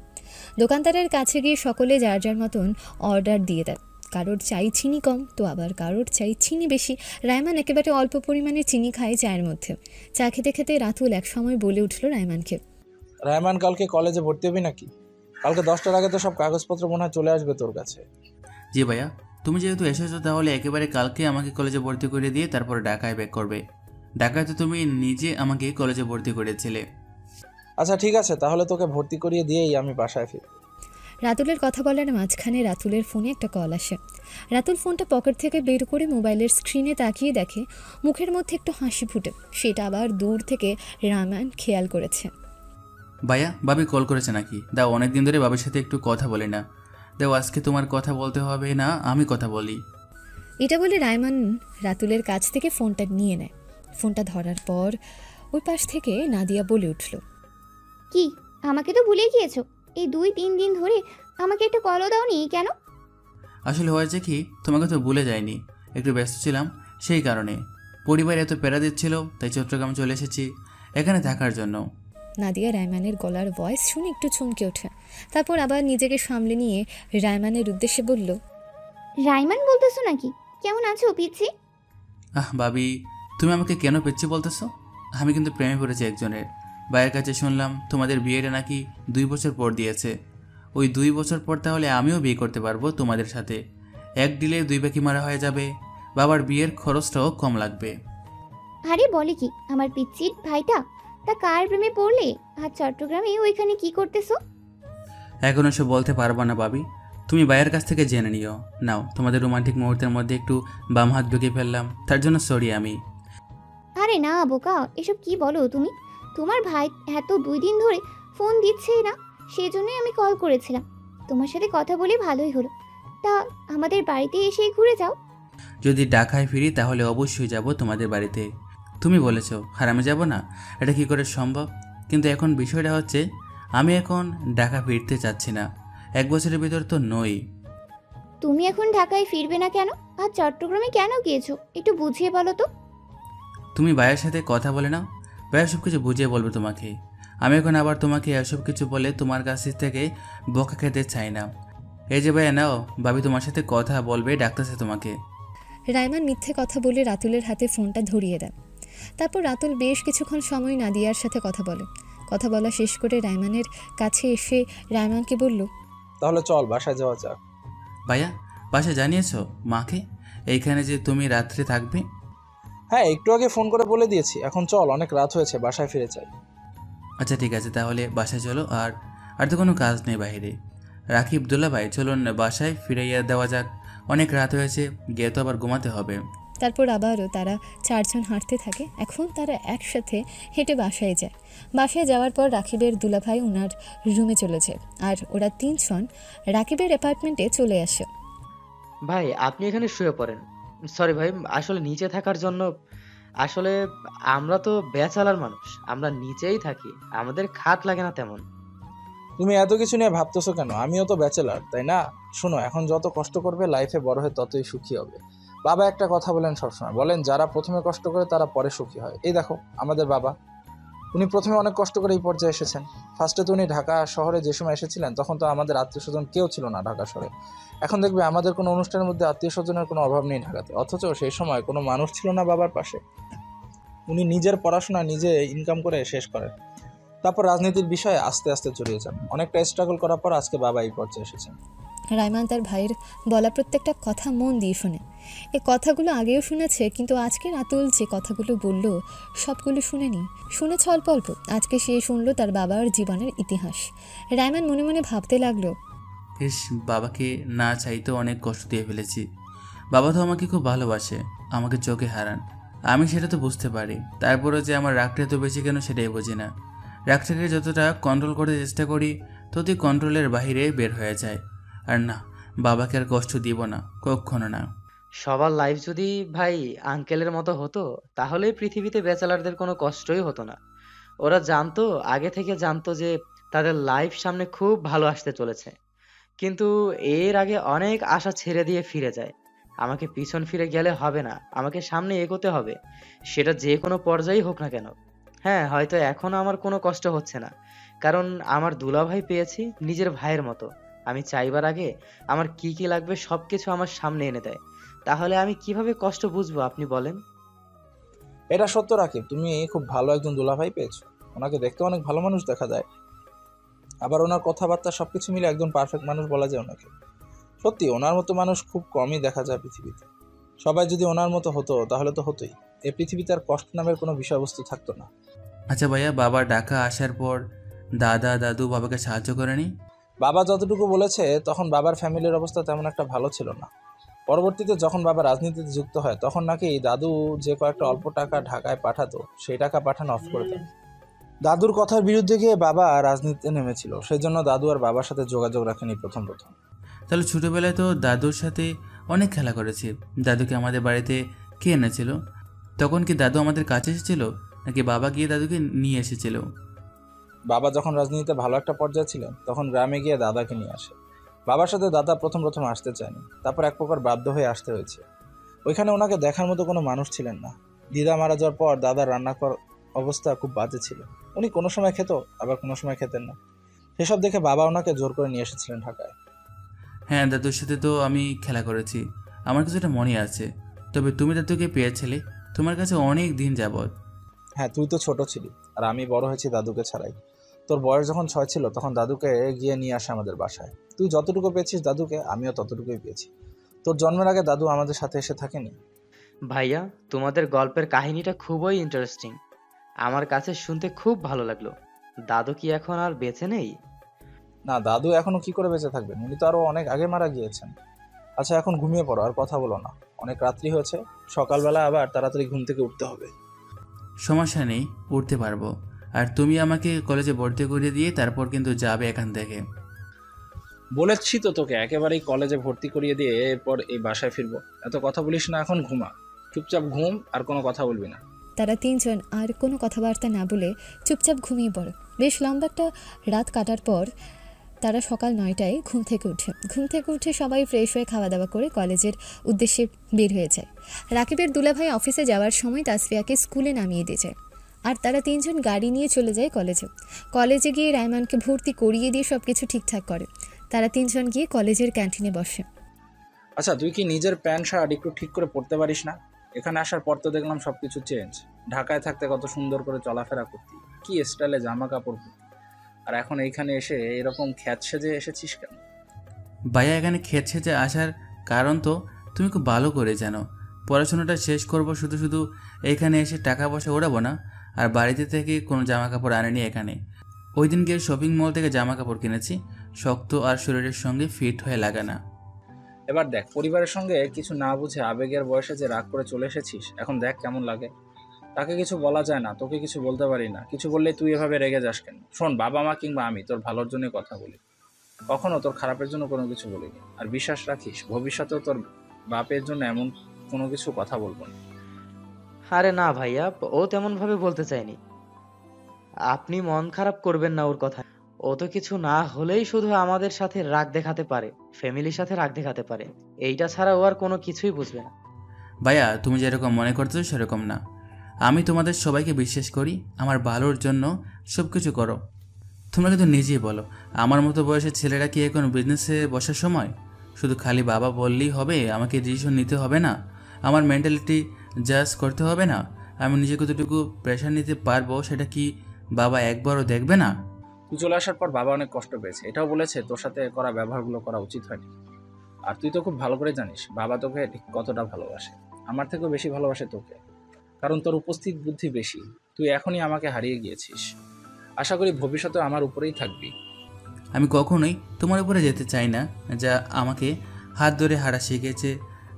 দোকানদারের কাছে গিয়ে সকলে যার যার মতন অর্ডার দিয়ে দেয়। কারোর চাই চিনি কম, তো আবার কারোর চাই চিনি বেশি। রায়মান একেবারে অল্প পরিমাণে চিনি খায় চায়ের মধ্যে। চা খেতে খেতে রাতুল একসময় বলে উঠল রায়মানকে, রায়মান, কালকে কলেজে ভর্তি হবি নাকি? কালকে 10টার আগে তো সব কাগজপত্র মনে হয় চলে আসবে তোর কাছে। জি ভাইয়া, তুমি যেহেতু এসেছো তাহলে একেবারে কালকে আমাকে কলেজে ভর্তি করে দিয়ে তারপরে ঢাকায় ব্যাক করবে। ঢাকায় তো তুমি নিজে আমাকে কলেজে ভর্তি করেছিলে। আচ্ছা ঠিক আছে, তাহলে তোকে ভর্তি করিয়ে দিয়েই আমি বাসায় ফিরব। রাতুলের কথা বলার মাঝখানে রাতুলের ফোনে একটা কল আসে। রাতুল ফোনটা পকেট থেকে বের করে মোবাইলের স্ক্রিনে তাকিয়ে দেখে মুখের মধ্যে একটু হাসি ফুটে। সেটা আবার দূর থেকে রায়মান খেয়াল করেছে। ভাইয়া, ভাবি কল করেছে নাকি? দাও, অনেকদিন ধরে বাবার সাথে একটু কথা বলি না। দাও, আজকে তোমার কথা বলতে হবে না, আমি কথা বলি। এটা বলে রায়মান রাতুলের কাছ থেকে ফোনটা নিয়ে নেয়। ফোনটা ধরার পর ওই পাশ থেকে নাদিয়া বলে উঠল, কি আমাকে তো ভুলে গিয়েছো? এই 2-3 দিন ধরে আমাকে একটা কলও দাওনি কেন? আসলে হয়েছে কি, তোমাকে তো ভুলে যায়নি, একটু ব্যস্ত ছিলাম সেই কারণে। পরিবার এত প্যারা দিচ্ছিল, তাই চট্টগ্রাম চলে এসেছি এখানে থাকার জন্য। নাদিয়া রায়মানের গলার ভয়েস শুনে একটু চমকে ওঠে। তারপর আবার নিজেকে সামলে নিয়ে রায়মানের উদ্দেশ্যে বলল, রাইমান বলতেছো নাকি? কেমন আছো পিচ্ছি? ভাবি, তুমি আমাকে কেন পেচ্ছি বলতেছো? আমি কিন্তু প্রেমে পড়েছি একজনের। ভাইয়ের কাছে শুনলাম তোমাদের বিয়েটা নাকি 2 বছর পর দিয়েছে। ওই 2 বছর পর তাহলে আমিও বিয়ে করতে পারবো তোমাদের সাথে। এক ডিলে 2 বাকি মারা হয়ে যাবে, বাবার বিয়ের খরচটাও কম লাগবে। আরে বলে কি আমার পিচ্ছির ভাইটা? তা কার প্রেমে পড়লে? আর চট্টগ্রামে ওইখানে কি করতেছো? এখন এসব বলতে পারবো না ভাবি, তুমি ভাইয়ের কাছ থেকে জেনে নিও। নাও, তোমাদের রোমান্টিক মুহূর্তের মধ্যে একটু বাম হাত ঢুকে ফেললাম, তার জন্য সরি আমি। আরে না বোকা, এসব কি বলো তুমি? তোমার ভাই এত 2 দিন ধরে ফোন দিচ্ছেই না, সেই জন্যই আমি কল করেছিলাম। তোমার সাথে কথা বলে ভালোই হলো। তা আমাদের বাড়িতে এসে ঘুরে যাও। যদি ঢাকায় ফিরি তাহলে অবশ্যই যাব তোমাদের বাড়িতে। তুমি বলেছো, আর আমি যাব না? এটা কি করে সম্ভব? কিন্তু এখন বিষয়টা হচ্ছে আমি এখন ঢাকা ফিরতে চাচ্ছি না। 1 বছরের ভিতর তো নই। তুমি এখন ঢাকায় ফিরবে না কেন? আর চট্টগ্রামে কেন গিয়েছো একটু বুঝিয়ে বলো তো। তুমি ভাইয়ের সাথে কথা বলে নাও, ভাইয়া সব কিছু বুঝিয়ে বলবে তোমাকে। আমি এখন আবার তোমাকে এসব কিছু বলে তোমার কাছ থেকে বকা খেতে চাই না। এই যে ভাইয়া, নাও, ভাবি তোমার সাথে কথা বলবে, ডাকতেছে তোমাকে। রাইমান মিথ্যে কথা বলে রাতুলের হাতে ফোনটা ধরিয়ে দেয়। তারপর রাতুল বেশ কিছুক্ষণ সময় নাদিয়ার সাথে কথা বলে। কথা বলা শেষ করে রাইমানের কাছে এসে রাইমানকে বলল, তাহলে চল বাসায় যাওয়া যাক। ভাইয়া, বাসায় জানিয়েছো মাকে এইখানে যে তুমি রাত্রে থাকবে? হ্যাঁ, একটু আগে ফোন করে বলে দিয়েছি। এখন চল, অনেক রাত হয়েছে, বাসায় ফিরে যাই। আচ্ছা ঠিক আছে, তাহলে বাসায় চলো। আর আর তো কোনো কাজ নেই বাইরে। রাকিব দুলাভাই, চলুন বাসায় ফিরাইয়া দেওয়া যাক, অনেক রাত হয়েছে, গিয়ে তো আবার ঘুমাতে হবে। তারপর আবারও তারা চারজন হাঁটতে থাকে। এখন তারা একসাথে হেঁটে বাসায় যায়। বাসায় যাওয়ার পর রাকিবের দুলাভাই ওনার রুমে চলে যায়, আর ওরা তিনজন রাকিবের অ্যাপার্টমেন্টে চলে আসে। ভাই আপনি এখানে শুয়ে পড়েন। সরি ভাই, আসলে নিচে থাকার জন্য, আসলে আমরা তো ব্যাচেলার মানুষ, আমরা নিচেই থাকি, আমাদের খাট লাগে না তেমন। তুমি এত কিছু নিয়ে ভাবতেছো কেন? আমিও তো ব্যাচেলার, তাই না? শোনো, এখন যত কষ্ট করবে লাইফে বড় হয়ে ততই সুখী হবে। বাবা একটা কথা বলেন সবসময়, বলেন যারা প্রথমে কষ্ট করে তারা পরে সুখী হয়। এই দেখো আমাদের বাবা, উনি প্রথমে অনেক কষ্ট করে এই পর্যায়ে এসেছেন। ফার্স্টে তো উনি ঢাকা শহরে যে সময় এসেছিলেন তখন তো আমাদের আত্মীয় স্বজন কেউ ছিল না ঢাকা শহরে। এখন দেখবে আমাদের কোনো অনুষ্ঠানের মধ্যে আত্মীয় স্বজনের কোনো অভাব নেই ঢাকাতে, অথচ সেই সময় কোনো মানুষ ছিল না বাবার পাশে। উনি নিজের পড়াশোনা নিজে ইনকাম করে শেষ করেন, তারপর রাজনীতির বিষয়ে আস্তে আস্তে জড়িয়ে যান। অনেকটা স্ট্রাগল করার পর আজকে বাবা এই পর্যায়ে এসেছেন। রাইমান তার ভাইয়ের বলা প্রত্যেকটা কথা মন দিয়ে শোনে। এই কথাগুলো আগেও শুনেছে, কিন্তু আজকে রাতুল যে কথাগুলো বলল সবগুলো শুনেনি, শুনেছে অল্প অল্প। আজকে সে শুনলো তার বাবার জীবনের ইতিহাস। রাইমান মনে মনে ভাবতে লাগলো, ইস, বাবাকে না চাইতেও অনেক কষ্ট দিয়ে ফেলেছি। বাবা তো আমাকে খুব ভালোবাসে, আমাকে চোখে হারান, আমি সেটা তো বুঝতে পারি। তারপরেও যে আমার রাগটা এত বেশি কেন সেটাই বুঝি না। রাগটাকে যতটা কন্ট্রোল করতে চেষ্টা করি ততই কন্ট্রোলের বাইরে বের হয়ে যায়। আর না, বাবাকে আর কষ্ট দিব না, কখনো না। সবার লাইফ যদি ভাই আঙ্কেলের মতো হতো তাহলে পৃথিবীতে ব্যাচেলারদের কোনো কষ্টই হতো না। ওরা জানতো, আগে থেকে জানতো যে তাদের লাইফ সামনে খুব ভালো আসতে চলেছে, কিন্তু এর আগে অনেক আশা ছেড়ে দিয়ে ফিরে যায়। আমাকে পিছন ফিরে গেলে হবে না, আমাকে সামনে এগোতে হবে, সেটা যে কোনো পর্যায়েই হোক না কেন। হ্যাঁ, হয়তো এখন আমার কোনো কষ্ট হচ্ছে না, কারণ আমার দুলাভাই পেয়েছি নিজের ভাইয়ের মতো। আমি চাইবার আগে আমার কি কি লাগবে সবকিছু আমার সামনে এনে দেয়, তাহলে আমি কিভাবে কষ্ট বুঝবো আপনি বলেন? এটা সত্য রাকিব, তুমি খুব ভালো একজন দুলাভাই পেয়েছো। ওনাকে দেখতে অনেক ভালো মানুষ দেখা যায়, আবার ওনার কথাবার্তা সবকিছু মিলে একজন পারফেক্ট মানুষ বলা যায় ওনাকে। সত্যি ওনার মতো মানুষ খুব কমই দেখা যায় পৃথিবীতে। সবাই যদি ওনার মতো হতো তাহলে তো হতোই, এই পৃথিবীতে আর কষ্ট নামের কোনো বিষয়বস্তু থাকতো না। আচ্ছা ভাইয়া, বাবা ঢাকা আসার পর দাদা দাদু বাবাকে সাহায্য করেনি? বাবা যতটুকু বলেছে তখন বাবার ফ্যামিলির অবস্থা তেমন একটা ভালো ছিল না। পরবর্তীতে যখন বাবা রাজনীতিতে যুক্ত হয় তখন নাকি দাদু যে কয়েকটা অল্প টাকা ঢাকায় পাঠাতো সেই টাকা পাঠানো অফ করে দেন। দাদুর কথার বিরুদ্ধে গিয়ে বাবা রাজনীতিতে নেমেছিল, সেই জন্য দাদু আর বাবার সাথে যোগাযোগ রাখেনি প্রথম। তাহলে ছোটোবেলায় তো দাদুর সাথে অনেক খেলা করেছি। দাদুকে আমাদের বাড়িতে কে এনেছিল? তখন কি দাদু আমাদের কাছে এসেছিল নাকি বাবা গিয়ে দাদুকে নিয়ে এসেছিল? বাবা যখন রাজনীতিতে ভালো একটা পর্যায়ে ছিলেন তখন গ্রামে গিয়ে দাদাকে নিয়ে আসে। বাবার সাথে দাদা প্রথম আসতে চায়নি, তারপর এক প্রকার বাধ্য হয়ে আসতে হয়েছে। ওইখানে ওনাকে দেখার মতো কোনো মানুষ ছিলেন না। দিদা মারা যাওয়ার পর দাদার রান্নার অবস্থা খুব বাজে ছিল, উনি কোনো সময় খেত আবার কোনো সময় খেতেন না। সেসব দেখে বাবা ওনাকে জোর করে নিয়ে এসেছিলেন ঢাকায়। হ্যাঁ, দাদুর সাথে তো আমি খেলা করেছি, আমার কিছুটা মনে আছে। তবে তুমি দাদুকে পেয়েছিলে তোমার কাছে অনেক দিন যাবৎ। হ্যাঁ, তুই তো ছোট ছিলি আর আমি বড় হয়েছি দাদুকে ছাড়াই। তোর বয়স যখন 6 ছিল তখন দাদুকে গিয়ে নিয়ে আসে আমাদের বাসায়। তুই যতটুকু পেয়েছিস দাদুকে, আমিও ততটুকুই পেয়েছি। তোর জন্মের আগে দাদু আমাদের সাথে এসে থাকেনি। ভাইয়া, তোমাদের গল্পের কাহিনীটা খুবই ইন্টারেস্টিং, আমার কাছে শুনতে খুব ভালো লাগলো। দাদু কি এখন আর বেঁচে নেই? না, দাদু এখনো কি করে বেঁচে থাকবেন, উনি তো আরো অনেক আগে মারা গিয়েছেন। আচ্ছা, এখন ঘুমিয়ে পড়ো, আর কথা বলো না, অনেক রাত্রি হয়েছে, সকালবেলা আবার তাড়াতাড়ি ঘুম থেকে উঠতে হবে। সমস্যা নেই, উঠতে পারবো। আর তুমি আমাকে কলেজে ভর্তি করিয়ে দিয়ে তারপর কিন্তু যাবে এখান থেকে। বলেছি তো তোকে, একেবারেই কলেজে ভর্তি করিয়ে দিয়ে এরপর এই বাসায় ফিরবো। এত কথা বলিস না, এখন ঘুমা, চুপচাপ ঘুম, আর কোনো কথা বলবি না। তারা তিনজন আর কোনো কথাবার্তা না বলে চুপচাপ ঘুমিয়ে পড়ে। বেশ লম্বা একটা রাত কাটার পর তারা সকাল 9টায় ঘুম থেকে উঠে সবাই ফ্রেশ হয়ে খাওয়া দাওয়া করে কলেজের উদ্দেশ্যে বের হয়ে যায়। রাকিবের দুলাভাই অফিসে যাওয়ার সময় তাসফিয়াকে স্কুলে নামিয়ে দিয়ে যায়, আর তারা তিনজন গাড়ি নিয়ে চলে যায় কলেজে গিয়ে রায়মানকে ভর্তি করিয়ে দিয়ে সব কিছু ঠিকঠাক করে। তারা তিনজন গিয়ে কলেজের ক্যান্টিনে বসে। আচ্ছা, তুই কি নিজের প্যান্ট শার্ট একটু ঠিক করে পরতে পারিস না? এখানে আসার পর তো দেখলাম সব কিছু চেঞ্জ। ঢাকায় থাকতে কত সুন্দর করে চলাফেরা করতি, কি স্টাইলে জামা কাপড় পরতি, আর এখন এইখানে এসে এরকম খ্যাত সেজে এসেছিস কেন? ভাইয়া এখানে ক্ষেত সেচে আসার কারণ তো তুমি খুব ভালো করে জানো। পড়াশোনাটা শেষ করব শুধু শুধু এখানে এসে টাকা পয়সা ওড়াবো না। আর বাড়িতে থেকে কোনো জামা কাপড় আনেনি এখানে। ওই দিন গিয়ে শপিং মল থেকে জামা কাপড় কিনেছি, শক্ত আর শরীরের সঙ্গে ফিট হয়ে লাগা না। এবার দেখ, পরিবারের সঙ্গে কিছু না বুঝে আবেগের বয়সে যে রাগ করে চলে এসেছিস, এখন দেখ কেমন লাগে। তাকে কিছু বলা যায় না, তোকে কিছু বলতে পারি না, কিছু বললে তুই এভাবে রেগে যাস কেন? শোন, বাবা মা কিংবা আমি তোর ভালোর জন্য কথা বলি, কখনো তোর খারাপের জন্য কোনো কিছু বলিনি। আর বিশ্বাস রাখিস, ভবিষ্যতেও তোর বাপের জন্য এমন কোনো কিছু কথা বলবো না। আরে না ভাইয়া, ও তেমন ভাবে বলতে চায়নি। আপনি মন খারাপ করবেন না ওর কথা। ও তো কিছু না হলেই শুধু আমাদের সাথে রাগ দেখাতে পারে, ফ্যামিলির সাথে রাগ দেখাতে পারে। এইটা ছাড়া ও আর কোনো কিছুই বুঝবে না। ভাইয়া তুমি যেরকম মনে করছো সেরকম না। আমি তোমাদের সবাইকে বিশ্বাস করি, আমার ভালোর জন্য সব কিছু করো। তোমরা কিন্তু নিজেই বলো, আমার মতো বয়সের ছেলেরা কি এখন বিজনেসে বসার সময়? শুধু খালি বাবা বললেই হবে? আমাকে ডিসিশন নিতে হবে না? আমার মেন্টালিটি জাজ করতে হবে না? আমি নিজে কতটুকু প্রেশার নিতে পারবো সেটা কি বাবা একবারও দেখবে না? তুই চলে আসার পর বাবা অনেক কষ্ট পেয়েছে, এটাও বলেছে তোর সাথে করা ব্যবহারগুলো করা উচিত হয়নি। আর তুই তো খুব ভালো করে জানিস বাবা তোকে ঠিক কতটা ভালোবাসে। আমার থেকেও বেশি ভালোবাসে তোকে, কারণ তোর উপস্থিত বুদ্ধি বেশি। তুই এখনই আমাকে হারিয়ে গিয়েছিস, আশা করি ভবিষ্যতে আমার উপরেই থাকবি। আমি কখনোই তোমার উপরে যেতে চাই না। যা আমাকে হাত ধরে হারা শিখেছে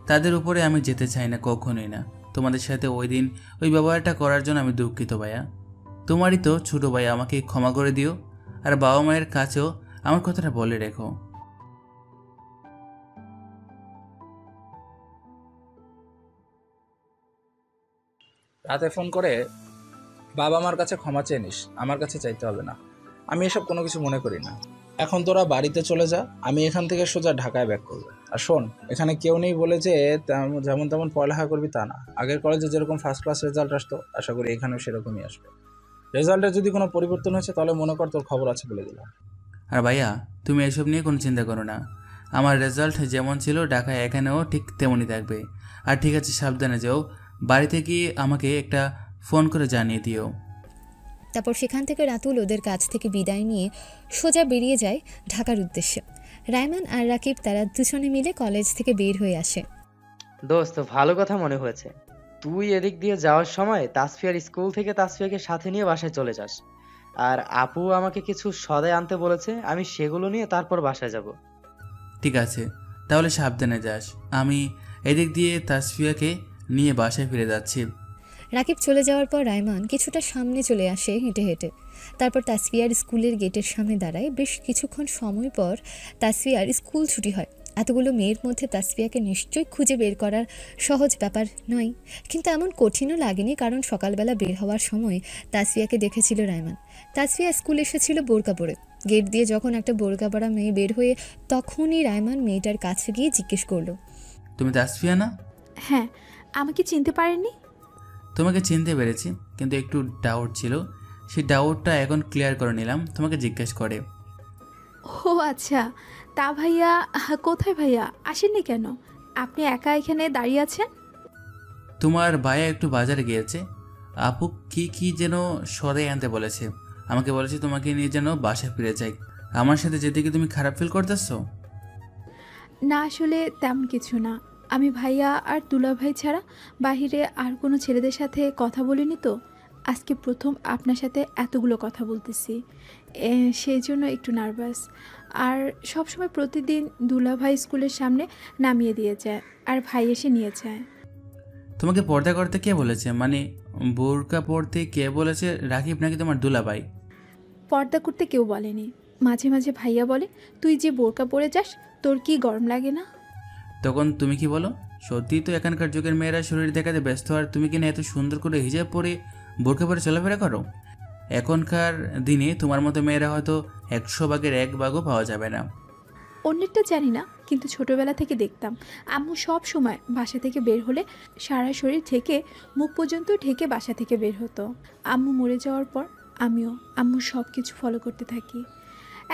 তাদের উপরে আমি যেতে চাই না, কখনোই না। তোমাদের সাথে ওই দিন ওই ব্যবহারটা করার জন্য আমি দুঃখিত ভাইয়া। তোমারই তো ছোটো ভাই, আমাকে ক্ষমা করে দিও। আর বাবা মায়ের কাছেও আমার কথাটা বলে রেখো। রাতে ফোন করে বাবা মার কাছে ক্ষমা চেয়ে নিস, আমার কাছে চাইতে হবে না। আমি এসব কোনো কিছু মনে করি না। এখন তোরা বাড়িতে চলে যা, আমি এখান থেকে সোজা ঢাকায় ব্যাক করবো। আর শোন, এখানে কেউ নেই বলে যে যেমন তেমন পড়ালেখা করবি তা না। আগের কলেজে যেরকম ফার্স্ট ক্লাস রেজাল্ট আসতো, আশা করি এখানেও সেরকমই আসবে। রেজাল্টের যদি কোনো পরিবর্তন হয়েছে তাহলে মনে কর তোর খবর আছে বলে দিলাম। আর ভাইয়া তুমি এসব নিয়ে কোনো চিন্তা করো না। আমার রেজাল্ট যেমন ছিল ঢাকায় এখানেও ঠিক তেমনই থাকবে। আর ঠিক আছে, সাবধানে যাও। বাড়িতে গিয়ে আমাকে একটা ফোন করে জানিয়ে দিও। তারপর সেখান থেকে রাতুল ওদের কাছ থেকে বিদায় নিয়ে সোজা বেরিয়ে যায় ঢাকার উদ্দেশ্যে। রায়মান আর রাকিব তারা দুজনে মিলে কলেজ থেকে বের হয়ে আসে। দোস্ত, ভালো কথা মনে হয়েছে। তুই এদিক দিয়ে যাওয়ার সময় তাসফিয়ার স্কুল থেকে তাসফিয়াকে সাথে নিয়ে বাসায় চলে যাস। আর আপু আমাকে কিছু সদাই আনতে বলেছে, আমি সেগুলো নিয়ে তারপর বাসায় যাব। ঠিক আছে, তাহলে সাবধানে যাস। আমি এদিক দিয়ে তাসফিয়াকে নিয়ে বাসায় ফিরে যাচ্ছি। রাকিব চলে যাওয়ার পর রায়মান কিছুটা সামনে চলে আসে হেঁটে হেঁটে। তারপর তাসফিয়ার স্কুলের গেটের সামনে দাঁড়ায়। বেশ কিছুক্ষণ সময় পর তাসফিয়ার স্কুল ছুটি হয়। এতগুলো মেয়ের মধ্যে তাসফিয়াকে নিশ্চয়ই খুঁজে বের করার সহজ ব্যাপার নয়, কিন্তু এমন কঠিনও লাগেনি, কারণ সকালবেলা বের হওয়ার সময় তাসফিয়াকে দেখেছিল রায়মান। তাসফিয়া স্কুল এসেছিল বোরকা পরে। গেট দিয়ে যখন একটা বোরকা পরা মেয়ে বের হয়ে, তখনই রায়মান মেয়েটার কাছে গিয়ে জিজ্ঞেস করলো, তুমি তাসফিয়া না? হ্যাঁ, আমাকে চিনতে পারেননি? তোমাকে চিনতে পেরেছি, কিন্তু একটু ডাউট ছিল। সেই ডাউটটা এখন ক্লিয়ার করে নিলাম তোমাকে জিজ্ঞেস করে। ও আচ্ছা, তা ভাইয়া কোথায়? ভাইয়া আসেননি কেন? আপনি একা এখানে দাঁড়িয়ে আছেন? তোমার ভাইয়া একটু বাজারে গিয়েছে। আপু কি যেন সদাই আনতে বলেছে। আমাকে বলেছে তোমাকে নিয়ে যেন বাসায় ফিরে যাই। আমার সাথে যেতে কি তুমি খারাপ ফিল করতেছো? না, আসলে তেমন কিছু না। আমি ভাইয়া আর দুলা ভাই ছাড়া বাহিরে আর কোনো ছেলেদের সাথে কথা বলিনি তো। আজকে প্রথম আপনার সাথে এতগুলো কথা বলতেছি, সেই জন্য একটু নার্ভাস। আর সবসময় প্রতিদিন দুলা ভাই স্কুলের সামনে নামিয়ে দিয়ে যায়, আর ভাই এসে নিয়ে যায়। তোমাকে পর্দা করতে কে বলেছে? মানে বোরকা পরতে কে বলেছে? রাকিব নাকি তোমার দুলাভাই? পর্দা করতে কেউ বলেনি। মাঝে মাঝে ভাইয়া বলে, তুই যে বোরকা পরে যাস, তোর কি গরম লাগে না? তখন তুমি কি বলো? সত্যিই তো এখানকার যুগের মেয়েরা শরীর দেখাতে ব্যস্ত, আর তুমি কিনা এত সুন্দর করে হিজাব পরে বোরকা পরে চলাফেরা করো। এখনকার দিনে তোমার মতো মেয়েরা হয়তো 100 ভাগের 1 ভাগও পাওয়া যাবে না। অন্যটা জানি না, কিন্তু ছোটবেলা থেকে দেখতাম আম্মু সব সময় বাসা থেকে বের হলে সারা শরীর থেকে মুখ পর্যন্ত ঢেকে বাসা থেকে বের হতো। আম্মু মরে যাওয়ার পর আমিও আম্মুর সব কিছু ফলো করতে থাকি।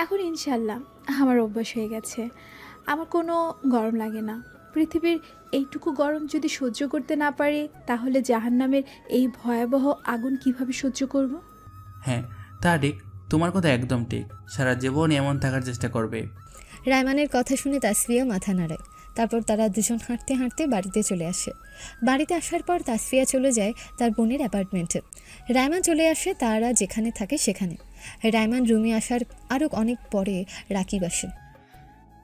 এখন ইনশাল্লাহ আমার অভ্যাস হয়ে গেছে, আমার কোনো গরম লাগে না। পৃথিবীর এইটুকু গরম যদি সহ্য করতে না পারি তাহলে জাহান্নামের এই ভয়াবহ আগুন কিভাবে সহ্য করব? হ্যাঁ, তা ঠিক, তোমার কথা একদম ঠিক। সারা জীবন এমন থাকার চেষ্টা করবে। রায়মানের কথা শুনে তাসফিয়া মাথা নাড়ায়। তারপর তারা দুজন হাঁটতে হাঁটতে বাড়িতে চলে আসে। বাড়িতে আসার পর তাসফিয়া চলে যায় তার বোনের অ্যাপার্টমেন্টে। রায়মান চলে আসে তারা যেখানে থাকে সেখানে। রায়মান রুমে আসার আরও অনেক পরে রাকিব আসে।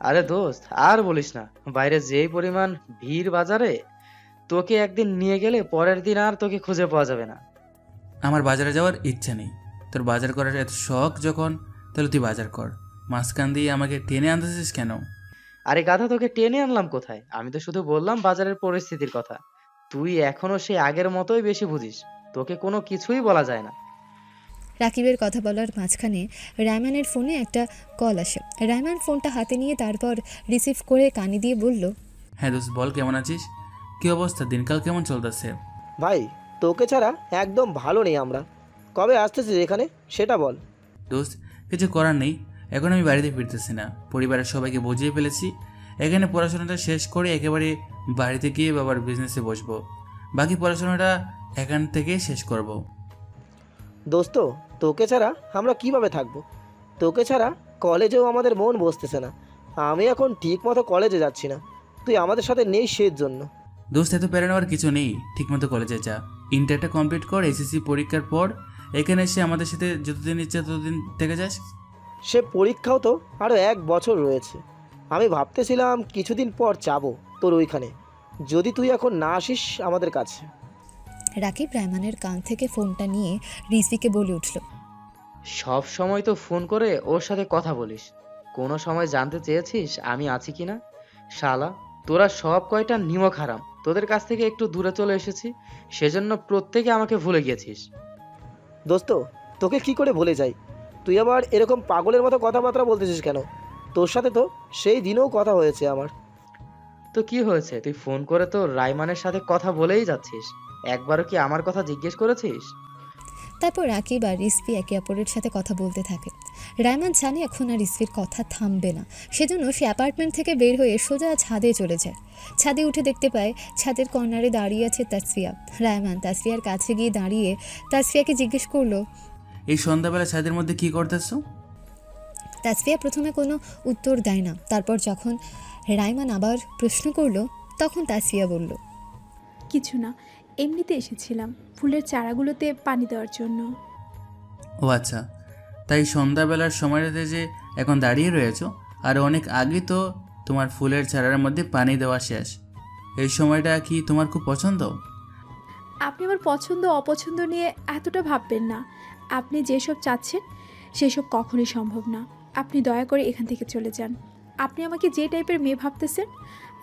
আরে দোস্ত, আর বলিস না, বাইরে যেই পরিমাণ ভিড় বাজারে, তোকে একদিন নিয়ে গেলে পরের দিন আর তোকে খুঁজে পাওয়া যাবে না। আমার বাজারে যাওয়ার ইচ্ছা নেই। তোর বাজার করার এত শখ যখন, তাহলে তুই বাজার কর। মাঝখান দিয়ে আমাকে টেনে আনতেছিস কেন? আরে গাধা, তোকে টেনে আনলাম কোথায়? আমি তো শুধু বললাম বাজারের পরিস্থিতির কথা। তুই এখনো সেই আগের মতোই বেশি বুঝিস, তোকে কোনো কিছুই বলা যায় না। রাকিবের কথা বলার মাঝখানে রায়মানের ফোনে একটা কল আসে। রায়মান ফোনটা হাতে নিয়ে তারপর রিসিভ করে কানে দিয়ে বলল, হ্যাঁ দোস্ত, বল কেমন আছিস? কী অবস্থা, দিনকাল কেমন চলতেছে? ভাই, তোকে ছাড়া একদম ভালো নেই আমরা। কবে আসতেছিস এখানে সেটা বল। দোস্ত, কিছু করার নেই, এখন আমি বাড়িতে ফিরতেছি না। পরিবারের সবাইকে বুঝিয়ে ফেলেছি। এখানে পড়াশোনাটা শেষ করে একেবারে বাড়িতে গিয়ে বাবার বিজনেসে বসবো। বাকি পড়াশোনাটা এখান থেকে শেষ করব। দোস্ত, তোকে ছাড়া আমরা কিভাবে থাকবো? তোকে ছাড়া কলেজেও আমাদের মন বসতেছে না। আমি এখন ঠিক মতো কলেজে যাচ্ছি না, তুই আমাদের সাথে নেই সের জন্য। দোস্ত, এত প্যারা নেওয়ার কিছু নেই। ঠিকমতো কলেজে যা, ইন্টারটা কমপ্লিট কর, এসএসসি পরীক্ষার পর এখানে এসে আমাদের সাথে যতদিন ইচ্ছে ততদিন থেকে যাস। সে পরীক্ষাও তো আরও 1 বছর রয়েছে। আমি ভাবতেছিলাম কিছুদিন পর যাবো তোর ওইখানে, যদি তুই এখন না আসিস আমাদের কাছে। রাকিব রায়মানের কান থেকে ফোনটা নিয়ে রিজভিকে বলে উঠল, সব সময় তো ফোন করে ওর সাথে কথা বলিস, কোনো সময় জানতে চেয়েছিস আমি আছি কিনা? শালা, তোরা সব কয়টা নিমক হারাম, তোদের কাছ থেকে একটু দূরে চলে এসেছি, সেজন্য প্রত্যেকে আমাকে ভুলে গিয়েছিস। দোস্ত, তোকে কি করে ভুলে যাই? তুই আবার এরকম পাগলের মতো কথাবার্তা বলতেছিস কেন? তোর সাথে তো সেই দিনেও কথা হয়েছে আমার। তো কি হয়েছে? তুই ফোন করে তো রাইমানের সাথে কথা বলেই যাচ্ছিস, একবারও কি আমার কথা জিজ্ঞেস করেছিস? তারপর রাকিব আর রিজভি একে অপরের সাথে কথা বলতে থাকে। রায়মান জানে এখন আর রিজভির কথা থামবে না, সেজন্য সে অ্যাপার্টমেন্ট থেকে বের হয়ে সোজা ছাদে চলে যায়। ছাদে উঠে দেখতে পায় ছাদের কর্নারে দাঁড়িয়ে আছে তাসফিয়া। রায়মান তাসফিয়ার কাছে গিয়ে দাঁড়িয়ে তাসফিয়াকে জিজ্ঞেস করলো, এই সন্ধ্যাবেলা ছাদের মধ্যে কি করতেছো? তাসফিয়া প্রথমে কোনো উত্তর দেয় না। তারপর যখন রায়মান আবার প্রশ্ন করলো তখন তাসফিয়া বলল, কিছু না, এমনিতে এসেছিলাম ফুলের চারাগুলোতে পানি দেওয়ার জন্য। ও আচ্ছা, তাই সন্ধ্যাবেলার সময়টাতে যে এখন দাঁড়িয়ে রয়েছো, আর অনেক আগে তো তোমার ফুলের চারার মধ্যে পানি দেওয়া শেষ। এই সময়টা কি তোমার খুব পছন্দ? আপনি আমার পছন্দ অপছন্দ নিয়ে এতটা ভাববেন না। আপনি যেসব চাচ্ছেন সেসব কখনোই সম্ভব না। আপনি দয়া করে এখান থেকে চলে যান। আপনি আমাকে যে টাইপের মেয়ে ভাবতেছেন,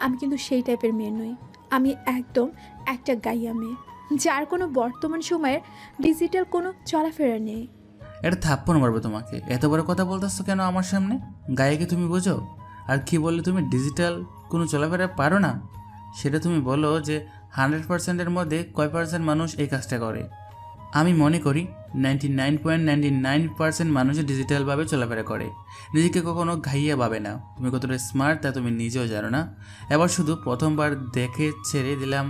আমি কিন্তু সেই টাইপের মেয়ে নই। আমি একদম একটা গাইয়া মেয়ে, যার কোনো বর্তমান সময়ের ডিজিটাল কোনো চলাফেরা নেই। এটা থাপ্পড় মারবো তোমাকে। এত বড় কথা বলতেছো কেন আমার সামনে? গায়েকে তুমি বোঝো? আর কি বললে তুমি ডিজিটাল কোনো চলাফেরা পারো না? সেটা তুমি বলো যে 100%-এর মধ্যে কয় পার্সেন্ট মানুষ এই কাজটা করে? আমি মনে করি 99.99% মানুষই ডিজিটালভাবে চলাফেরা করে। নিজেকে কখনো ঘাইয়া ভাবে না। তুমি কতটা স্মার্ট তা তুমি নিজেও জানো না। এবার শুধু প্রথমবার দেখে ছেড়ে দিলাম,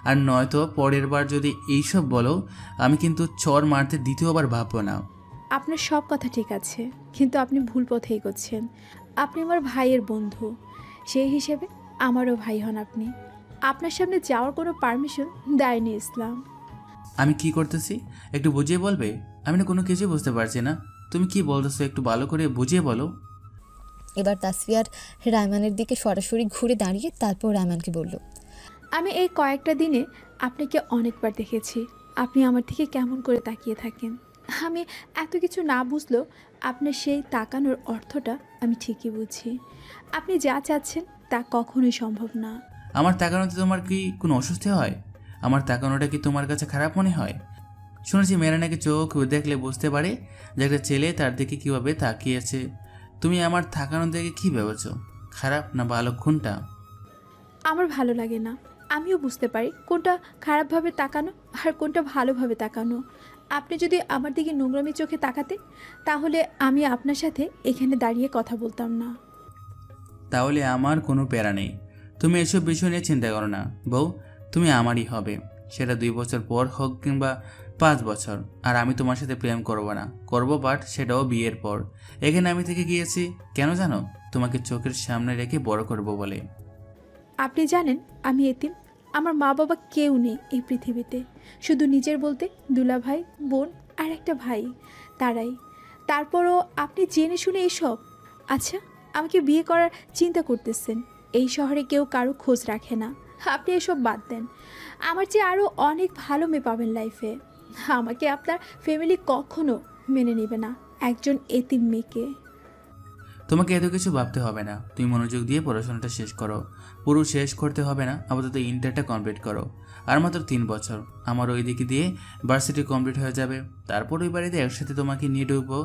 আর নয়তো পরের বার যদি এইসব বলো, আমি কিন্তু চর মারতে দ্বিতীয়বার ভাববো না। আপনার সব কথা ঠিক আছে, কিন্তু আপনি ভুল পথে এগোচ্ছেন। আপনি আমার ভাইয়ের বন্ধু, সেই হিসেবে আমারও ভাই হন আপনি। আপনার সামনে যাওয়ার কোনো পারমিশন দেয়নি ইসলাম। আমি কি করতেছি একটু বুঝিয়ে বলবে? আমি না কোনো কিছুই বুঝতে পারছি না। তুমি কি বলতেছো একটু ভালো করে বুঝিয়ে বলো। এবার তাসফিয়ার রায়মানের দিকে সরাসরি ঘুরে দাঁড়িয়ে তারপর রায়মানকে বলল, আমি এই কয়েকটা দিনে আপনাকে অনেকবার দেখেছি। আপনি আমার দিকে কেমন করে তাকিয়ে থাকেন। আমি এত কিছু না বুঝলেও আপনার সেই তাকানোর অর্থটা আমি ঠিকই বুঝি। আপনি যা চাচ্ছেন তা কখনোই সম্ভব না। আমার তাকানোতে তোমার কি কোনো অস্বস্তি হয়? আমার তাকানোটা কি তোমার কাছে খারাপ মনে হয়? শুনেছি মেয়েরা নাকি চোখ দেখলে বুঝতে পারে যে একটা ছেলে তার দিকে কীভাবে তাকিয়েছে। তুমি আমার তাকানো দেখে কী ভেবেছ? খারাপ না ভালো কোনটা? আমার ভালো লাগে না। আমিও বুঝতে পারি কোনটা খারাপভাবে তাকানো আর কোনটা ভালোভাবে তাকানো। আপনি যদি আমার দিকে নোংরামি চোখে তাকাতেন, তাহলে আমি আপনার সাথে এখানে দাঁড়িয়ে কথা বলতাম না। তাহলে আমার কোনো প্যারা নেই। তুমি এসব বিষয় নিয়ে চিন্তা করো না বউ, তুমি আমারই হবে, সেটা 2 বছর পর হোক কিংবা 5 বছর। আর আমি তোমার সাথে প্রেম করব না, করব বাট সেটাও বিয়ের পর। এখানে আমি থেকে গিয়েছি কেন জানো? তোমাকে চোখের সামনে রেখে বড় করব বলে। আপনি জানেন আমি এতিম, আমার মা বাবা কেউ নেই এই পৃথিবীতে, শুধু নিজের বলতে দুলাভাই, বোন আর একটা ভাই, তারাই। তারপরও আপনি জেনে শুনে এসব। আচ্ছা, আমাকে বিয়ে করার চিন্তা করতেছেন, এই শহরে কেউ কারো খোঁজ রাখে না, আপনি এসব বাদ দেন। আমার চেয়ে আরও অনেক ভালো মেয়ে পাবেন লাইফে। আমাকে আপনার ফ্যামিলি কখনো মেনে নেবে না, একজন এতিম মেয়েকে। তোমাকে এত কিছু ভাবতে হবে না, তুমি মনোযোগ দিয়ে পড়াশোনাটা শেষ করো। পুরো শেষ করতে হবে না, আপাতত ইন্টারটা কমপ্লিট করো। আর মাত্র 3 বছর, আমার ওই দিকে দিয়ে ভার্সিটি কমপ্লিট হয়ে যাবে। তারপর ওই বাড়িতে একসাথে তোমাকে নিয়ে ঢুকবো।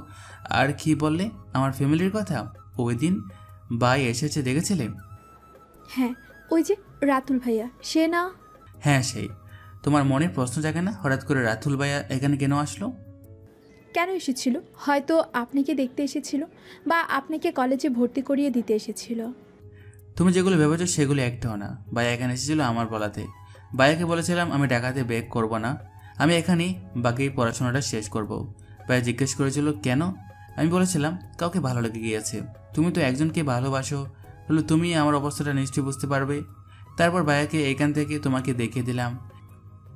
আর কি বললে আমার ফ্যামিলির কথা? ওই দিন ভাই এসেছে দেখেছিলে? হ্যাঁ, ওই যে রাতুল ভাইয়া, সে না? হ্যাঁ সেই। তোমার মনে প্রশ্ন জাগে না হঠাৎ করে রাতুল ভাইয়া এখানে কেন আসলো? কেন এসেছিল? হয়তো আপনাকে দেখতে এসেছিল, বা আপনাকে কলেজে ভর্তি করিয়ে দিতে এসেছিল। তুমি যেগুলো ভেবেছো সেগুলো একটাও না। ভাইয়া এখানে এসেছিল আমার বলাতে। ভাইয়াকে বলেছিলাম আমি ঢাকাতে ব্যাক করব না, আমি এখানেই বাকি পড়াশোনাটা শেষ করব। ভাইয়া জিজ্ঞেস করেছিল কেন? আমি বলেছিলাম কাউকে ভালো লেগে গিয়েছে। তুমি তো একজনকে ভালোবাসো, হলো তুমি আমার অবস্থাটা নিশ্চয়ই বুঝতে পারবে। তারপর ভাইয়াকে এখান থেকে তোমাকে দেখিয়ে দিলাম।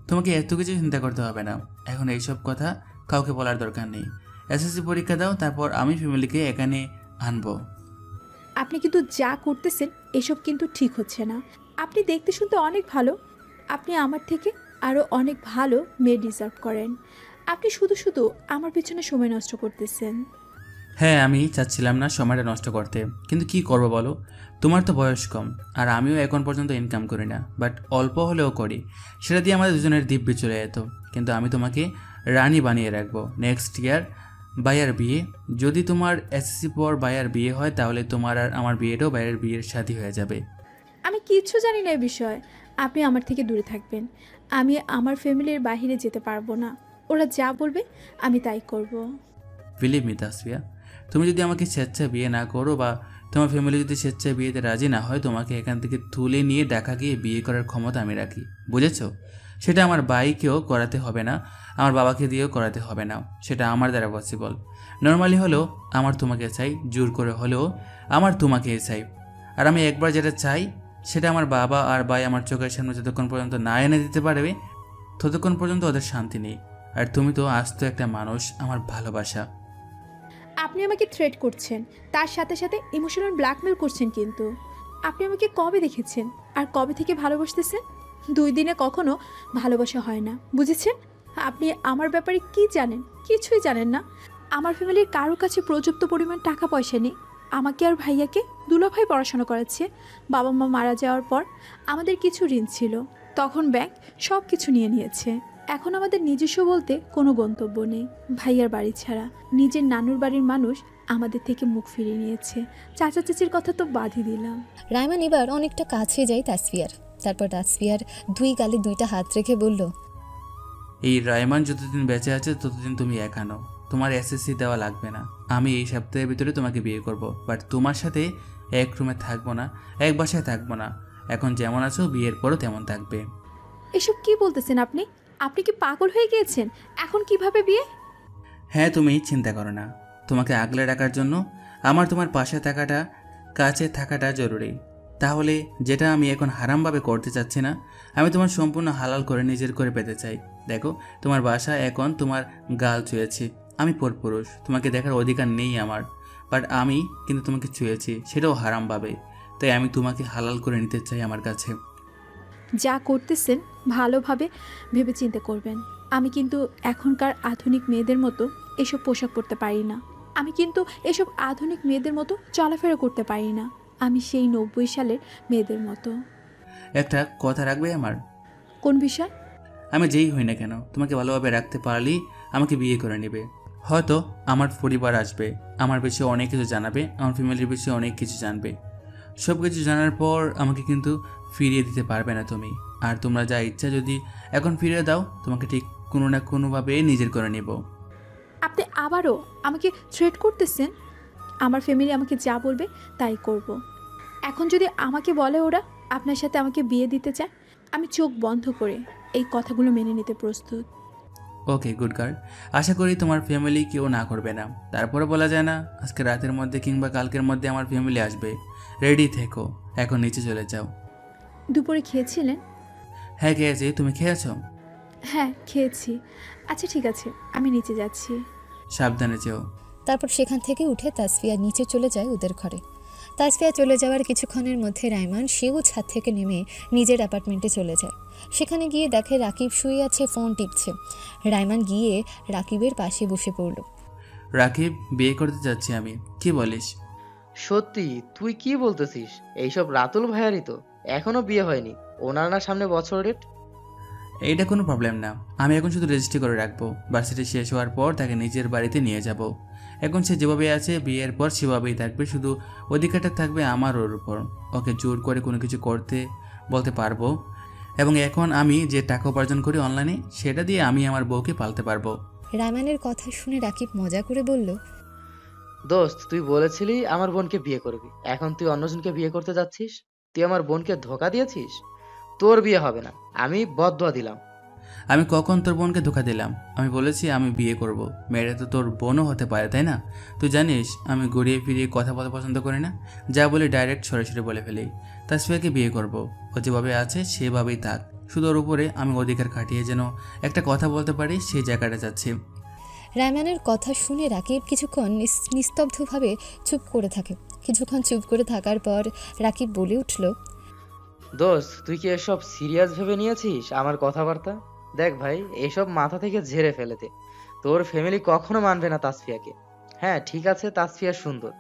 তোমাকে এত কিছু চিন্তা করতে হবে না, এখন এইসব কথা কাউকে বলার দরকার নেই। এসএসসি পরীক্ষা দাও, তারপর আমি ফ্যামিলিকে এখানে আনবো। আপনি কিন্তু যা করতেছেন এসব কিন্তু ঠিক হচ্ছে না। আপনি দেখতে শুনতে অনেক ভালো, আপনি আমার থেকে আরও অনেক ভালো মেয়ে ডিজার্ভ করেন। আপনি শুধু শুধু আমার পিছনে সময় নষ্ট করতেছেন। হ্যাঁ, আমি চাচ্ছিলাম না সময়টা নষ্ট করতে, কিন্তু কি করবো বলো? তোমার তো বয়স কম, আর আমিও এখন পর্যন্ত ইনকাম করি না, বাট অল্প হলেও করি। সেটা দিয়ে আমাদের দুজনের দিব্যি চলে যেত। কিন্তু আমি তোমাকে রানী বানিয়ে রাখবো। নেক্সট ইয়ার ভাইয়ার বিয়ে, যদি তোমার এসএসসি পর ভাইয়ার বিয়ে হয় তাহলে তোমার আর আমার বিয়েটাও ভাইয়ের বিয়ের সাথী হয়ে যাবে। আমি কিচ্ছু জানি না এই বিষয়ে, আপনি আমার থেকে দূরে থাকবেন। আমি আমার ফ্যামিলির বাইরে যেতে পারবো না, ওরা যা বলবে আমি তাই করব। বিলিভ মি তাসফিয়া, তুমি যদি আমাকে স্বেচ্ছায় বিয়ে না করো বা তোমার ফ্যামিলি যদি স্বেচ্ছায় বিয়েতে রাজি না হয়, তোমাকে এখান থেকে তুলে নিয়ে ঢাকা গিয়ে বিয়ে করার ক্ষমতা আমি রাখি, বুঝেছো? সেটা আমার ভাইকেও করাতে হবে না, আমার বাবাকে দিয়েও করাতে হবে না, সেটা আমার দ্বারা পসিবল। নর্মালি হলেও আমার তোমাকে চাই, জোর করে হলেও আমার তোমাকেই চাই। আর আমি একবার যেটা চাই সেটা আমার বাবা আর ভাই আমার চোখের সামনে যতক্ষণ পর্যন্ত না এনে দিতে পারবে ততক্ষণ পর্যন্ত ওদের শান্তি নেই। আর তুমি তো আজ তো একটা মানুষ, আমার ভালোবাসা। আপনি আমাকে থ্রেট করছেন, তার সাথে সাথে ইমোশনাল ব্ল্যাকমেল করছেন। কিন্তু আপনি আমাকে কবে দেখেছেন আর কবে থেকে ভালোবাসতেছেন? 2 দিনে কখনো ভালোবাসা হয় না, বুঝেছেন? আপনি আমার ব্যাপারে কি জানেন? কিছুই জানেন না। আমার ফ্যামিলির কারো কাছে পর্যাপ্ত পরিমাণ টাকা পয়সা নেই। আমাকে আর ভাইয়াকে দুলাভাই পড়াশোনা করাচ্ছে। বাবা মা মারা যাওয়ার পর আমাদের কিছু ঋণ ছিল, তখন ব্যাংক সব কিছু নিয়ে নিয়েছে। এখন আমাদের নিজস্ব বলতে কোনো গন্তব্য নেই, ভাইয়ার বাড়ি ছাড়া। নিজের নানুর বাড়ির মানুষ আমাদের থেকে মুখ ফিরিয়ে নিয়েছে, চাচা চাচির কথা তো বাদই দিলাম। রায়মান এবার অনেকটা কাছে যায় তাসফিয়ার। তারপর তাসফিয়ার 2 গালে 2টা হাত রেখে বলল, এই রায়মান যতদিন বেঁচে আছে ততদিন তুমি একা নও। তোমার এসএসসি দেওয়া লাগবে না, আমি এই সপ্তাহের ভিতরে তোমাকে বিয়ে করব। বাট তোমার সাথে এক রুমে থাকবো না, এক বাসায় থাকবো না। এখন যেমন আছো বিয়ের পরও তেমন থাকবে। এসব কি বলতেছেন আপনি? আপনি কি পাগল হয়ে গিয়েছেন? এখন কিভাবে বিয়ে? হ্যাঁ, তুমি চিন্তা করো না, তোমাকে আগলে রাখার জন্য আমার তোমার পাশে থাকাটা, কাছে থাকাটা জরুরি। তাহলে যেটা আমি এখন হারামভাবে করতে চাচ্ছি না, আমি তোমার সম্পূর্ণ হালাল করে নিজের করে পেতে চাই। দেখো, তোমার বাসা এখন তোমার গাল ছুঁয়েছি, আমি পরপুরুষ, তোমাকে দেখার অধিকার নেই আমার। বাট আমি কিন্তু তোমাকে ছুঁয়েছি, সেটাও হারামভাবে। তাই আমি তোমাকে হালাল করে নিতে চাই আমার কাছে। যা করতেছেন ভালোভাবে ভেবে চিন্তে করবেন। আমি কিন্তু এখনকার আধুনিক মেয়েদের মতো এসব পোশাক পরতে পারি না। আমি কিন্তু এসব আধুনিক মেয়েদের মতো চলাফেরা করতে পারি না। আমি সেই 90 সালের মেয়েদের মতো। একটা কথা রাখবে আমার? কোন বিষয়? আমি যেই হই না কেন, তোমাকে ভালোভাবে রাখতে পারলেই আমাকে বিয়ে করে নেবে। হয়তো আমার পরিবার আসবে, আমার বিষয়ে অনেক কিছু জানাবে, আমার ফ্যামিলির বিষয়ে অনেক কিছু জানবে। সব কিছু জানার পর আমাকে কিন্তু ফিরিয়ে দিতে পারবে না তুমি। আর তোমরা যা ইচ্ছা যদি এখন ফিরিয়ে দাও, তোমাকে ঠিক কোনো না কোনোভাবে নিজের করে নেব। আপনি আবারও আমাকে থ্রেট করতেছেন? আমার ফ্যামিলি আমাকে যা বলবে তাই করব। এখন যদি আমাকে বলে ওরা আপনার সাথে আমাকে বিয়ে দিতে চায়, আমি চোখ বন্ধ করে এই কথাগুলো মেনে নিতে প্রস্তুত। ওকে, গুড গার্ল। আশা করি তোমার ফ্যামিলি কেউ না করবে না। তারপরে বলা যায় না আজকে রাতের মধ্যে কিংবা কালকের মধ্যে আমার ফ্যামিলি আসবে। রেডি থেকো, এখন নিচে চলে যাও। দুপুরে খেয়েছিলেন? হ্যাঁ খেয়েছি, তুমি খেয়েছো? হ্যাঁ খেয়েছি। আচ্ছা ঠিক আছে, আমি নিচে যাচ্ছি। সাবধানে যেও। তারপর সেখান থেকে উঠে তাসফিয়া নিচে চলে যায় ওদের ঘরে। তাসফিয়া চলে যাওয়ার কিছুক্ষণের মধ্যে রাইমান সেও ছাদ থেকে নেমে নিজের অ্যাপার্টমেন্টে চলে যায়। সেখানে গিয়ে দেখে রাকিব শুয়ে আছে, ফোন টিপছে। রাইমান গিয়ে রাকিবের পাশে বসে পড়ল। রাকিব, বিয়ে করতে যাচ্ছি আমি, কি বলিস? সত্যি? তুই কি বলতেছিস? এইসব রাতুল ভাইয়ারই তো, এখনো বিয়ে হয়নি। ওনার না সামনে বছর ডেট। এইটা কোনো প্রবলেম না, আমি এখন শুধু রেজিস্ট্রি করে রাখবো। ভার্সিটি শেষ হওয়ার পর তাকে নিজের বাড়িতে নিয়ে যাব। এখন সে যেভাবে আছে বিয়ের পর সেভাবেই থাকবে, শুধু অধিকারটা থাকবে আমার ওর উপর। ওকে জোর করে কোনো কিছু করতে বলতে পারবো, এবং এখন আমি যে টাকা উপার্জন করি অনলাইনে সেটা দিয়ে আমি আমার বউকে পালতে পারবো। রাইমানের কথা শুনে রাকিব মজা করে বলল, দোস্ত, তুই বলেছিলি আমার বোনকে বিয়ে করবি, এখন তুই অন্যজনকে বিয়ে করতে যাচ্ছিস। তুই আমার বোনকে ধোকা দিয়েছিস। তোর বিয়ে হবে না, আমি বদদোয়া দিলাম। আমি কখন তোর বোনকে ধোকা দিলাম? আমি বলেছি আমি বিয়ে করব। মেয়েটা তো তোর বোনও হতে পারে, তাই না? তুই জানিস আমি ঘুরিয়ে ফিরিয়ে কথা বলতে পছন্দ করি না, যা বলি ডাইরেক্ট সরাসরি বলে ফেলি। তাসফিয়াকে বিয়ে করব, ও যেভাবে আছে সেভাবেই থাক, শুধু ওর উপরে আমি অধিকার খাটিয়ে যেন একটা কথা বলতে পারি সেই জায়গাটা যাচ্ছি। রাইমানের কথা শুনে রাকিব কিছুক্ষণ নিস্তব্ধভাবে চুপ করে থাকে। কিছুক্ষণ চুপ করে থাকার পর রাকিব বলে উঠল, দোস্ত, তুই কি এসব সিরিয়াস ভেবে নিয়েছিস আমার কথাবার্তা? দেখ ভাই, এসব মাথা থেকে ঝেড়ে ফেলে দে। তোর ফ্যামিলি কখনো মানবে না তাসফিয়াকে। হ্যাঁ ঠিক আছে, তাসফিয়া সুন্দর,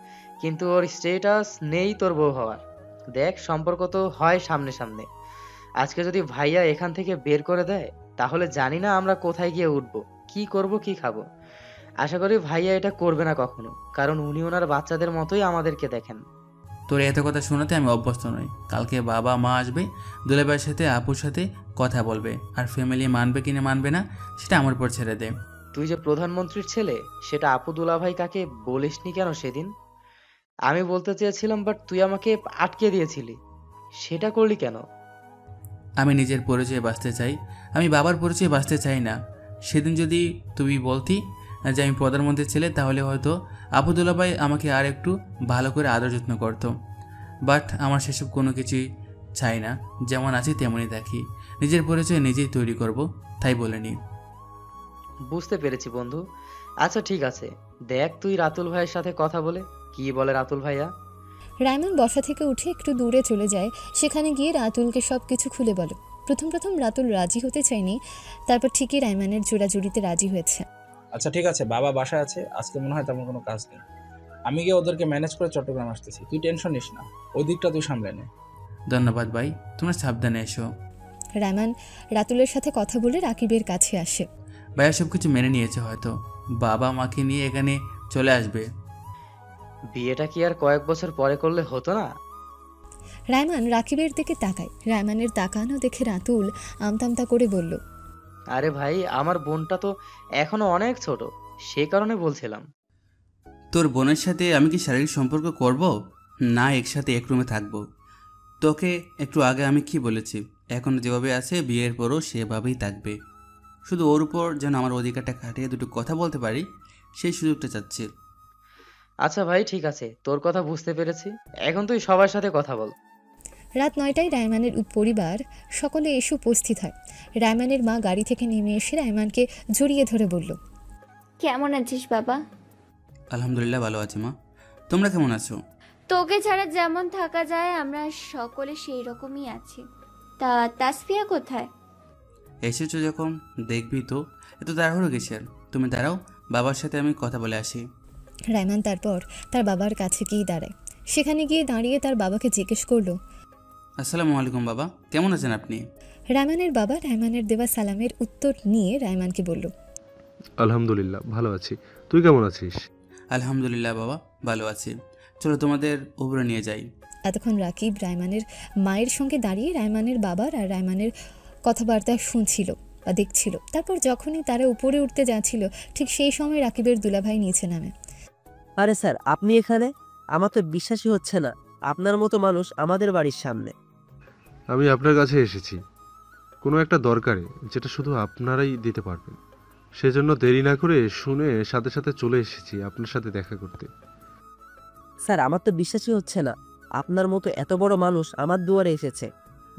কিন্তু ওর স্টেটাস নেই তোর বউ হওয়ার। দেখ, সম্পর্ক তো হয় সামনে সামনে। আজকে যদি ভাইয়া এখান থেকে বের করে দেয়, তাহলে জানি না আমরা কোথায় গিয়ে উঠবো, কি করব, কি খাবো। আশা করি ভাইয়া এটা করবে না কখনো, কারণ উনি ওনার বাচ্চাদের মতোই আমাদেরকে দেখেন। তোর এত কথা শোনাতে আমি অভ্যস্ত নই। কালকে বাবা মা আসবে, দুলাভাইয়ের সাথে আপুর সাথে কথা বলবে, আর ফ্যামিলি মানবে কিনা মানবে না সেটা আমার উপর ছেড়ে দে। তুই যে প্রধানমন্ত্রীর ছেলে, সেটা আপু দুলাভাই কাকে বলিসনি কেন সেদিন? আমি বলতে চেয়েছিলাম, বাট তুই আমাকে আটকে দিয়েছিলি। সেটা করলি কেন? আমি নিজের পরিচয়ে বাঁচতে চাই, আমি বাবার পরিচয়ে বাঁচতে চাই না। সেদিন যদি তুমি বলতি যে আমি প্রধানমন্ত্রীর ছেলে, তাহলে হয়তো আবুদুল্লাহ ভাই আমাকে আর একটু ভালো করে আদর যত্ন করতো। বাট আমার সেসব কোনো কিছুই চাই না, যেমন আছি তেমনই থাকি। নিজের পরিচয় নিজেই তৈরি করব, তাই বলিনি। বুঝতে পেরেছি বন্ধু। আচ্ছা ঠিক আছে, দেখ তুই রাতুল ভাইয়ের সাথে কথা বলে কি বলে রাতুল ভাইয়া। রাইমান বসা থেকে উঠে একটু দূরে চলে যায়। সেখানে গিয়ে রাতুলকে সব কিছু খুলে বলে। প্রথম প্রথম রাতুল রাজি হতে চায়নি, তারপর ঠিকই রাইমানের জোড়াজুড়িতে রাজি হয়েছে। আচ্ছা ঠিক আছে, বাবা বাসায় আছে, আজকে মনে হয় তেমন কোনো কাজ নেই। আমি গিয়ে ওদেরকে ম্যানেজ করে চট্টগ্রাম আসতেছি, তুই টেনশন নিস না, ওই দিকটা তুই সামলে নে। ধন্যবাদ ভাই, তোমরা সাবধানে এসো। রাইমান রাতুলের সাথে কথা বলে রাকিবের কাছে আসে। ভাইয়া সব কিছু মেনে নিয়েছে, হয়তো বাবা মাকে নিয়ে এখানে চলে আসবে। বিয়েটা কি আর কয়েক বছর পরে করলে হতো না? রাইমান রাকিবের দিকে তাকায়। রাইমানের তাকানো দেখে রাতুল আমতামতা করে বলল, আরে ভাই, আমার বোনটা তো এখনো অনেক ছোট, সেই কারণে বলছিলাম। তোর বোনের সাথে আমি কি শারীরিক সম্পর্ক করব না একসাথে এক রুমে থাকবো? তোকে একটু আগে আমি কি বলেছি, এখন যেভাবে আছে বিয়ের পরও সেভাবেই থাকবে, শুধু ওর উপর যেন আমার অধিকারটা খাটিয়ে দুটো কথা বলতে পারি সেই সুযোগটা চাচ্ছি। আচ্ছা ভাই ঠিক আছে, তোর কথা বুঝতে পেরেছি, এখন তুই সবার সাথে কথা বল। রাত 9টায় রাইমানের পরিবার সকলে এসে উপস্থিত হয়। রাইমানের মা গাড়ি থেকে নেমে এসে রাইমানকে জড়িয়ে ধরে বলল, কেমন আছিস বাবা? আলহামদুলিল্লাহ ভালো আছি মা, তোমরা কেমন আছো? তোকে ছাড়া যেমন থাকা যায় আমরা সকলে সেই রকমই আছি। তা তাসফিয়া কোথায়? এসেছো যখন দেখবি তো, এত তাড়াহুড়ো কিসের? তুমি দাঁড়াও, বাবার সাথে আমি কথা বলে আসি। রাইমান তারপর তার বাবার কাছে গিয়ে দাঁড়ায়। সেখানে গিয়ে দাঁড়িয়ে তার বাবাকে জিজ্ঞেস করলো, আসসালামু আলাইকুম বাবা, কেমন আছেন আপনি? রাইমানের বাবা রাইমানের দেওয়া সালামের উত্তর নিয়ে রাইমানকে বলল, আলহামদুলিল্লাহ ভালো আছি, তুই কেমন আছিস? আলহামদুলিল্লাহ বাবা ভালো আছি, চলো তোমাদের উপরে নিয়ে যাই। এতক্ষণ রাকিব রাইমানের মায়ের সঙ্গে দাঁড়িয়ে রাইমানের বাবার আর রাইমানের কথাবার্তা শুনছিল বা দেখছিল। তারপর যখনই তারা উপরে উঠতে যাচ্ছিল, ঠিক সেই সময় রাকিবের দুলাভাই নিচে নামে। আরে স্যার, আপনি এখানে? আমার তো বিশ্বাসই হচ্ছে না আপনার মতো মানুষ আমাদের বাড়ির সামনে। আমি আপনার কাছে এসেছি কোনো একটা দরকারে, যেটা শুধু আপনারাই দিতে পারবেন। সেজন্য দেরি না করে শুনে সাথে সাথে চলে এসেছি আপনার সাথে দেখা করতে। স্যার আমার তো বিশ্বাসই হচ্ছে না আপনার মতো এত বড় মানুষ আমার দুয়ারে এসেছে।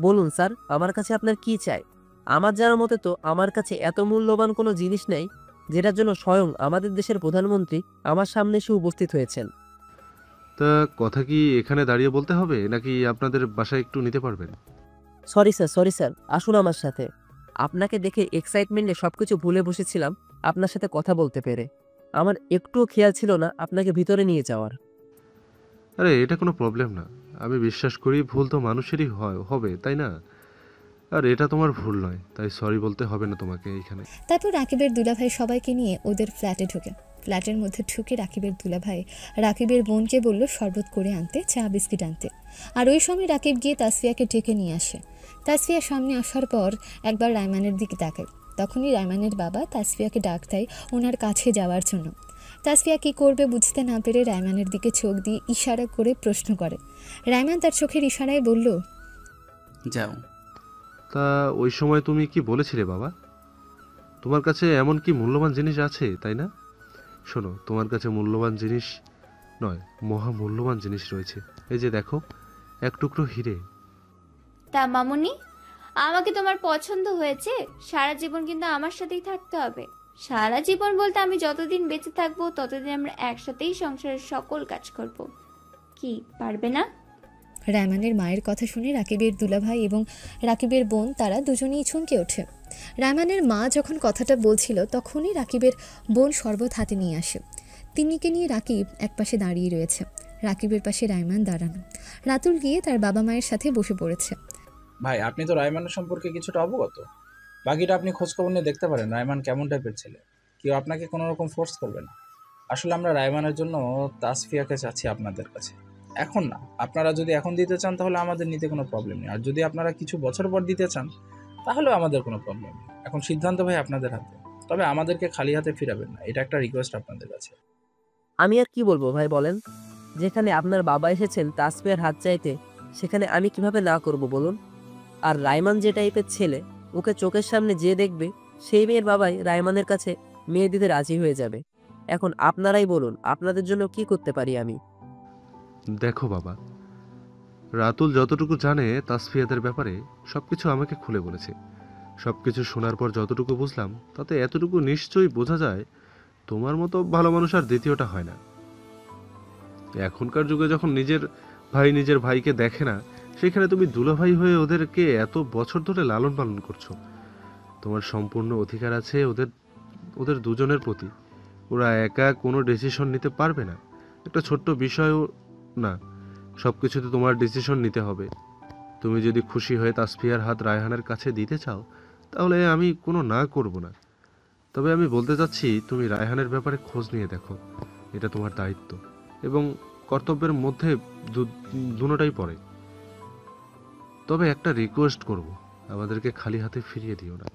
বলুন স্যার, আমার কাছে আপনার কি চাই? আমার জানার মতে তো আমার কাছে এত মূল্যবান কোনো জিনিস নেই যেটার জন্য স্বয়ং আমাদের দেশের প্রধানমন্ত্রী আমার সামনে এসে উপস্থিত হয়েছেন। তা কথা কি এখানে দাঁড়িয়ে বলতে হবে, নাকি আপনাদের বাসায় একটু নিতে পারবেন? সরি স্যার, আসুন আমার সাথে। আপনাকে দেখে এক্সাইটমেন্টে সবকিছু ভুলে বসেছিলাম আপনার সাথে কথা বলতে পেরে। আমার একটুও খেয়াল ছিল না আপনাকে ভিতরে নিয়ে যাওয়ার। আরে এটা কোনো প্রবলেম না। আমি বিশ্বাস করি ভুল তো মানুষেরই হবে, তাই না? আর এটা তোমার ভুল নয়, তাই সরি বলতে হবে না তোমাকে এইখানে। তারপর রাকিবের দুলাভাই সবাইকে নিয়ে ওদের ফ্ল্যাটে ঢোকে। ফ্ল্যাটের মধ্যে ঢুকে রাকিবের দুলাভাই রাকিবের বোনকে বলল শরবত করে আনতে, চা বিস্কিট আনতে। আর ওই সময় রাকিব গিয়ে তাসফিয়াকে ডেকে নিয়ে আসে। তাসফিয়া সামনে আসার পর একবার রায়মানের দিকে তাকায়। তখনই রায়মানের বাবা তাসফিয়াকে ডাক দেয় ওনার কাছে যাওয়ার জন্য। তাসফিয়া কী করবে বুঝতে না পেরে রায়মানের দিকে চোখ দিয়ে ইশারা করে প্রশ্ন করে। রায়মান তার চোখের ইশারায় বলল, যাও। তা ওই সময় তুমি কি বলেছিলে বাবা? তোমার কাছে এমন কি মূল্যবান জিনিস আছে, তাই না? শোনো, তোমার কাছে মূল্যবান জিনিস নয়, মহামূল্যবান জিনিস রয়েছে। এই যে দেখো, এক টুকরো হিরে। তা মামুনি, আমাকে তোমার পছন্দ হয়েছে? সারা জীবন কিন্তু আমার সাথেই থাকতে হবে। সারা জীবন বলতে আমি যতদিন বেঁচে থাকবো ততদিন আমরা একসাথেই সংসারের সকল কাজ করব। কি পারবে না? রায়মানের মায়ের কথা শুনে রাকিবের দুলাভাই এবং রাকিবের বোন তারা দুজনেই চমকে ওঠে। রায়মানের মা যখন কথাটা বলছিল তখনই রাকিবের বোন শরবত হাতে নিয়ে আসে। তিন্নিকে নিয়ে রাকিব একপাশে দাঁড়িয়ে রয়েছে, রাকিবের পাশে রায়মান দাঁড়ানো। রাতুল গিয়ে তার বাবা মায়ের সাথে বসে পড়েছে। ভাই, আপনি তো রায়মানের সম্পর্কে কিছুটা অবগত। বাকিটা আপনি খোঁজখবর নিয়ে দেখতে পারেন রায়মান কেমন টাইপের ছেলে। কেউ আপনাকে কোনো রকম ফোর্স করবে না। আসলে আমরা রায়মানের জন্য তাসফিয়াকে চাচ্ছি আপনাদের কাছে। এখন না, আপনারা যদি এখন দিতে চান তাহলে আমাদের নিতে কোনো প্রবলেম নেই। আর যদি আপনারা কিছু বছর পর দিতে চান তাহলেও আমাদের কোনো প্রবলেম নেই। এখন সিদ্ধান্ত ভাই আপনাদের হাতে। তবে আমাদেরকে খালি হাতে ফিরাবেন না, এটা একটা রিকোয়েস্ট আপনাদের কাছে। আমি আর কি বলবো ভাই বলেন? যেখানে আপনার বাবা এসেছেন তাসফিয়ার হাত চাইতে, সেখানে আমি কিভাবে না করব বলুন? আর রায়মান যে টাইপের ছেলে, ওকে চোখের সামনে যে দেখবে সেই মেয়ের বাবাই রায়মানের কাছে মেয়ে দিতে রাজি হয়ে যাবে। এখন আপনারাই বলুন, আপনাদের জন্য কি করতে পারি আমি? দেখো বাবা, রাতুল যতটুকু জানে তাসফিয়াদের ব্যাপারে সবকিছু আমাকে খুলে বলেছে। সবকিছু শোনার পর যতটুকু বুঝলাম তাতে এতটুকু নিশ্চয়ই বোঝা যায় তোমার মতো ভালো মানুষ আর দ্বিতীয়টা হয় না। এখনকার যুগে যখন নিজের ভাইকে দেখে না, সেখানে তুমি দুলাভাই হয়ে ওদেরকে এত বছর ধরে লালন পালন করছো। তোমার সম্পূর্ণ অধিকার আছে ওদের দুজনের প্রতি। ওরা একা কোনো ডিসিশন নিতে পারবে না। একটা ছোট্ট বিষয়ও না, সব কিছুতে তোমার ডিসিশন নিতে হবে। তুমি যদি খুশি হয়ে তাসফিয়ার হাত রায়হানের কাছে দিতে চাও তাহলে আমি কোনো না করব না। তবে আমি বলতে চাচ্ছি তুমি রায়হানের ব্যাপারে খোঁজ নিয়ে দেখো। এটা তোমার দায়িত্ব এবং কর্তব্যের মধ্যে দুটোটাই পড়ে। তবে একটা রিকোয়েস্ট করব, আমাদেরকে খালি হাতে ফিরিয়ে দিও না।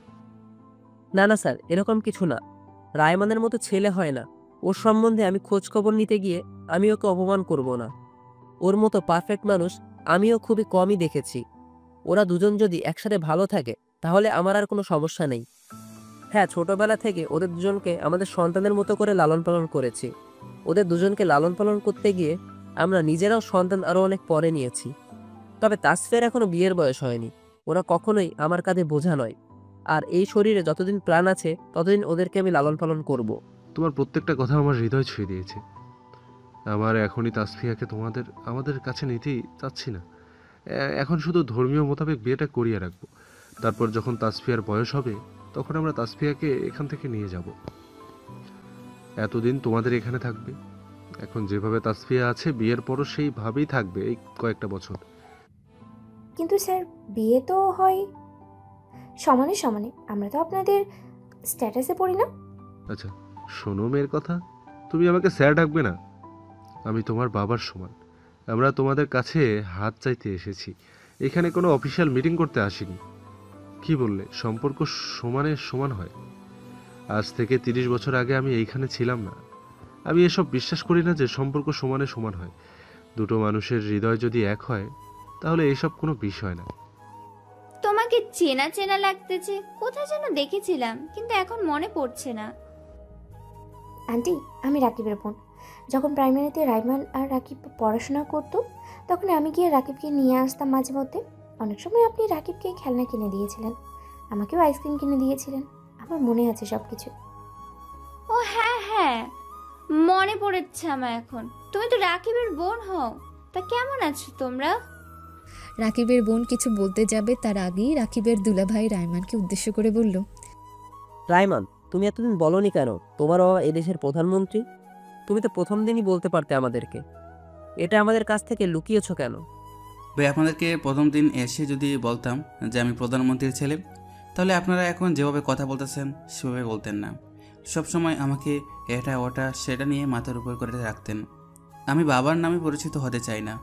না স্যার, এরকম কিছু না। রায়মানের মতো ছেলে হয় না। ওর সম্বন্ধে আমি খোঁজ খবর নিতে গিয়ে আমি ওকে অপমান করব না। ওর মতো পারফেক্ট মানুষ আমিও খুবই কমই দেখেছি। ওরা দুজন যদি একসাথে ভালো থাকে তাহলে আমার আর কোনো সমস্যা নেই। হ্যাঁ, ছোটবেলা থেকে ওদের দুজনকে আমাদের সন্তানের মতো করে লালন পালন করেছি। ওদের দুজনকে লালন পালন করতে গিয়ে আমরা নিজেরাও সন্তান আরও অনেক পরে নিয়েছি। তবে তাসফিয়ার এখনো বিয়ের বয়স হয়নি। ওরা কখনোই আমার কাঁধে বোঝা নয়। আর এই শরীরে যতদিন প্রাণ আছে ততদিন ওদেরকে আমি লালন পালন করব। তোমার প্রত্যেকটা কথা আমার হৃদয় ছুঁয়ে দিয়েছে। আমার এখনই তাসফিয়াকে আমাদের কাছে নিতেই চাচ্ছি না। এখন শুধু ধর্মীয় মোতাবেক বিয়েটা করিয়ে রাখবো। তারপর যখন তাসফিয়ার বয়স হবে তখন আমরা তাসফিয়াকে এখান থেকে নিয়ে যাব। এতদিন তোমাদের এখানে থাকবে। এখন যেভাবে তাসফিয়া আছে বিয়ের পরও সেইভাবেই থাকবে এই কয়েকটা বছর। কিন্তু স্যার, বিয়ে তো হয় সমানে সমানে। আমরা তো আপনাদের স্ট্যাটাসে পড়ি না। আচ্ছা শোনো মেয়ের কথা, তুমি আমাকে স্যার ডাকবে না। আমি তোমার বাবার সমান। আমরা তোমাদের কাছে হাত চাইতে এসেছি, এখানে কোনো অফিসিয়াল মিটিং করতে আসিনি। কি বললে সম্পর্ক সমানে সমান হয়? আজ থেকে 30 বছর আগে আমি এইখানে ছিলাম না। আমি এসব বিশ্বাস করি না যে সম্পর্ক সমানে সমান হয়। দুটো মানুষের হৃদয় যদি এক হয় তাহলে এসব কোনো বিষয় না। চেনা চেনা লাগতেছে, কোথায় যেন দেখেছিলাম কিন্তু এখন মনে পড়ছে না। আন্টি, আমি রাকিবের বোন। যখন প্রাইমারিতে রাইমান আর রাকিব পড়াশোনা করতো তখন আমি গিয়ে রাকিবকে নিয়ে আসতাম মাঝে মধ্যে। অনেক সময় আপনি রাকিবকে খেলনা কিনে দিয়েছিলেন, আমাকেও আইসক্রিম কিনে দিয়েছিলেন। আমার মনে আছে সব কিছু। ও হ্যাঁ হ্যাঁ, মনে পড়েছে আমার এখন। তুমি তো রাকিবের বোন হও। তা কেমন আছো তোমরা? রাকিবের বোন কিছু বলতে যাবে তার আগেই রাকিবের দুলাভাই রায়মানকে উদ্দেশ্য করে বলল, রাইমান, তুমি এতদিন বলনি কেন তোমার বাবা এদেশের প্রধানমন্ত্রী? তুমি তো প্রথম দিনই বলতে পারতে আমাদেরকে। এটা আমাদের কাছ থেকে লুকিয়েছো কেন? ভাই, আপনাদেরকে প্রথম দিন এসে যদি বলতাম যে আমি প্রধানমন্ত্রীর ছেলে, তাহলে আপনারা এখন যেভাবে কথা বলতেছেন সেভাবে বলতেন না। সবসময় আমাকে এটা ওটা সেটা নিয়ে মাথার উপর করে রাখতেন। আমি বাবার নামে পরিচিত হতে চাই না,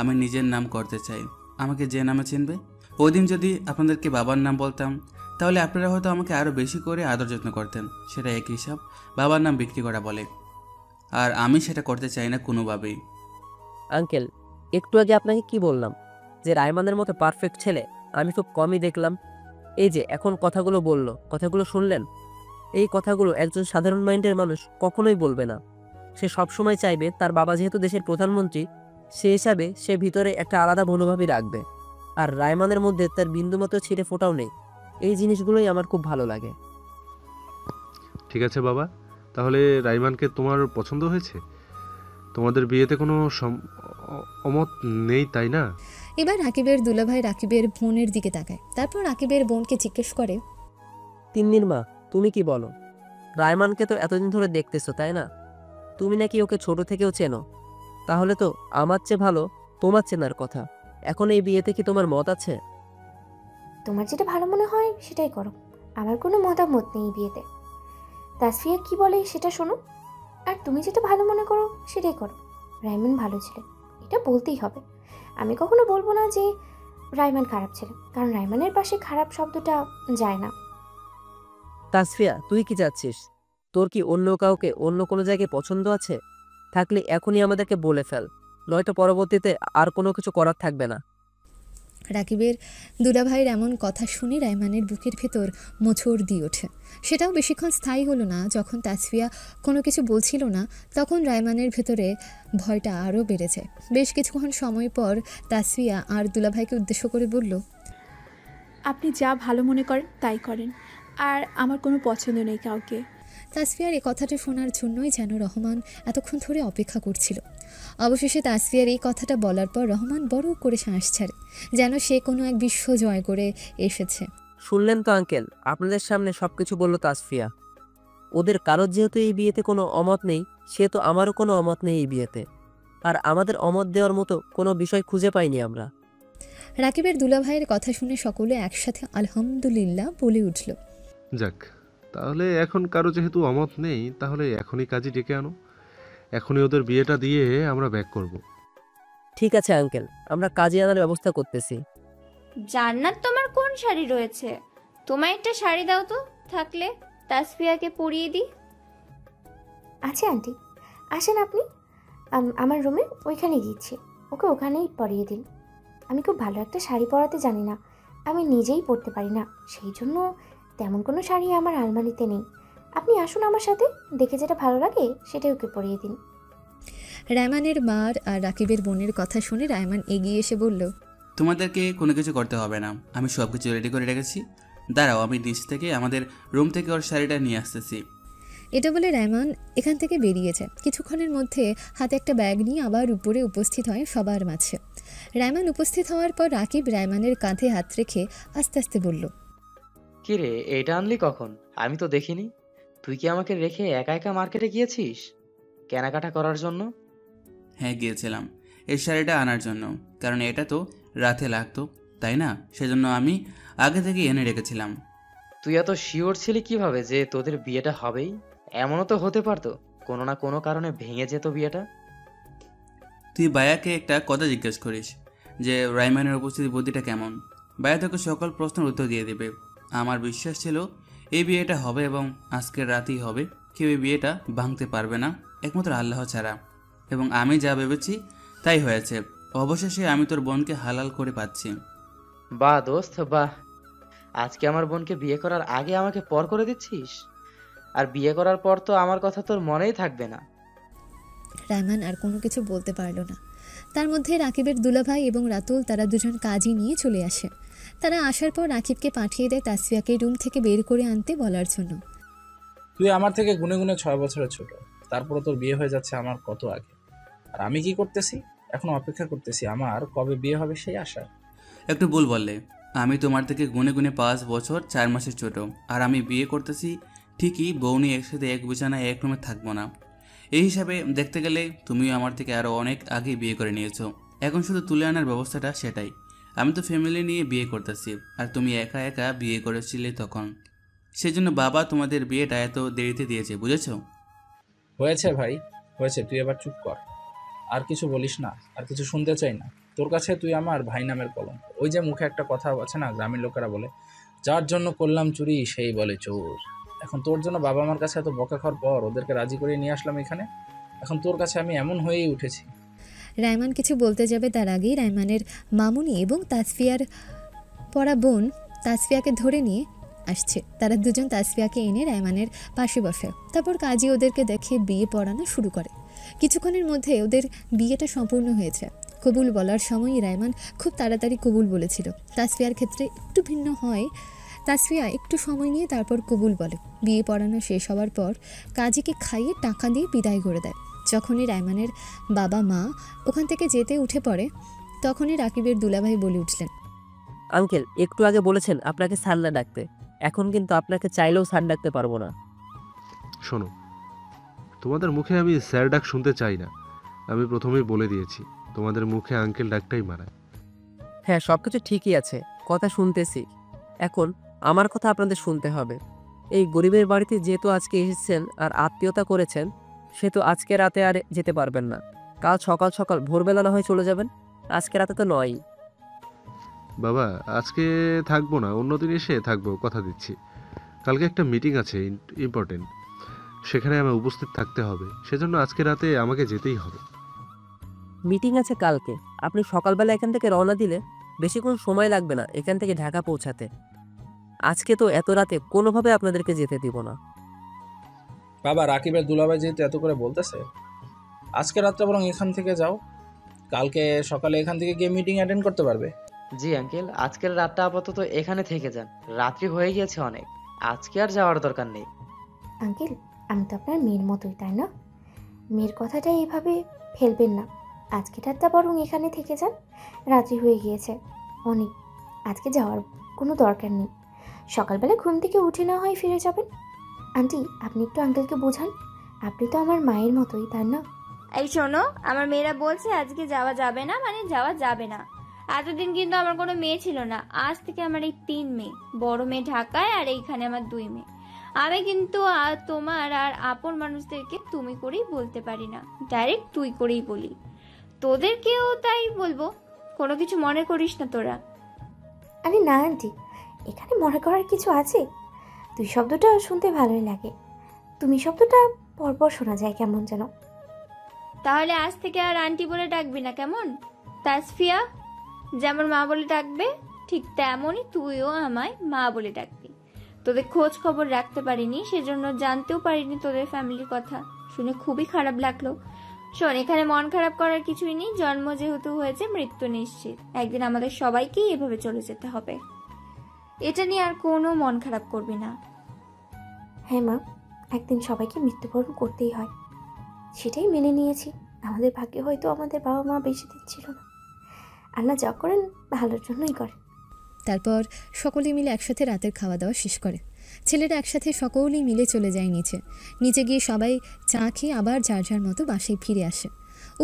আমি নিজের নাম করতে চাই। আমাকে যে নামে চিনবে। ওই দিন যদি আপনাদেরকে বাবার নাম বলতাম তাহলে আপনারা হয়তো আমাকে আরও বেশি করে আদর যত্ন করতেন। সেটা এক হিসাব, বাবার নাম বিক্রি করা বলে। আর আমি সেটা করতে চাই না কোনোভাবেই। আঙ্কেল, একটু আগে আপনাকে কি বললাম যে রায়মানের মতো পারফেক্ট ছেলে আমি খুব কমই দেখলাম। এই যে এখন কথাগুলো বললো, কথাগুলো শুনলেন? এই কথাগুলো একজন সাধারণ মাইন্ডের মানুষ কখনোই বলবে না। সে সবসময় চাইবে তার বাবা যেহেতু দেশের প্রধানমন্ত্রী, সে হিসাবে সে ভিতরে একটা আলাদা মনোভাবই রাখবে। আর রায়মানের মধ্যে তার বিন্দুমাত্র ছিঁড়ে ফোটাও নেই। এই জিনিসগুলোই আমার খুব ভালো লাগে। ঠিক আছে বাবা, তাহলে রাইমানকে তোমার পছন্দ হয়েছে? তোমাদের বিয়েতে কোনো অমত নেই, তাই না? এবার রাকিবের দুলাভাই রাকিবের বোনের দিকে তাকায়, তারপর রাকিবের বোনকে জিজ্ঞেস করে, তিন্নির মা, তুমি কি বলো? রায়মানকে তো এতদিন ধরে দেখতেছো, তাই না? তুমি নাকি ওকে ছোট থেকেও চেনো। তাহলে তো আমার চেয়ে ভালো তোমার চেনার কথা। এখন এই বিয়েতে কি তোমার মত আছে? তোমার যেটা ভালো মনে হয় সেটাই করো, আমার কোনো মতামত নেই এই বিয়েতে। তাসফিয়া কি বলে সেটা শোনো, আর তুমি যেটা ভালো মনে করো সেটাই করো। রাইমান ভালো ছেলে, এটা বলতেই হবে। আমি কখনো বলবো না যে রাইমান খারাপ ছেলে, কারণ রাইমানের পাশে খারাপ শব্দটা যায় না। তাসফিয়া, তুই কি চাচ্ছিস? তোর কি অন্য কাউকে অন্য কোনো জায়গায় পছন্দ আছে? থাকলে এখনই আমাদেরকে বলে ফেল, নয়তো পরবর্তীতে আর কোনো কিছু করার থাকবে না। রাকিবের দুলাভাইয়ের এমন কথা শুনে রায়মানের বুকের ভেতর মোচড় দিয়ে ওঠে। সেটাও বেশিক্ষণ স্থায়ী হলো না। যখন তাসফিয়া কোনো কিছু বলছিল না তখন রায়মানের ভেতরে ভয়টা আরও বেড়ে যায়। বেশ কিছুক্ষণ সময় পর তাসফিয়া আর দুলাভাইকে উদ্দেশ্য করে বলল, আপনি যা ভালো মনে করেন তাই করেন, আর আমার কোনো পছন্দ নেই কাউকে। তাসফিয়ার এই কথাটা শোনার জন্যই যেন রহমান এতক্ষণ ধরে অপেক্ষা করছিল। অবশেষে তাসফিয়ার এই কথাটা বলার পর রহমান বড় করে শ্বাস ছাড়ে, যেন সে কোনো এক বিশ্ব জয় করে এসেছে। শুনলেন তো আঙ্কেল, আপনাদের সামনে সবকিছু বলল তাসফিয়া। ওদের কারোর যেহেতু এই বিয়েতে কোনো অমত নেই, সে তো আমারও কোনো অমত নেই এই বিয়েতে। আর আমাদের অমত দেওয়ার মতো কোনো বিষয় খুঁজে পাইনি আমরা। রাকিবের দুলাভাইয়ের কথা শুনে সকলে একসাথে আলহামদুলিল্লাহ বলে উঠল। যাক, তাহলে এখন কারো যেহেতু অমত নেই, তাহলে এখনই কাজী ডেকে আনো। এখনই ওদের বিয়েটা দিয়ে আমরা ব্যাক করব। ঠিক আছে আঙ্কেল, আমরা কাজে আনার ব্যবস্থা করতেছি। জান্নাত, তোমার কোন শাড়ি রয়েছে? তোমার একটা শাড়ি দাও তো, থাকলে তাসফিয়াকে পরিয়ে দিই। আছে আন্টি, আসেন আপনি আমার রুমে, ওইখানেই দিচ্ছি, ওকে ওখানেই পরিয়ে দিন। আমি খুব ভালো একটা শাড়ি পরাতে জানি না, আমি নিজেই পরতে পারি না, সেই জন্য তেমন কোনো শাড়ি আমার আলমারিতে নেই। আপনি আসুন আমার সাথে, দেখে যেটা ভালো লাগে সেটাই ওকে পরিয়ে দিন। রায়মানের মার আর রাকিবের বোনের কথা শুনে রায়মান এগিয়ে এসে বলল, তোমাদেরকে কোনো কিছু করতে হবে না, আমি সব কিছু রেডি করে রেখেছি। দাঁড়াও, আমি নিচ থেকে আমাদের রুম থেকে ওর শাড়িটা নিয়ে আসতেছি। এটা বলে রায়মান এখান থেকে বেরিয়ে যায়। কিছুক্ষণের মধ্যে হাতে একটা ব্যাগ নিয়ে আবার উপরে উপস্থিত হয় সবার মাঝে। রায়মান উপস্থিত হওয়ার পর রাকিব রায়মানের কাঁধে হাত রেখে আস্তে আস্তে বলল, কি রে, এটা আনলি কখন? আমি তো দেখিনি। তুই কি আমাকে রেখে একা একা মার্কেটে গিয়েছিস কেনাকাটা করার জন্য? হ্যাঁ, গিয়েছিলাম এই শাড়িটা আনার জন্য, কারণ এটা তো রাতে লাগতো, তাই না? সেজন্য আমি আগে থেকে এনে রেখেছিলাম। তুই এত শিওর ছিলি কিভাবে যে তোদের বিয়েটা হবেই? এমনও তো হতে পারতো কোনো না কোনো কারণে ভেঙে যেত বিয়েটা। তুই বায়াকে একটা কথা জিজ্ঞেস করিস যে রাইমানের উপস্থিতি বুদ্ধিটা কেমন। বায়া তোকে সকল প্রশ্নের উত্তর দিয়ে দেবে। আমার বিশ্বাস ছিল এই বিয়েটা হবে এবং আজকের রাতেই হবে। কেউ এই বিয়েটা ভাঙতে পারবে না, একমাত্র আল্লাহ ছাড়া। এবং আমি যা ভেবেছি তাই হয়েছে। অবশেষে আমি তোর বোনকে হালাল করে পাচ্ছি। বাহ দোস্ত বাহ, আজকে আমার বোনকে বিয়ে করার আগে আমাকে পর করে দিচ্ছিস? আর বিয়ে করার পর তো আমার কথা তোর মনেই থাকবে না। রায়মান আর কোনো কিছু বলতে পারল না। তার মধ্যে রাকিবের দুলাভাই এবং রাতুল তারা দুজন কাজই নিয়ে চলে আসে। তারা আসার পর রাকিবকে পাঠিয়ে দেয় তাসফিয়াকে রুম থেকে বের করে আনতে বলার জন্য। তুই আমার থেকে গুনে গুনে 6 বছরের ছোট, তারপরে তোর বিয়ে হয়ে যাচ্ছে আমার কত আগে। আর আমি কি করতেছি? এখন অপেক্ষা করতেছি আমার কবে বিয়ে হবে সেই আশা। একটু ভুল বললে। আমি তোমার থেকে গুনে গুনে 5 বছর 4 মাসের ছোট। আর আমি বিয়ে করতেছি ঠিকই, বউ নিয়ে একসাথে এক বিছানায় এক রুমে থাকবো না। এই হিসাবে দেখতে গেলে তুমিও আমার থেকে আরও অনেক আগে বিয়ে করে নিয়েছো। এখন শুধু তুলে আনার ব্যবস্থাটা সেটাই। আমি তো ফ্যামিলি নিয়ে বিয়ে করতেছি, আর তুমি একা একা বিয়ে করেছিলে তখন। সেজন্য বাবা তোমাদের বিয়েটা এত দেরিতে দিয়েছে, বুঝেছো? হয়েছে ভাই, হয়েছে। তুই এবার চুপ কর, আর কিছু বলিস না, আর কিছু শুনতে চাই না। তোর কাছে তুই আমার ভাই নামের কলঙ্ক। ওই যে মুখে একটা কথা আছে না, গ্রামের লোকেরা বলে, যার জন্য করলাম চুরি সেই বলে চোর। এখন তোর জন্য বাবা মার কাছে এত বকা খাওয়ার পর ওদেরকে রাজি করে নিয়ে আসলাম এখানে। এখন তোর কাছে আমি এমন হয়েই উঠেছি। রায়মান কিছু বলতে যাবে তার আগেই রায়মানের মামুনি এবং তাসফিয়ার পড়া বোন তাসফিয়াকে ধরে নিয়ে আসছে। তারা দুজন তাসফিয়াকে এনে রায়মানের পাশে বসে। তারপর কাজী ওদেরকে দেখে বিয়ে পড়ানো শুরু করে। কিছুক্ষণের মধ্যে ওদের বিয়েটা সম্পূর্ণ হয়েছে। কবুল বলার সময়ই রায়মান খুব তাড়াতাড়ি কবুল বলেছিল। তাসফিয়ার ক্ষেত্রে একটু ভিন্ন হয়। তাসফিয়া একটু সময় নিয়ে তারপর কবুল বলে। বিয়ে পড়ানো শেষ হওয়ার পর কাজীকে খাইয়ে টাকা দিয়ে বিদায় করে দেয়। যখনই রায়মানের বাবা মা ওখান থেকে যেতে উঠে পড়ে, তখনই রাকিবের দুলাভাই বলে উঠলেন, আঙ্কেল একটু আগে বলেছেন আপনাকে স্যার না ডাকতে, এখন কিন্তু আপনাকে চাইলেও স্যার ডাকতে পারবো না। শোনো, তোমাদের মুখে আমি স্যার ডাক শুনতে চাই না। আমি প্রথমেই বলে দিয়েছি, তোমাদের মুখে আঙ্কেল ডাকটাই মানায়। হ্যাঁ, সব কিছু ঠিকই আছে, কথা শুনতেছি। এখন আমার কথা আপনাদের শুনতে হবে। এই গরিবের বাড়িতে যেহেতু আজকে এসেছেন আর আত্মীয়তা করেছেন, সে তো আজকে রাতে আর যেতে পারবেন না। কাল সকাল সকাল ভোরবেলা না হয় চলে যাবেন, আজকে রাতে তো নয়ই। বাবা, আজকে থাকবো না, অন্যদিন এসে থাকবো, কথা দিচ্ছি। কালকে একটা মিটিং আছে, ইম্পর্টেন্ট, সেখানে আমার উপস্থিত থাকতে হবে। সেজন্য আজকে রাতে আমাকে যেতেই হবে। মিটিং আছে কালকে, আপনি সকালবেলা এখান থেকে রওনা দিলে বেশিক্ষণ সময় লাগবে না এখান থেকে ঢাকা পৌঁছাতে। আজকে তো এত রাতে কোনোভাবে আপনাদেরকে যেতে দিব না। বাবা, রাকিবের দুলাভাই যেহেতু এত করে বলতেছে, আজকে রাত্রে বরং এখান থেকে যাও, কালকে সকালে এখান থেকে গিয়ে মিটিং অ্যাটেন্ড করতে পারবে। জি আঙ্কেল, আজকের রাতটা আপাতত এখানে থেকে যান, রাত্রি হয়ে গিয়েছে অনেক, আজকে আর যাওয়ার দরকার নেই। আঙ্কেল, আমি তো আপনার মেয়ের মতোই, তাই না? মেয়ের কথাটা এইভাবে ফেলবেন না। আজকে রাতটা বরং এখানে থেকে যান, রাত্রি হয়ে গিয়েছে অনেক, আজকে যাওয়ার কোনো দরকার নেই। সকালবেলা ঘুম থেকে উঠে না হয় ফিরে যাবেন। আন্টি, আপনি একটু আঙ্কেলকে বোঝান, আপনি তো আমার মায়ের মতোই, তাই না? এই শোনো, আমার মেয়েরা বলছে আজকে যাওয়া যাবে না, মানে যাওয়া যাবে না। এতদিন কিন্তু আমার কোনো মেয়ে ছিল না, আজ থেকে আমার এই 3 মেয়ে। বড় মেয়ে ঢাকায়, আর এইখানে আমার 2 মেয়ে। আমি কিন্তু তোমার আর আপন মানুষদেরকে তুমি করেই বলতে পারি না, ডাইরেক্ট তুই করেই বলি। তোদেরকেও তাই বলবো, কোনো কিছু মনে করিস না তোরা। আরে না আন্টি, এখানে মনে করার কিছু আছে? তুই শব্দটা শুনতে ভালোই লাগে, তুমি শব্দটা পরপর শোনা যায় কেমন যেন। তাহলে আজ থেকে আর আন্টি বলে ডাকবি না, কেমন? তাসফিয়া যেমন মা বলে ডাকবে, ঠিক তেমনই তুইও আমায় মা বলে ডাকবি। তোদের খোঁজ খবর রাখতে পারিনি, সেজন্য জানতেও পারিনি তোদের ফ্যামিলির কথা। শুনে খুবই খারাপ লাগলো। শোন, এখানে মন খারাপ করার কিছুই নেই। জন্ম যেহেতু হয়েছে, মৃত্যু নিশ্চিত। একদিন আমাদের সবাইকেই এভাবে চলে যেতে হবে। এটা নিয়ে আর কোনো মন খারাপ করবি না। হ্যাঁ মা, একদিন সবাইকে মৃত্যুবরণ করতেই হয়, সেটাই মেনে নিয়েছি। আমাদের ভাগ্যে হয়তো আমাদের বাবা মা বেশি দিন ছিল না। আল্লাহ যা করেন ভালোর জন্যই করেন। তারপর সকলে মিলে একসাথে রাতের খাওয়া দাওয়া শেষ করে। ছেলেরা একসাথে সকলেই মিলে চলে যায় নিচে। নিচে গিয়ে সবাই চা খেয়ে আবার যার যার মতো বাসায় ফিরে আসে।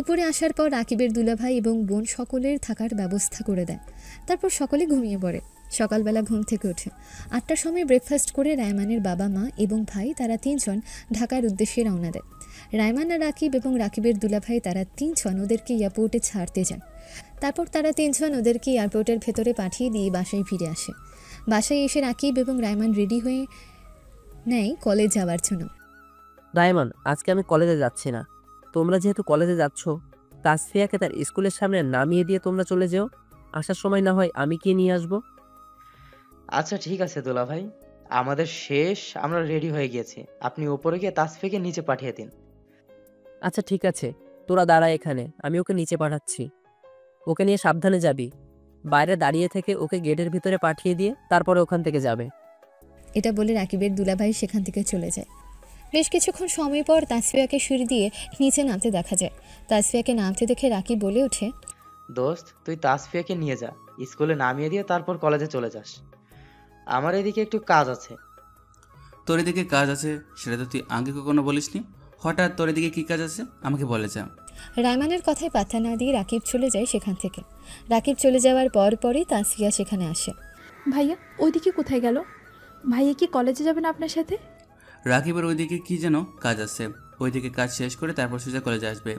উপরে আসার পর রাকিবের দুলাভাই এবং বোন সকলের থাকার ব্যবস্থা করে দেয়। তারপর সকলে ঘুমিয়ে পড়ে। সকালবেলা ঘুম থেকে ওঠে 8টার সময় ব্রেকফাস্ট করে রায়মানের বাবা মা এবং ভাই তারা 3 জন ঢাকার উদ্দেশ্যে রওনা দেয়। রায়মান আর রাকিব এবং রাকিবের দুলাভাই তারা 3 জন ওদেরকে এয়ারপোর্টে ছাড়তে যায়। তারপর তারা 3 জন ওদেরকে এয়ারপোর্টের ভেতরে পাঠিয়ে দিয়ে বাসায় ফিরে আসে। বাসায় এসে রাকিব এবং রায়মান রেডি হয়ে নেয় কলেজ যাওয়ার জন্য। রায়মান, আজকে আমি কলেজে যাচ্ছি না। তোমরা যেহেতু কলেজে যাচ্ছ, তাসফিয়াকে তার স্কুলের সামনে নামিয়ে দিয়ে তোমরা চলে যেও। আসার সময় না হয় আমি কি নিয়ে আসবো। আচ্ছা ঠিক আছে দুলা ভাই, আমাদের শেষ, আমরা রেডি হয়ে গিয়েছি। আপনি ওপরে গিয়ে তাসফিয়াকে নিচে পাঠিয়ে দিন। আচ্ছা ঠিক আছে, তোরা দাঁড়া এখানে, আমি ওকে নিচে পাঠাচ্ছি। ওকে নিয়ে সাবধানে যাবি। বাইরে দাঁড়িয়ে থেকে ওকে গেটের ভিতরে পাঠিয়ে দিয়ে তারপরে ওখান থেকে যাবে। এটা বলে রাকিবের দুলাভাই সেখান থেকে চলে যায়। বেশ কিছুক্ষণ সময় পর তাসফিয়াকে সিঁড়ি দিয়ে নিচে নামতে দেখা যায়। তাসফিয়াকে নামতে দেখে রাকিব বলে ওঠে, দোস্ত, তুই তাসফিয়াকে নিয়ে যা, স্কুলে নামিয়ে দিয়ে তারপর কলেজে চলে যাস। আমার এদিকে একটু কাজ আছে। তোর এদিকে কাজ আছে সেটা তো তুই আগে কখনো বলিসনি, হঠাৎ তোর এদিকে কী কাজ আছে আমাকে বলে যা। রায়মানের কথায় পাত্তা না দিয়ে রাকিব চলে যায় সেখান থেকে। রাকিব চলে যাওয়ার পরই তাসফিয়া সেখানে আসে। ভাইয়া ওইদিকে কোথায় গেল? ভাইয়া কি কলেজে যাবেন আপনার সাথে? রাকিবের ওইদিকে কি যেন কাজ আছে, ওইদিকে কাজ শেষ করে তারপর সোজা কলেজে আসবে।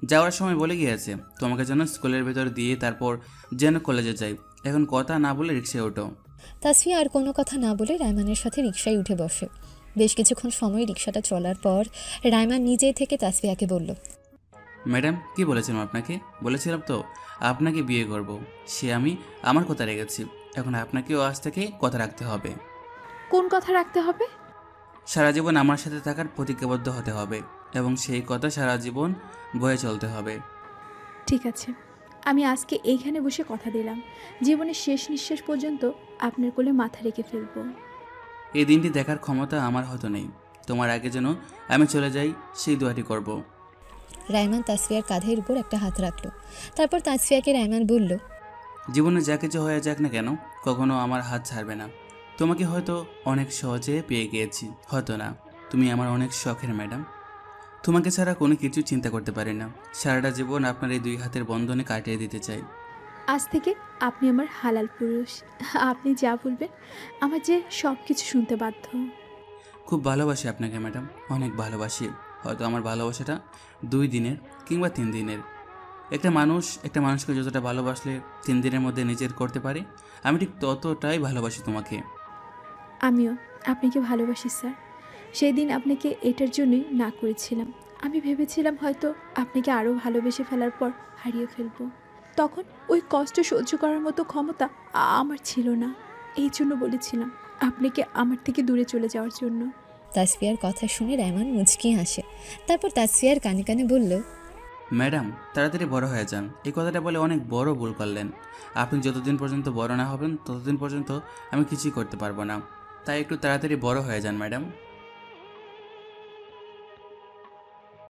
যাওয়ার সময় বলে গিয়েছে তোমাকে যেন স্কুলের ভেতর দিয়ে তারপর যেন কলেজে যাই। এখন কথা না বলে রিক্সায় ওঠো। তাসফিয়া আর কোনো কথা না বলে রায়মানের সাথে রিকশায় উঠে বসে। বেশ কিছুক্ষণ সময় রিকশাটা চলার পর রায়মান নিজে থেকে তাসফিয়াকে বলল, ম্যাডাম কি বলেছিলাম আপনাকে? বলেছিলাম তো আপনাকে বিয়ে করব। সে আমি আমার কথা রেখেছি, এখন আপনাকেও আজ থেকে কথা রাখতে হবে। কোন কথা রাখতে হবে? সারা জীবন আমার সাথে থাকার প্রতিজ্ঞাবদ্ধ হতে হবে এবং সেই কথা সারা জীবন বয়ে চলতে হবে। ঠিক আছে, আমি আজকে এইখানে বসে কথা দিলাম, জীবনের শেষ নিঃশ্বাস পর্যন্ত আপনার কোলে মাথা রেখে ফেলবো। এই দিনটি দেখার ক্ষমতা আমার হয়তো নেই, তোমার আগে যেন আমি চলে যাই সেই দোয়াটি করব। রায়মান তাসফিয়ার কাঁধের উপর একটা হাত রাখল। তারপর তাসফিয়াকে রায়মান বলল, জীবনে যা কিছু হয়ে যাক না কেন কখনো আমার হাত ছাড়বে না। তোমাকে হয়তো অনেক সহজে পেয়ে গিয়েছি, হয়তো না, তুমি আমার অনেক শখের ম্যাডাম। তোমাকে ছাড়া কোনো কিছু চিন্তা করতে পারি না। সারাটা জীবন আপনার এই দুই হাতের বন্ধনে কাটিয়ে দিতে চাই। আজ থেকে আপনি আমার হালাল পুরুষ। আপনি যা বলবেন আমার যে সব কিছু শুনতে বাধ্য। খুব ভালোবাসি আপনাকে ম্যাডাম, অনেক ভালোবাসি। হয়তো আমার ভালোবাসাটা 2 দিনের কিংবা 3 দিনের। একটা মানুষকে যতটা ভালোবাসলে 3 দিনের মধ্যে নিজের করতে পারে, আমি ঠিক ততটাই ভালোবাসি তোমাকে। আমিও আপনাকে ভালোবাসি স্যার। সেই দিন আপনাকে এটার জন্যই না করেছিলাম। আমি ভেবেছিলাম হয়তো আপনাকে আরও ভালোবেসে ফেলার পর হারিয়ে ফেলবো। তখন ওই কষ্ট সহ্য করার মতো ক্ষমতা আমার ছিল না। এই জন্য বলেছিলাম আপনাকে আমার থেকে দূরে চলে যাওয়ার জন্য। তাসফিয়ার কথা শুনে রায়মান মুচকি হাসে। তারপর তাসফিয়ার কানে কানে বলল, ম্যাডাম তাড়াতাড়ি বড় হয়ে যান। এই কথাটা বলে অনেক বড় ভুল করলেন। আপনি যতদিন পর্যন্ত বড় না হবেন ততদিন পর্যন্ত আমি কিছুই করতে পারবো না, তাই একটু তাড়াতাড়ি বড় হয়ে যান ম্যাডাম।